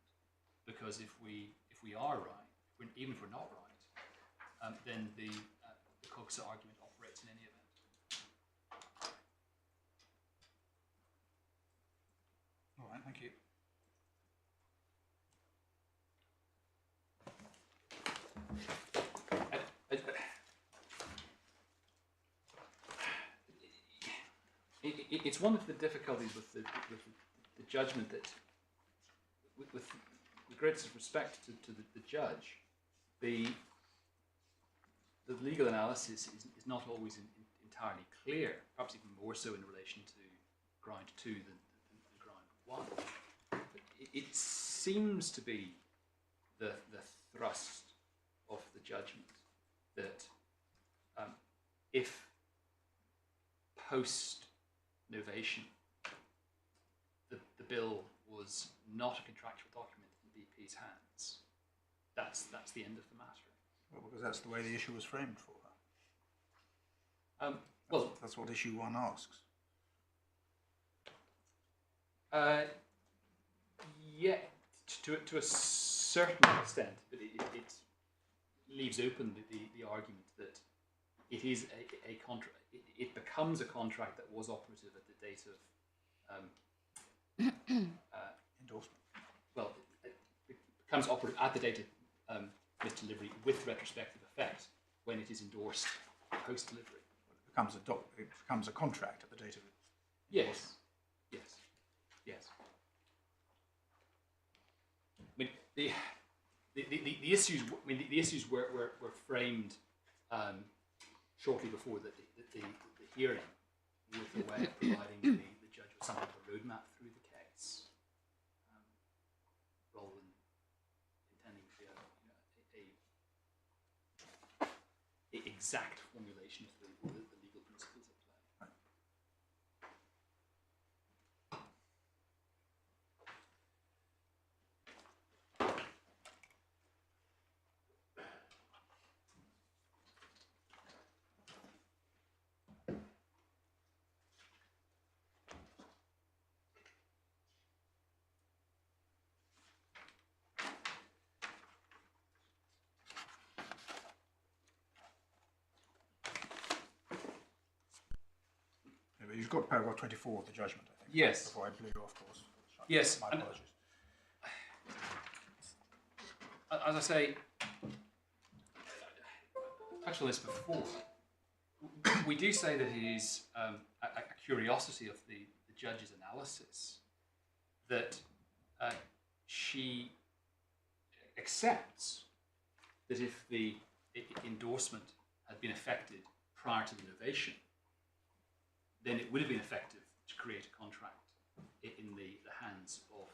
B: because if we are right, even if we're not right, then the COGSA argument operates in any event.
C: All right, thank you.
B: It's one of the difficulties with the judgment that, with the greatest respect to the judge, the legal analysis is not always entirely clear, perhaps even more so in relation to ground 2 than ground 1. But it seems to be the thrust of the judgment that if post-novation the bill was not a contractual document in BP's hands, that's the end of the matter.
C: Well, because that's the way the issue was framed for her.
B: Well,
C: that's what issue 1 asks.
B: Yeah, to a certain extent, but it leaves open the argument that it is a contract. It becomes a contract that was operative at the date of
C: Endorsement.
B: well, it becomes operative at the date of misdelivery with retrospective effect when it is endorsed post-delivery.
C: It becomes a contract at the date of it.
B: Yes. I mean, the issues. I mean, the issues were framed shortly before the hearing, with the way of providing the judge with something of a roadmap through the case, rather than intending to be a exact formulation of the legal principles at play.
C: But you've got paragraph 24 of the judgment, I think.
B: Yes.
C: Before I blew you off course.
B: Yes.
C: My apologies.
B: As I say, touched on this before. We do say that it is a curiosity of the judge's analysis that she accepts that if the endorsement had been effected prior to the novation, then it would have been effective to create a contract in the hands of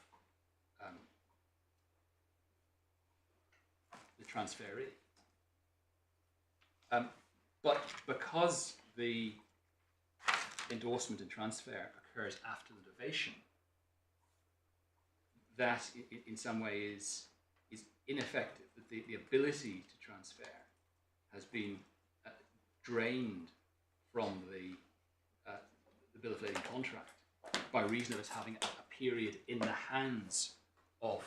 B: the transferee. But because the endorsement and transfer occurs after the novation, that in some way is ineffective, that the ability to transfer has been drained from the bill of lading contract by reason of it having a period in the hands of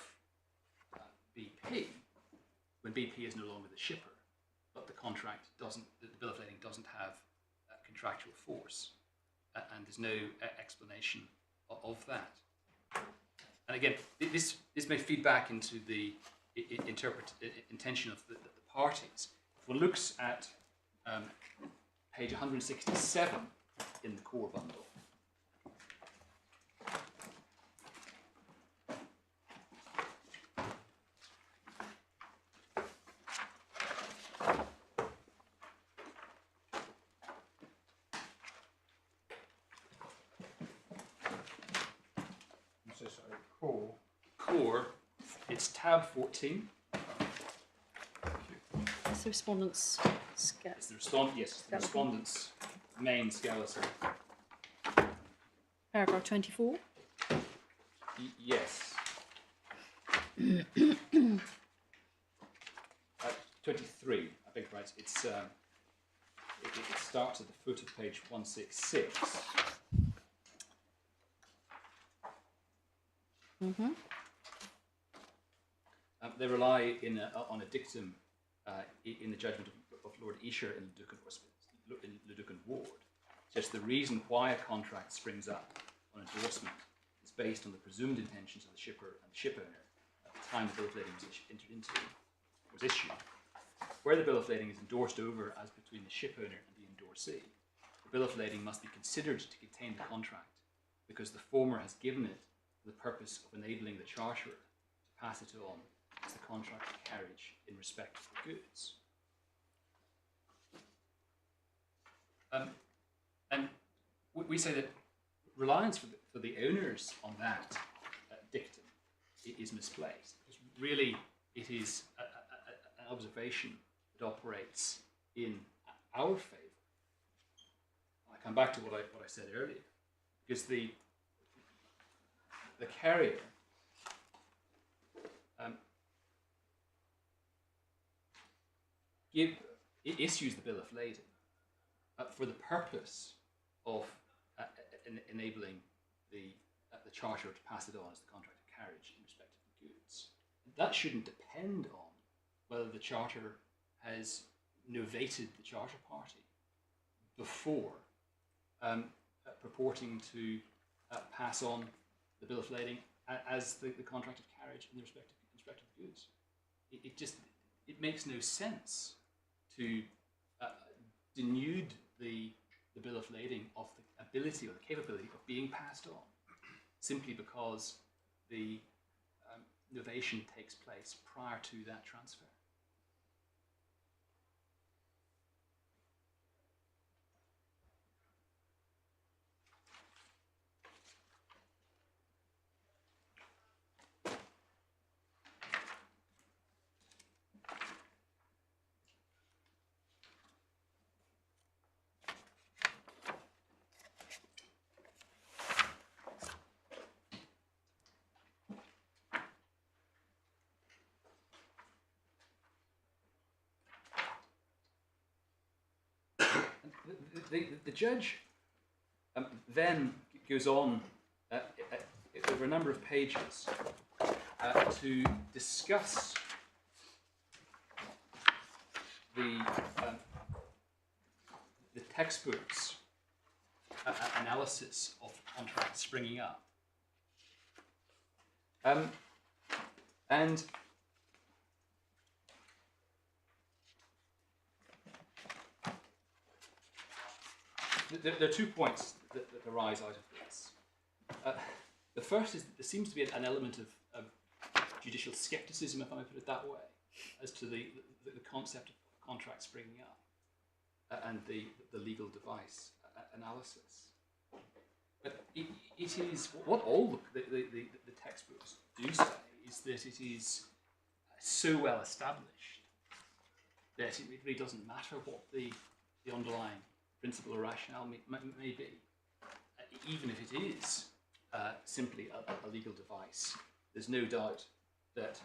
B: BP when BP is no longer the shipper, but the contract doesn't, the bill of lading doesn't have contractual force, and there's no explanation of that. And again, this may feed back into the intention of the parties. If one looks at page 167 in the core bundle, core, it's tab 14.
A: It's the respondent's skeleton.
B: It's the respondent's main skeleton.
A: Paragraph 24.
B: Yes. 23, I think, right. It's it starts at the foot of page 166.
A: Mm-hmm.
B: They rely on a dictum in the judgment of Lord Esher in Leduc and Ward. Just the reason why a contract springs up on endorsement is based on the presumed intentions of the shipper and the ship owner at the time the bill of lading was issued. Where the bill of lading is endorsed over as between the ship owner and the endorsee, the bill of lading must be considered to contain the contract because the former has given it for the purpose of enabling the charterer to pass it on as the contract of carriage in respect of the goods. And we say that reliance for the owners on that dictum is misplaced. Because really, it is an observation that operates in our favour. I come back to what I said earlier, because the carrier issues the bill of lading for the purpose of enabling the charterer to pass it on as the contract of carriage in respect of the goods. That shouldn't depend on whether the charterer has novated the charter party before purporting to pass on the bill of lading as the contract of carriage in respect of the goods. It makes no sense to denude the bill of lading of the ability or the capability of being passed on simply because the novation takes place prior to that transfer. The judge then goes on over a number of pages to discuss the textbook's analysis of contracts springing up. And
E: there are 2 points that arise out of this. The first is that there seems to be an element of judicial scepticism, if I may put it that way, as to the concept of contract springing up and the legal device analysis. But it is what all the textbooks do say is that it is so well established that it really doesn't matter what the underlying principle or rationale may be, even if it is simply a legal device. There's no doubt that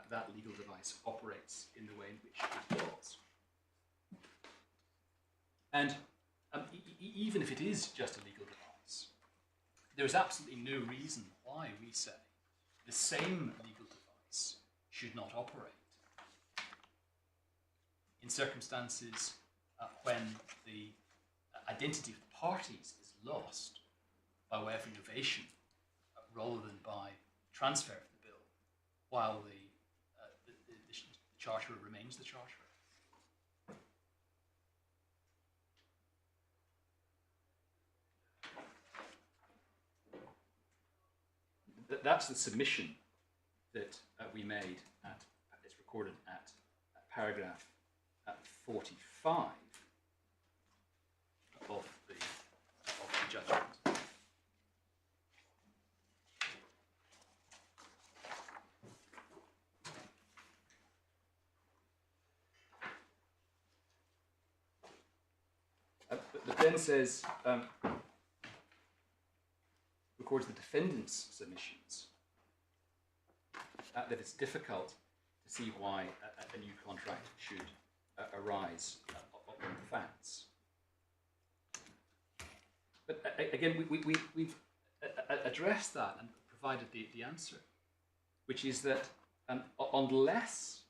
E: that legal device operates in the way in which it does. And even if it is just a legal device, there is absolutely no reason why we say the same legal device should not operate in circumstances when the identity of the parties is lost by way of innovation rather than by transfer of the bill, while the charterer remains the charterer. That's the submission that we made it's recorded at paragraph 45 of the judgment. But then says, records the defendant's submissions, that it's difficult to see why a new contract should arise on the facts. But again, we've addressed that and provided the answer, which is that unless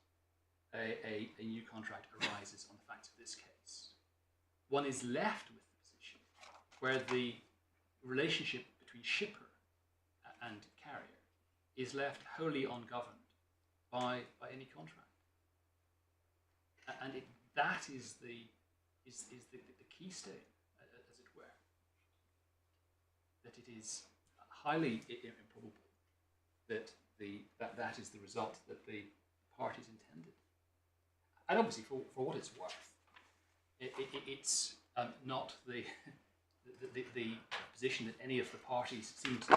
E: a new contract arises on the facts of this case, one is left with the position where the relationship between shipper and carrier is left wholly ungoverned by any contract, and that is the key state, as it were. That it is highly improbable that that is the result that the parties intended, and obviously for what it's worth, it's not the position that any of the parties seem to be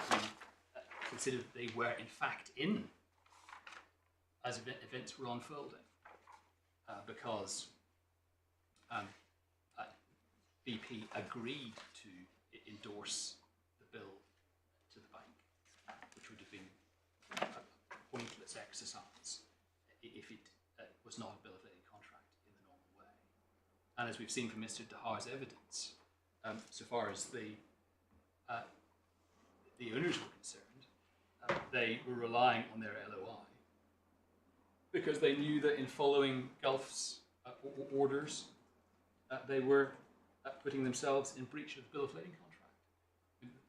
E: considered they were in fact in as events were unfolding, because BP agreed to endorse the bill to the bank, which would have been a pointless exercise if it was not a bill of lading contract in the normal way. And as we've seen from Mr. Dahar's evidence, so far as the owners were concerned, they were relying on their LOI because they knew that in following Gulf's orders, they were putting themselves in breach of the bill of lading contract.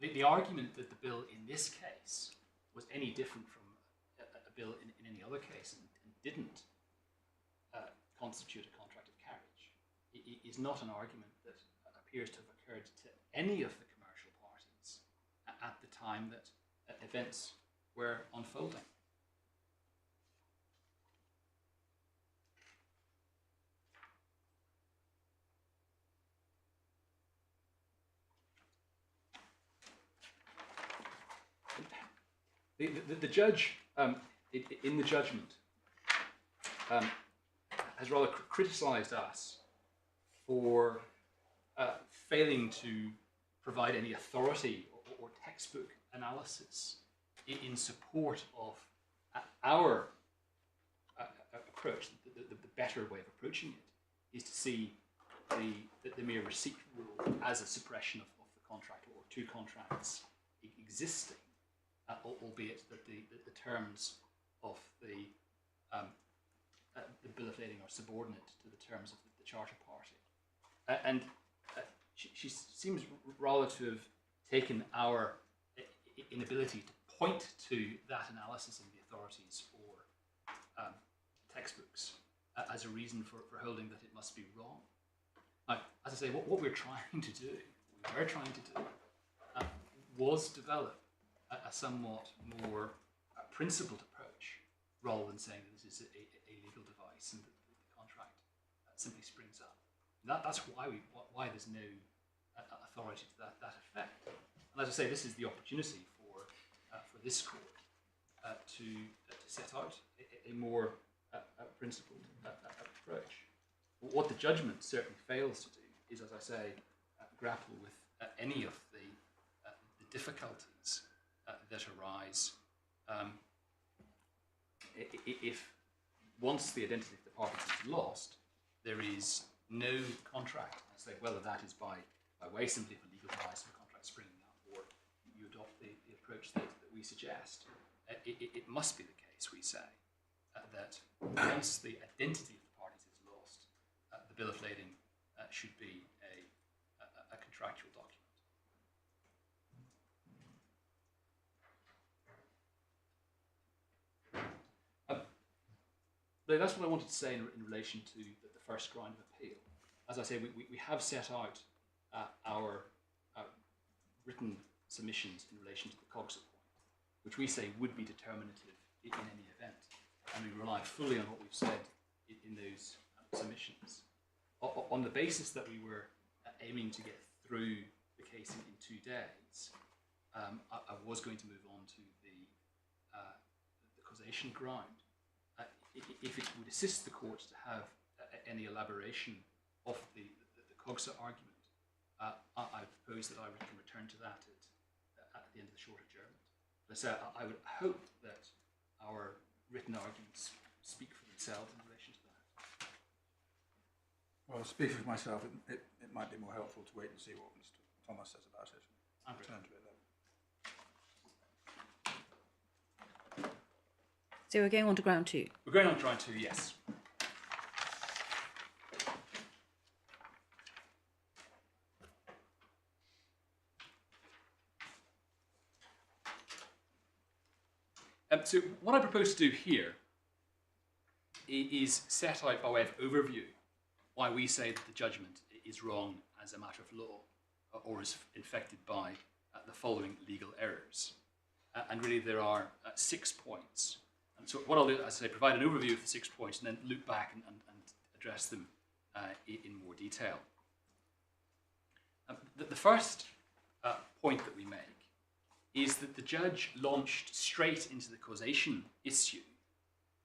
E: The argument that the bill in this case was any different from a bill in any other case and didn't constitute a contract of carriage is not an argument that appears to have occurred to any of the commercial parties at the time that events were unfolding. The judge in the judgment has rather criticised us for failing to provide any authority or textbook analysis in support of our approach. The better way of approaching it is to see the mere receipt rule as a suppression of the contract or two contracts existing, albeit that the terms of the bill of lading are subordinate to the terms of the charter party. And she seems rather to have taken our inability to point to that analysis in the authorities or textbooks as a reason for holding that it must be wrong. Now, as I say, what we're trying to do were trying to do was develop a somewhat more principled approach, rather than saying that this is a legal device and that the contract simply springs up. And that's why there's no authority to that effect. And as I say, this is the opportunity for this court to set out a more principled approach. What the judgment certainly fails to do is, as I say, grapple with any of the difficulties that arise if once the identity of the parties is lost, there is no contract. I say whether that is by way simply of a legal device of a contract springing up, or you adopt the approach that we suggest. It must be the case, we say, that once the identity of the parties is lost, the bill of lading should be a contractual document. That's what I wanted to say in relation to the first ground of appeal. As I say, we have set out our written submissions in relation to the COGSA point, which we say would be determinative in any event, and we rely fully on what we've said in those submissions. On the basis that we were aiming to get through the case in 2 days, I was going to move on to the causation ground. If it would assist the court to have any elaboration of the COGSA argument, I propose that I can return to that at the end of the short adjournment. But I say I would hope that our written arguments speak for themselves in relation to that.
C: Well, speaking for myself, it might be more helpful to wait and see what Mr. Thomas says about it.
E: I'm
C: Return to it then.
A: So we're going on to ground 2.
B: We're going on to ground 2, yes. So what I propose to do here is set out by way of overview why we say that the judgment is wrong as a matter of law, or is infected by the following legal errors. And really there are 6 points. And so what I'll do, as I say, provide an overview of the 6 points and then loop back and address them in more detail. The first point that we make is that the judge launched straight into the causation issue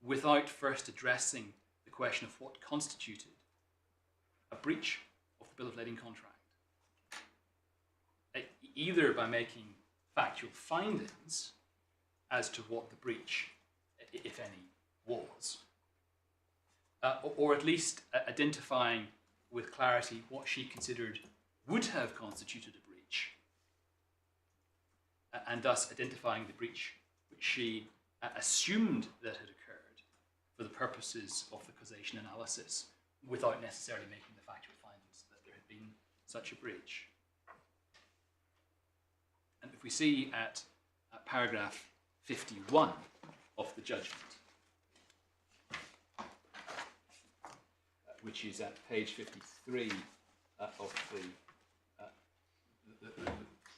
B: without first addressing the question of what constituted a breach of the bill of lading contract, either by making factual findings as to what the breach, if any, was, or at least identifying with clarity what she considered would have constituted a breach, and thus identifying the breach which she assumed that had occurred for the purposes of the causation analysis, without necessarily making the factual findings that there had been such a breach. And if we see at paragraph 51 of the judgment, which is at page 53 of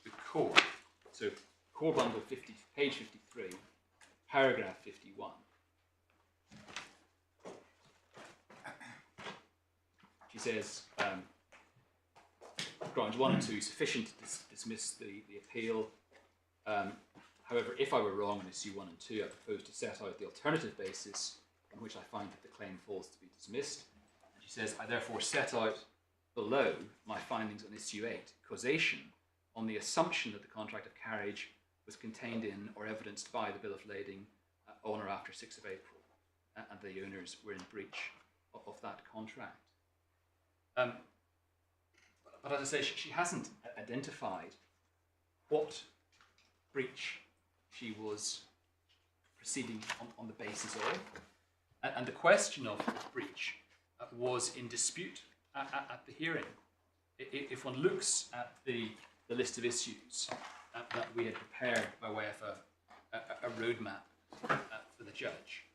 B: the core. So core bundle 50, page 53, paragraph 51. She says, grounds 1 and 2 sufficient to dismiss the appeal. However, if I were wrong on issue 1 and 2, I propose to set out the alternative basis on which I find that the claim falls to be dismissed. And she says, I therefore set out below my findings on issue 8, causation, on the assumption that the contract of carriage was contained in or evidenced by the bill of lading on or after 6th of April, and the owners were in breach of that contract. But as I say, she hasn't identified what breach she was proceeding on the basis of, and the question of breach was in dispute at the hearing. If one looks at the list of issues that we had prepared by way of a roadmap for the judge,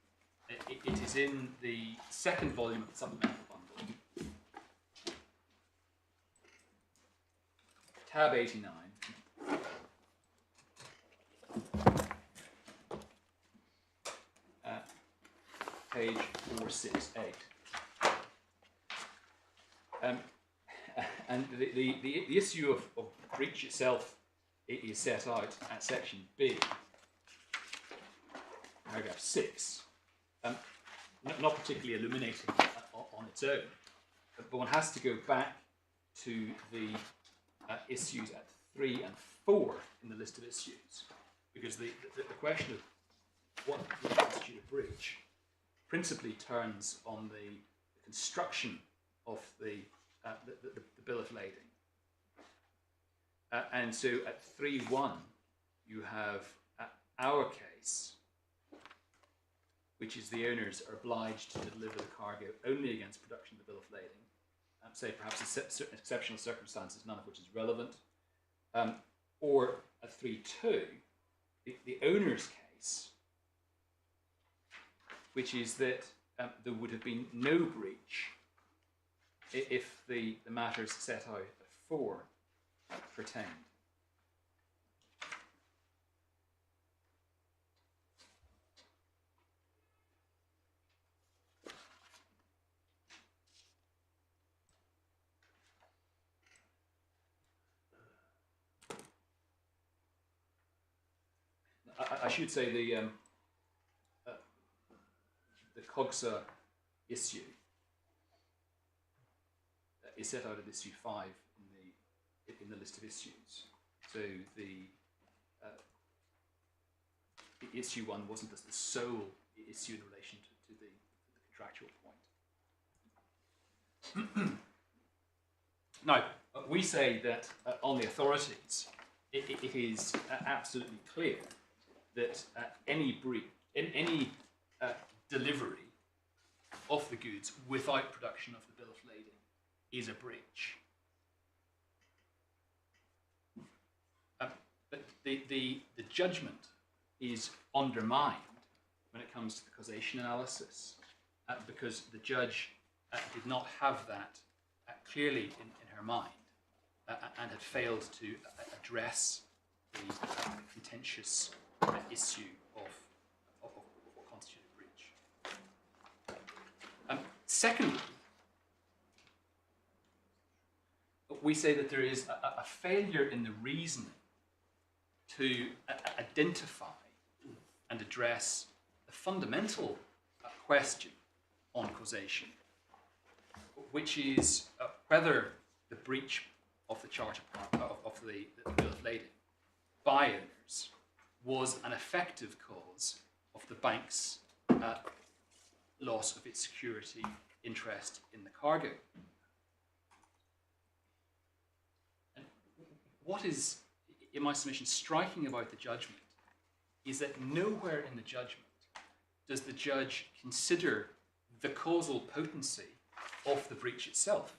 B: it is in the second volume of the supplemental bundle,
E: tab 89. Page 468. And the issue of breach itself is set out at section B, paragraph 6. Not particularly illuminating on its own, but one has to go back to the issues at 3 and 4 in the list of issues, because the question of what would constitute a breach principally turns on the construction of the bill of lading. And so at 3.1 you have our case, which is the owners are obliged to deliver the cargo only against production of the bill of lading, say perhaps in certain exceptional circumstances, none of which is relevant, or at 3.2, the owner's case, which is that there would have been no breach if the matters set out at 4 pertained. I should say the COGSA issue is set out at issue 5 in the list of issues. So the issue 1 wasn't the sole issue in relation to the contractual point. Now, we say that on the authorities, it is absolutely clear that any delivery of the goods without production of the bill of lading is a breach. But the judgment is undermined when it comes to the causation analysis, because the judge did not have that clearly in her mind, and had failed to address the contentious issue of what constituted breach. Secondly, we say that there is a failure in the reasoning to identify and address the fundamental question on causation, which is whether the breach of the charter of the bill of lading by owners was an effective cause of the bank's loss of its security interest in the cargo. And what is, in my submission, striking about the judgment is that nowhere in the judgment does the judge consider the causal potency of the breach itself.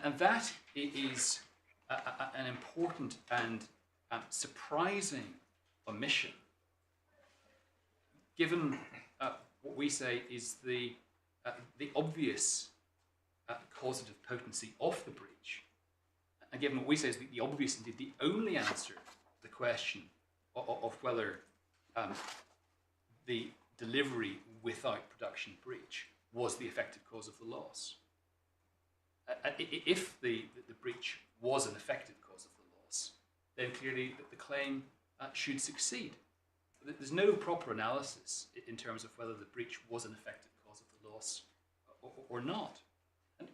E: And that is an important and surprising omission, given what we say is the obvious causative potency of the breach, and given what we say is the obvious, indeed the only answer to the question of whether the delivery without production breach was the effective cause of the loss. If the breach was an effective cause of the loss, then clearly the claim should succeed. There's no proper analysis in terms of whether the breach was an effective cause of the loss or not. And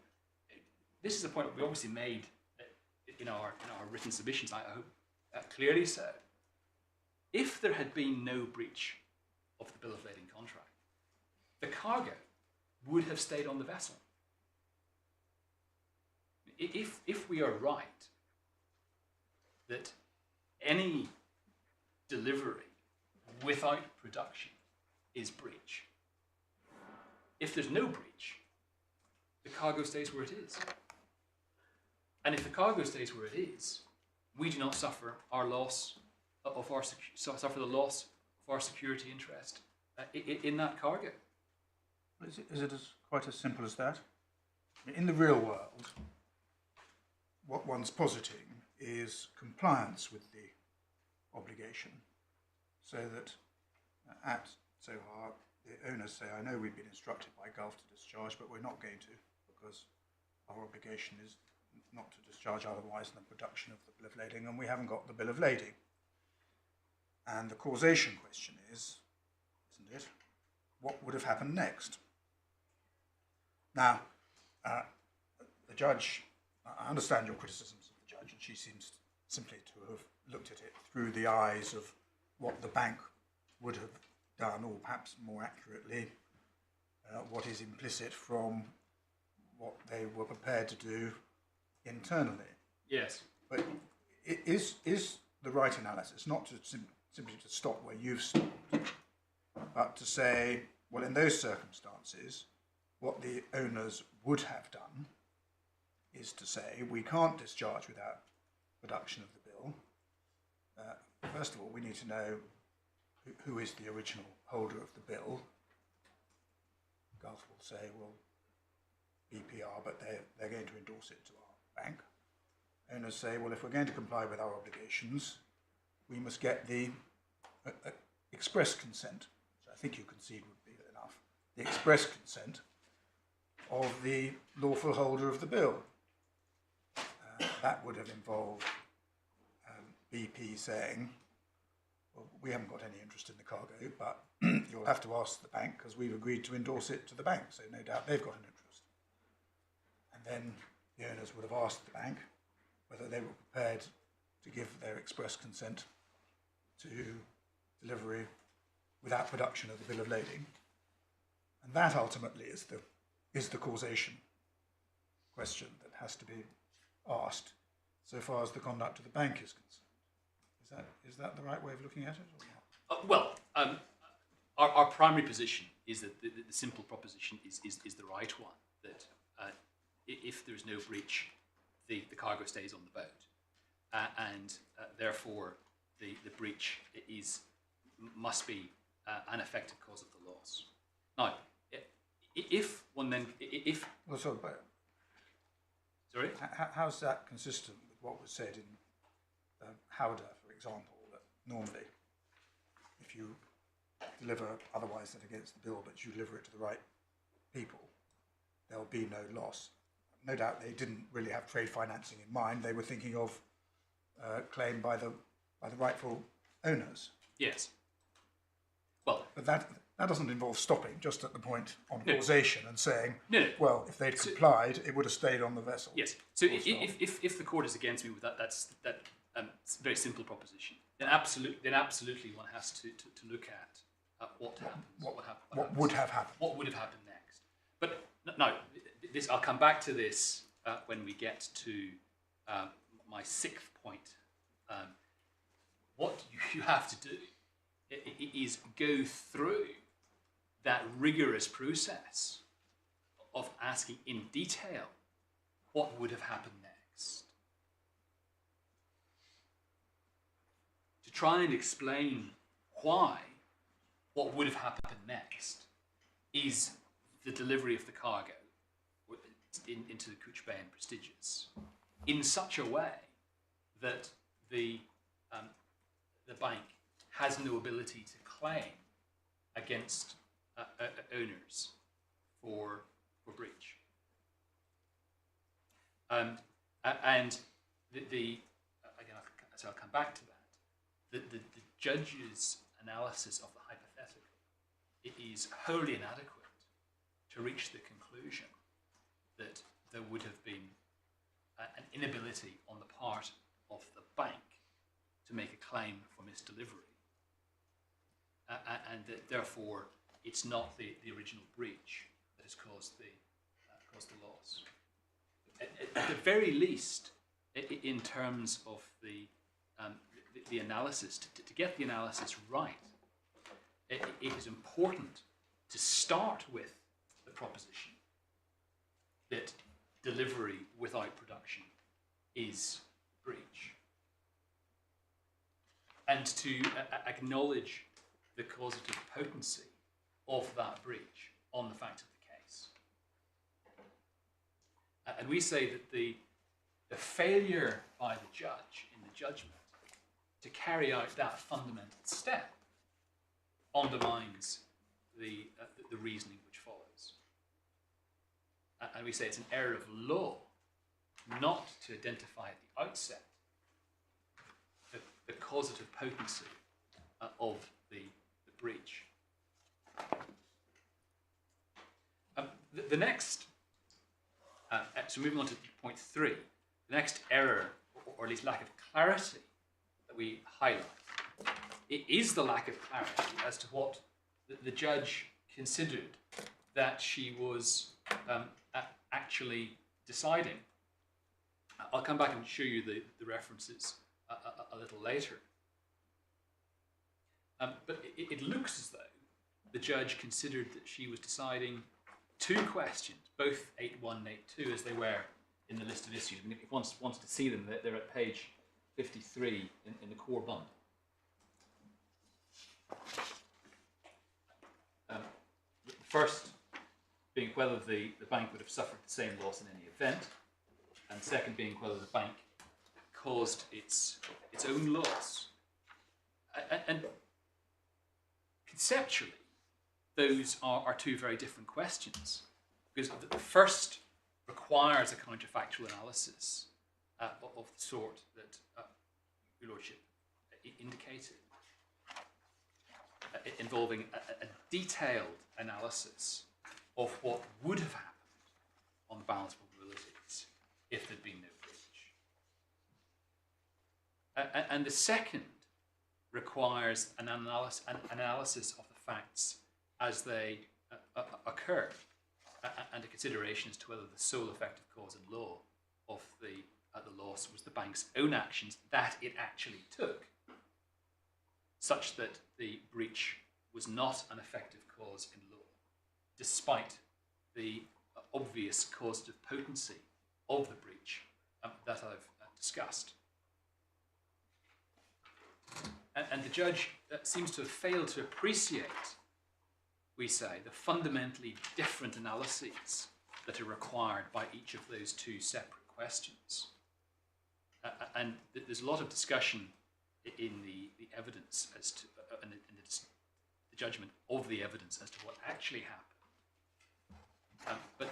E: this is a point we obviously made in our written submissions, I hope clearly so. If there had been no breach of the bill of lading contract, the cargo would have stayed on the vessel. If we are right that any delivery without production is breach, if there's no breach, the cargo stays where it is. And if the cargo stays where it is, we do not suffer our loss of our suffer the loss of our security interest in that cargo.
C: Is it quite as simple as that? I mean, in the real world, what one's positing is compliance with the obligation, so that at Sohar, the owners say, I know we've been instructed by Gulf to discharge, but we're not going to, because our obligation is not to discharge otherwise than the production of the bill of lading, and we haven't got the bill of lading. And the causation question is, isn't it, what would have happened next? Now, the judge, I understand your criticisms of the judge, and she seems simply to have looked at it through the eyes of what the bank would have done, or perhaps more accurately, what is implicit from what they were prepared to do internally.
E: Yes.
C: But is the right analysis not to simply to stop where you've stopped, but to say, well, in those circumstances, what the owners would have done is to say, we can't discharge without production of the bill. First of all, we need to know who is the original holder of the bill. Gulf will say, well, BPR, but they're going to endorse it to our bank. Owners say, well, if we're going to comply with our obligations, we must get the express consent, which I think you concede would be enough, the express consent of the lawful holder of the bill. That would have involved BP saying, well, we haven't got any interest in the cargo, but you'll have to ask the bank because we've agreed to endorse it to the bank, so no doubt they've got an interest. And then the owners would have asked the bank whether they were prepared to give their express consent to delivery without production of the bill of lading. And that ultimately is the causation question that has to be asked so far as the conduct of the bank is concerned. Is that the right way of looking at it, or not?
B: Our primary position is that the simple proposition is the right one, that if there's no breach, the cargo stays on the boat, and therefore the breach must be an effective cause of the loss. Now, sorry?
C: How's that consistent with what was said in Howder, for example, that normally if you deliver otherwise than against the bill, but you deliver it to the right people, there'll be no loss? No doubt they didn't really have trade financing in mind. They were thinking of claim by the rightful owners.
B: Yes. Well,
C: but that doesn't involve stopping just at the point on causation and saying,
B: no.
C: Well, if they'd complied, it would have stayed on the vessel.
B: Yes. So if the court is against me with that's a very simple proposition, then absolutely one has to look at what happens,
C: what would have happened.
B: What would have happened next. But no, I'll come back to this when we get to my sixth point. What you have to do is go through that rigorous process of asking in detail what would have happened next. To try and explain why what would have happened next is the delivery of the cargo into the Couch Bay and Prestigious in such a way that the bank has no ability to claim against owners for breach. And I'll come back to that. The judge's analysis of the hypothetical, it is wholly inadequate to reach the conclusion that there would have been an inability on the part of the bank to make a claim for misdelivery, and that therefore it's not the original breach that has caused the loss. At the very least, in terms of the analysis, to get the analysis right, it is important to start with the proposition that delivery without production is breach, and to acknowledge the causative potency of that breach
E: on the facts of the case. And we say that the failure by the judge in the judgment to carry out that fundamental step undermines the reasoning which follows. And we say it's an error of law not to identify at the outset the causative potency of the breach. The next, so moving on to point 3, the next error, or at least lack of clarity that we highlight, it is the lack of clarity as to what the judge considered that she was actually deciding. I'll come back and show you the references a little later. But it looks as though the judge considered that she was deciding 2 questions, both 8.1 and 8.2, as they were in the list of issues. I mean, if one wants to see them, they're at page 53 in the core bund. First being whether the bank would have suffered the same loss in any event, and second being whether the bank caused its own loss. And conceptually, those are 2 very different questions, because the first requires a counterfactual analysis of the sort that Your Lordship indicated, involving a detailed analysis of what would have happened on the balance of probabilities if there'd been no breach. And the second requires an analysis of the facts as they occur, and a consideration as to whether the sole effective cause in law of the loss was the bank's own actions that it actually took, such that the breach was not an effective cause in law, despite the obvious causative potency of the breach that I've discussed. And the judge seems to have failed to appreciate, we say, the fundamentally different analyses that are required by each of those 2 separate questions. And there's a lot of discussion in the evidence as to, and the judgment of the evidence as to what actually happened. But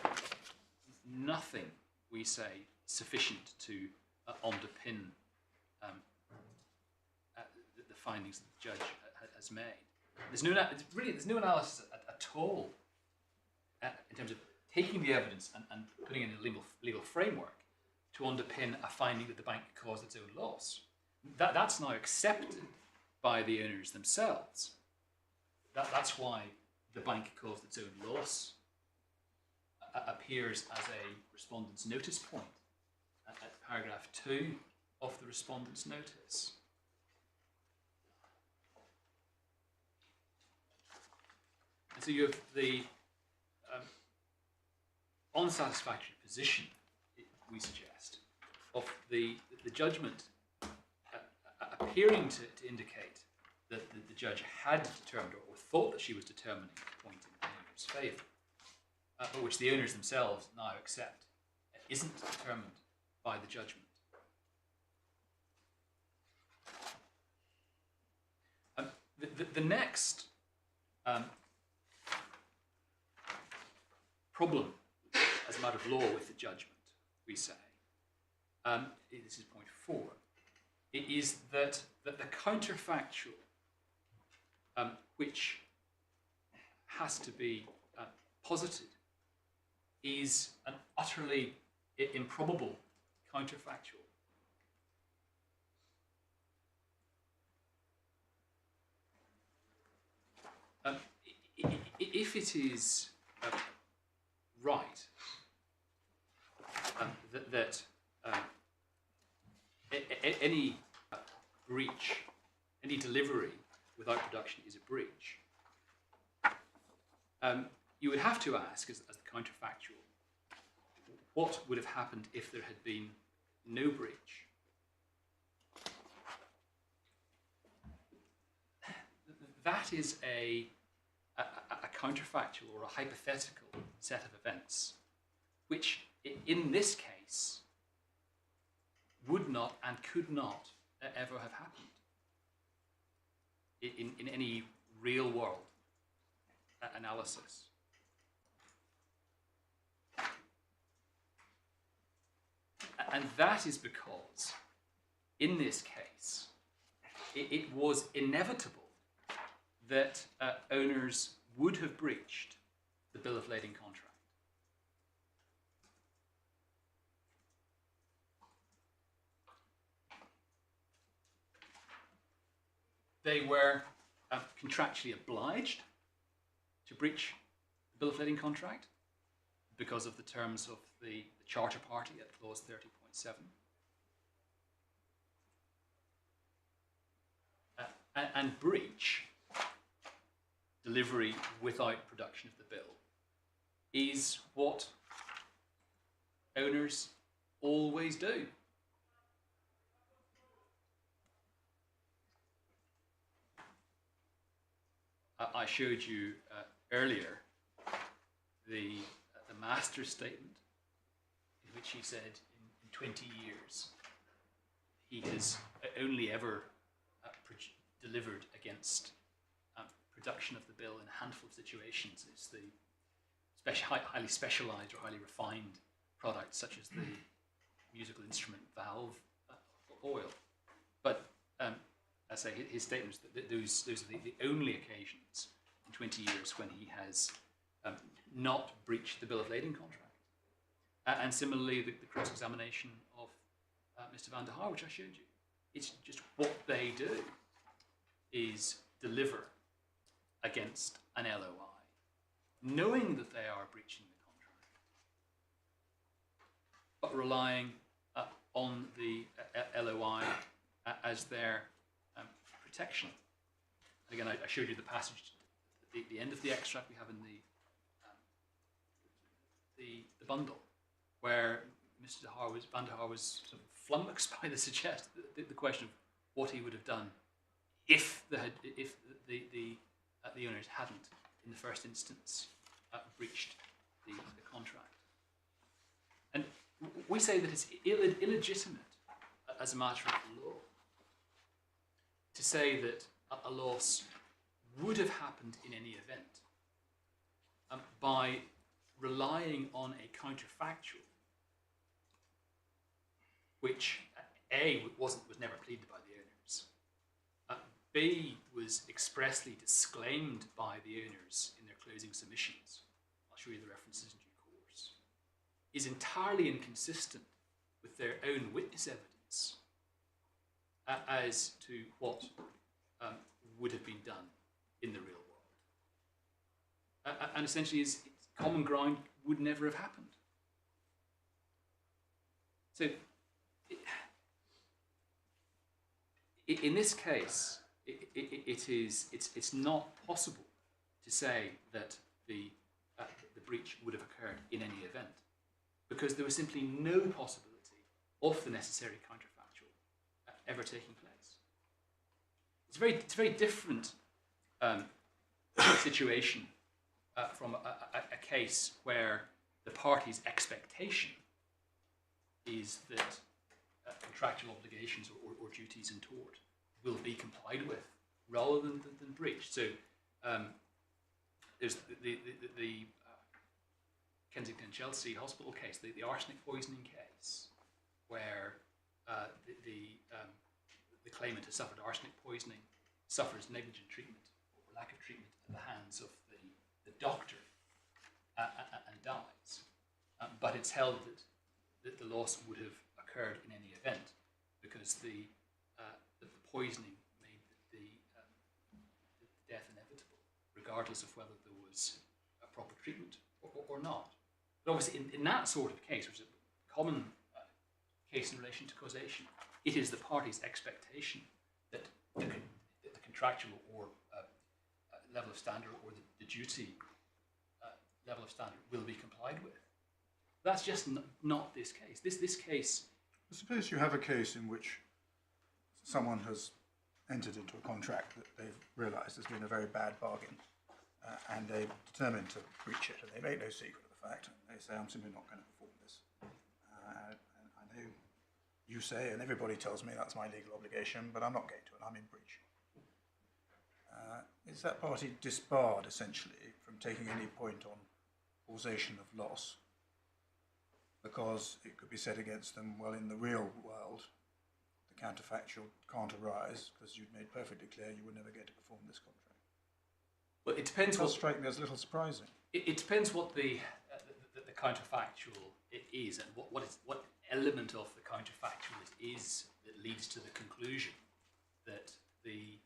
E: nothing, we say, sufficient to underpin the findings that the judge has made. There's no analysis at all in terms of taking the evidence and putting it in a legal framework to underpin a finding that the bank caused its own loss. That's now accepted by the owners themselves. That's why the bank caused its own loss appears as a respondent's notice point at paragraph 2 of the respondent's notice. And so you have the unsatisfactory position, we suggest, of the judgment appearing to indicate that the judge had determined or thought that she was determining a point in the owner's favour, but which the owners themselves now accept isn't determined by the judgment. The next problem as a matter of law with the judgment, we say, this is point 4, it is that the counterfactual which has to be posited is an utterly improbable counterfactual. If it is right that any breach, any delivery without production is a breach, you would have to ask, as the counterfactual, what would have happened if there had been no breach? That is
B: a counterfactual or a hypothetical set of events, which in this case would not and could not ever have happened in any real world analysis. And that is because, in this case, it was inevitable that owners would have breached the bill of lading contract. They were contractually obliged to breach the bill of lading contract because of the terms of the charter party at clause 30.7. And breach, delivery without production of the bill, is what owners always do. I showed you earlier the master's statement, in which he said in 20 years he has only ever delivered against production of the bill in a handful of situations. It's the highly specialised or highly refined products such as the musical instrument valve oil. But I say his statements that those are the only occasions in 20 years when he has not breached the bill of lading contract. And similarly, the cross-examination of Mr. Van der Haar, which I showed you. It's just what they do is deliver against an LOI, knowing that they are breaching the contract, but relying on the LOI as their protection. And again, I showed you the passage at the end of the extract we have in the bundle, where Mr. Van der Haar was sort of flummoxed by the question of what he would have done if the owners hadn't, in the first instance, breached the contract. And we say that it's illegitimate as a matter of law to say that a loss would have happened in any event by relying on a counterfactual which A was never pleaded by the owners, B was expressly disclaimed by the owners in their closing submissions. I'll show you the references in due course. Is entirely inconsistent with their own witness evidence as to what would have been done in the real world. And essentially, common ground would never have happened. So, in this case, it's not possible to say that the breach would have occurred in any event, because there was simply no possibility of the necessary counterfactual ever taking place. It's a very different situation from a case where the party's expectation is that contractual obligations or duties in tort will be complied with rather than breached. So there's the Kensington-Chelsea hospital case, the arsenic poisoning case, where the claimant has suffered arsenic poisoning, suffers negligent treatment or lack of treatment at the hands of the doctor and dies. But it's held that the loss would have occurred in any event because the poisoning made the death inevitable, regardless of whether there was a proper treatment or not. But obviously, in that sort of case, which is a common case in relation to causation, it is the party's expectation that the contractual or level of standard or the duty level of standard will be complied with. That's just not this case. This case...
C: Suppose you have a case in which someone has entered into a contract that they've realised has been a very bad bargain, and they're determined to breach it, and they make no secret of the fact. They say, I'm simply not going to perform this. And I know you say, and everybody tells me that's my legal obligation, but I'm not going to, and I'm in breach. Is that party disbarred, essentially, from taking any point on causation of loss? Because it could be said against them, well, in the real world, the counterfactual can't arise because you've made perfectly clear you were never going to perform this contract.
B: Well, it depends.
C: It does strike me as a little surprising.
B: It depends what the counterfactual is, and what element of the counterfactual it is that leads to the conclusion that the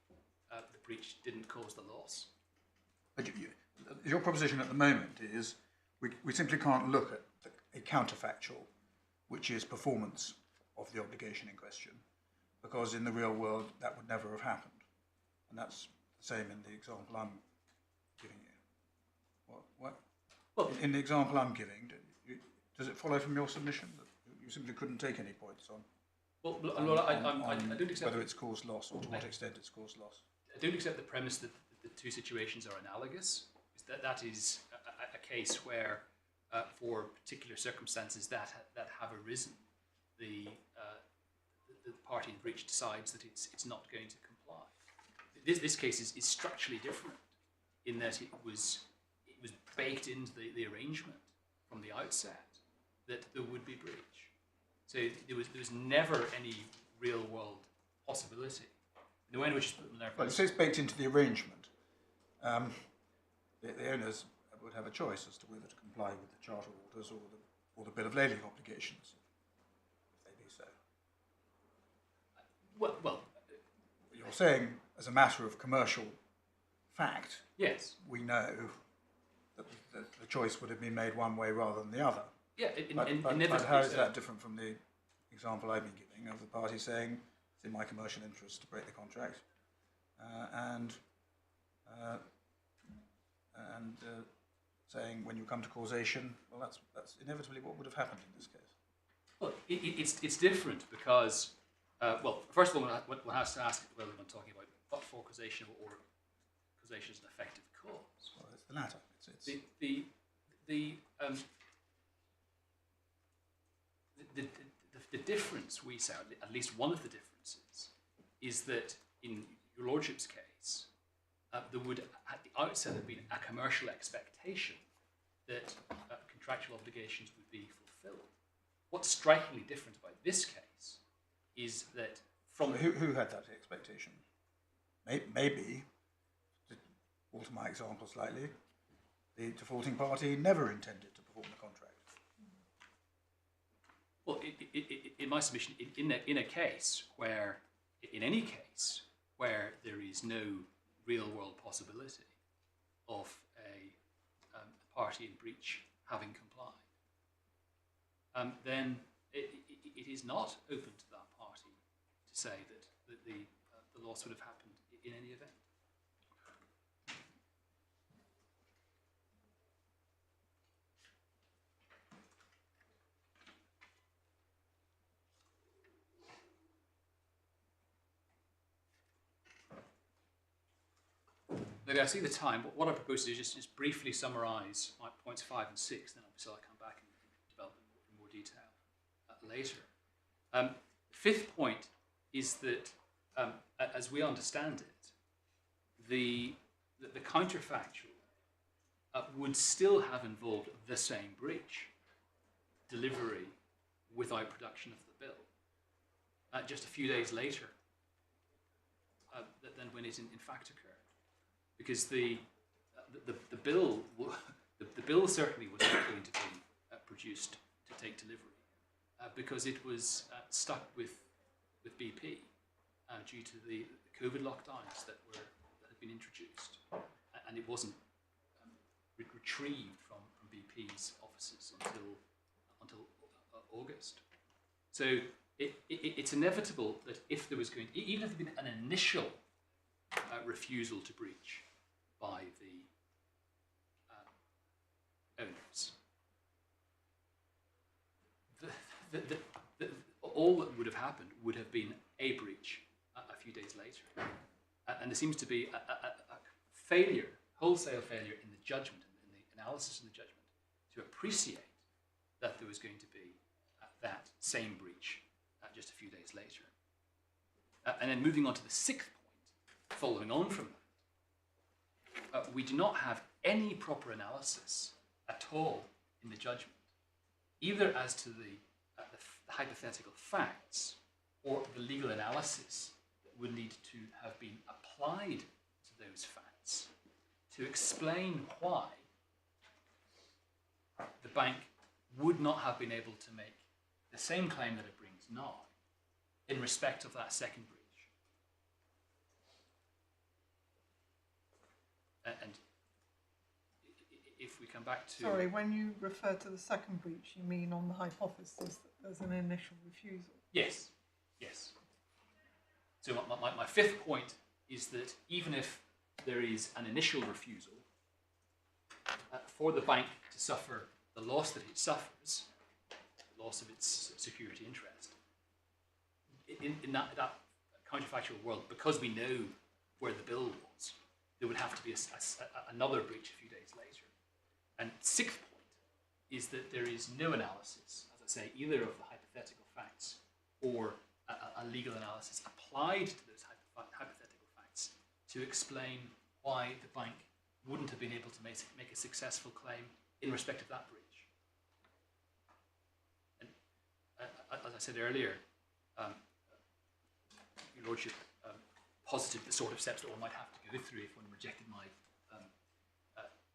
B: breach didn't cause the loss.
C: But your proposition at the moment is we simply can't look at a counterfactual, which is performance of the obligation in question, because in the real world that would never have happened. And that's the same in the example I'm giving you. Well, in the example I'm giving, does it follow from your submission that you simply couldn't take any points on?
B: Well, I don't accept
C: whether it's caused loss or to what extent it's caused loss.
B: I don't accept the premise that the two situations are analogous. That is a case where, for particular circumstances that have arisen, the party in breach decides that it's not going to comply. This case is structurally different in that it was baked into the arrangement from the outset that there would be breach. So there was never any real world possibility. The way in which it's put in there.
C: Well, it says baked into the arrangement. The owners would have a choice as to whether to comply with the charter orders or the bill of lading obligations, if they do so.
B: Well,
C: you're saying, as a matter of commercial fact,
B: yes,
C: we know that the choice would have been made one way rather than the other.
B: Yeah,
C: but how is that different from the example I've been giving of the party saying it's in my commercial interest to break the contract, and saying when you come to causation, well, that's inevitably what would have happened in this case.
B: Well, it's different because, well, first of all, one has to ask whether we're talking about but-for causation or causation as an effective cause.
C: Well, it's the latter.
B: The difference we say, at least one of the differences, is that in your lordship's case, there would at the outset have been a commercial expectation that contractual obligations would be fulfilled. What's strikingly different about this case is that from...
C: So who had that expectation? Maybe, to alter my example slightly, the defaulting party never intended to perform the contract.
B: Well, in my submission, in any case where there is no real-world possibility of a party in breach having complied, then it is not open to that party to say that the loss would have happened in any event. I see the time. What I propose to do is just briefly summarise my points 5 and 6, then obviously I'll come back and develop in more detail later. Fifth point is that, as we understand it, the counterfactual would still have involved the same breach, delivery without production of the bill, just a few days later than when it in fact occurred. Because the bill certainly was not going to be produced to take delivery because it was stuck with BP due to the COVID lockdowns that had been introduced, and it wasn't retrieved from BP's offices until August. So it's inevitable that if there was even if there had been an initial refusal to breach by the owners, all that would have happened would have been a breach a few days later. And there seems to be a failure,
E: wholesale failure in the judgment, in the analysis and the judgment, to appreciate that there was going to be that same breach just a few days later. And then moving on to the sixth point, following on from that, we do not have any proper analysis at all in the judgment, either as to the hypothetical facts or the legal analysis that would need to have been applied to those facts to explain why the bank would not have been able to make the same claim that it brings now in respect of that second breach. And if we come back to...
F: Sorry, when you refer to the second breach, you mean on the hypothesis that there's an initial refusal?
E: Yes, yes. So my fifth point is that even if there is an initial refusal, for the bank to suffer the loss that it suffers, the loss of its security interest, in that counterfactual world, because we know where the bill was, there would have to be another breach a few days later. And sixth point is that there is no analysis, as I say, either of the hypothetical facts or a legal analysis applied to those hypothetical facts to explain why the bank wouldn't have been able to make a successful claim in respect of that breach. And as I said earlier, Your Lordship posited the sort of steps that one might have to go through if one rejected my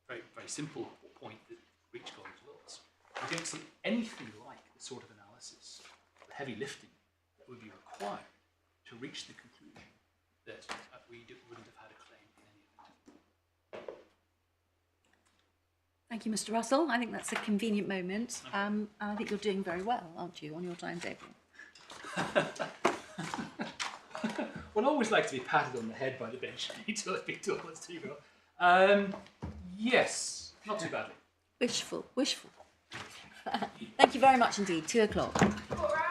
E: very, very simple point that breach goes laws. I don't see anything like the sort of analysis, the heavy lifting that would be required to reach the conclusion that we wouldn't have had a claim in any event.
A: Thank you, Mr. Russell. I think that's a convenient moment. And I think you're doing very well, aren't you, on your timetable?
E: One always likes to be patted on the head by the bench until it's been told what's to go. Yes, not too badly.
A: Wishful, wishful. Thank you very much indeed. 2 o'clock.
G: All right.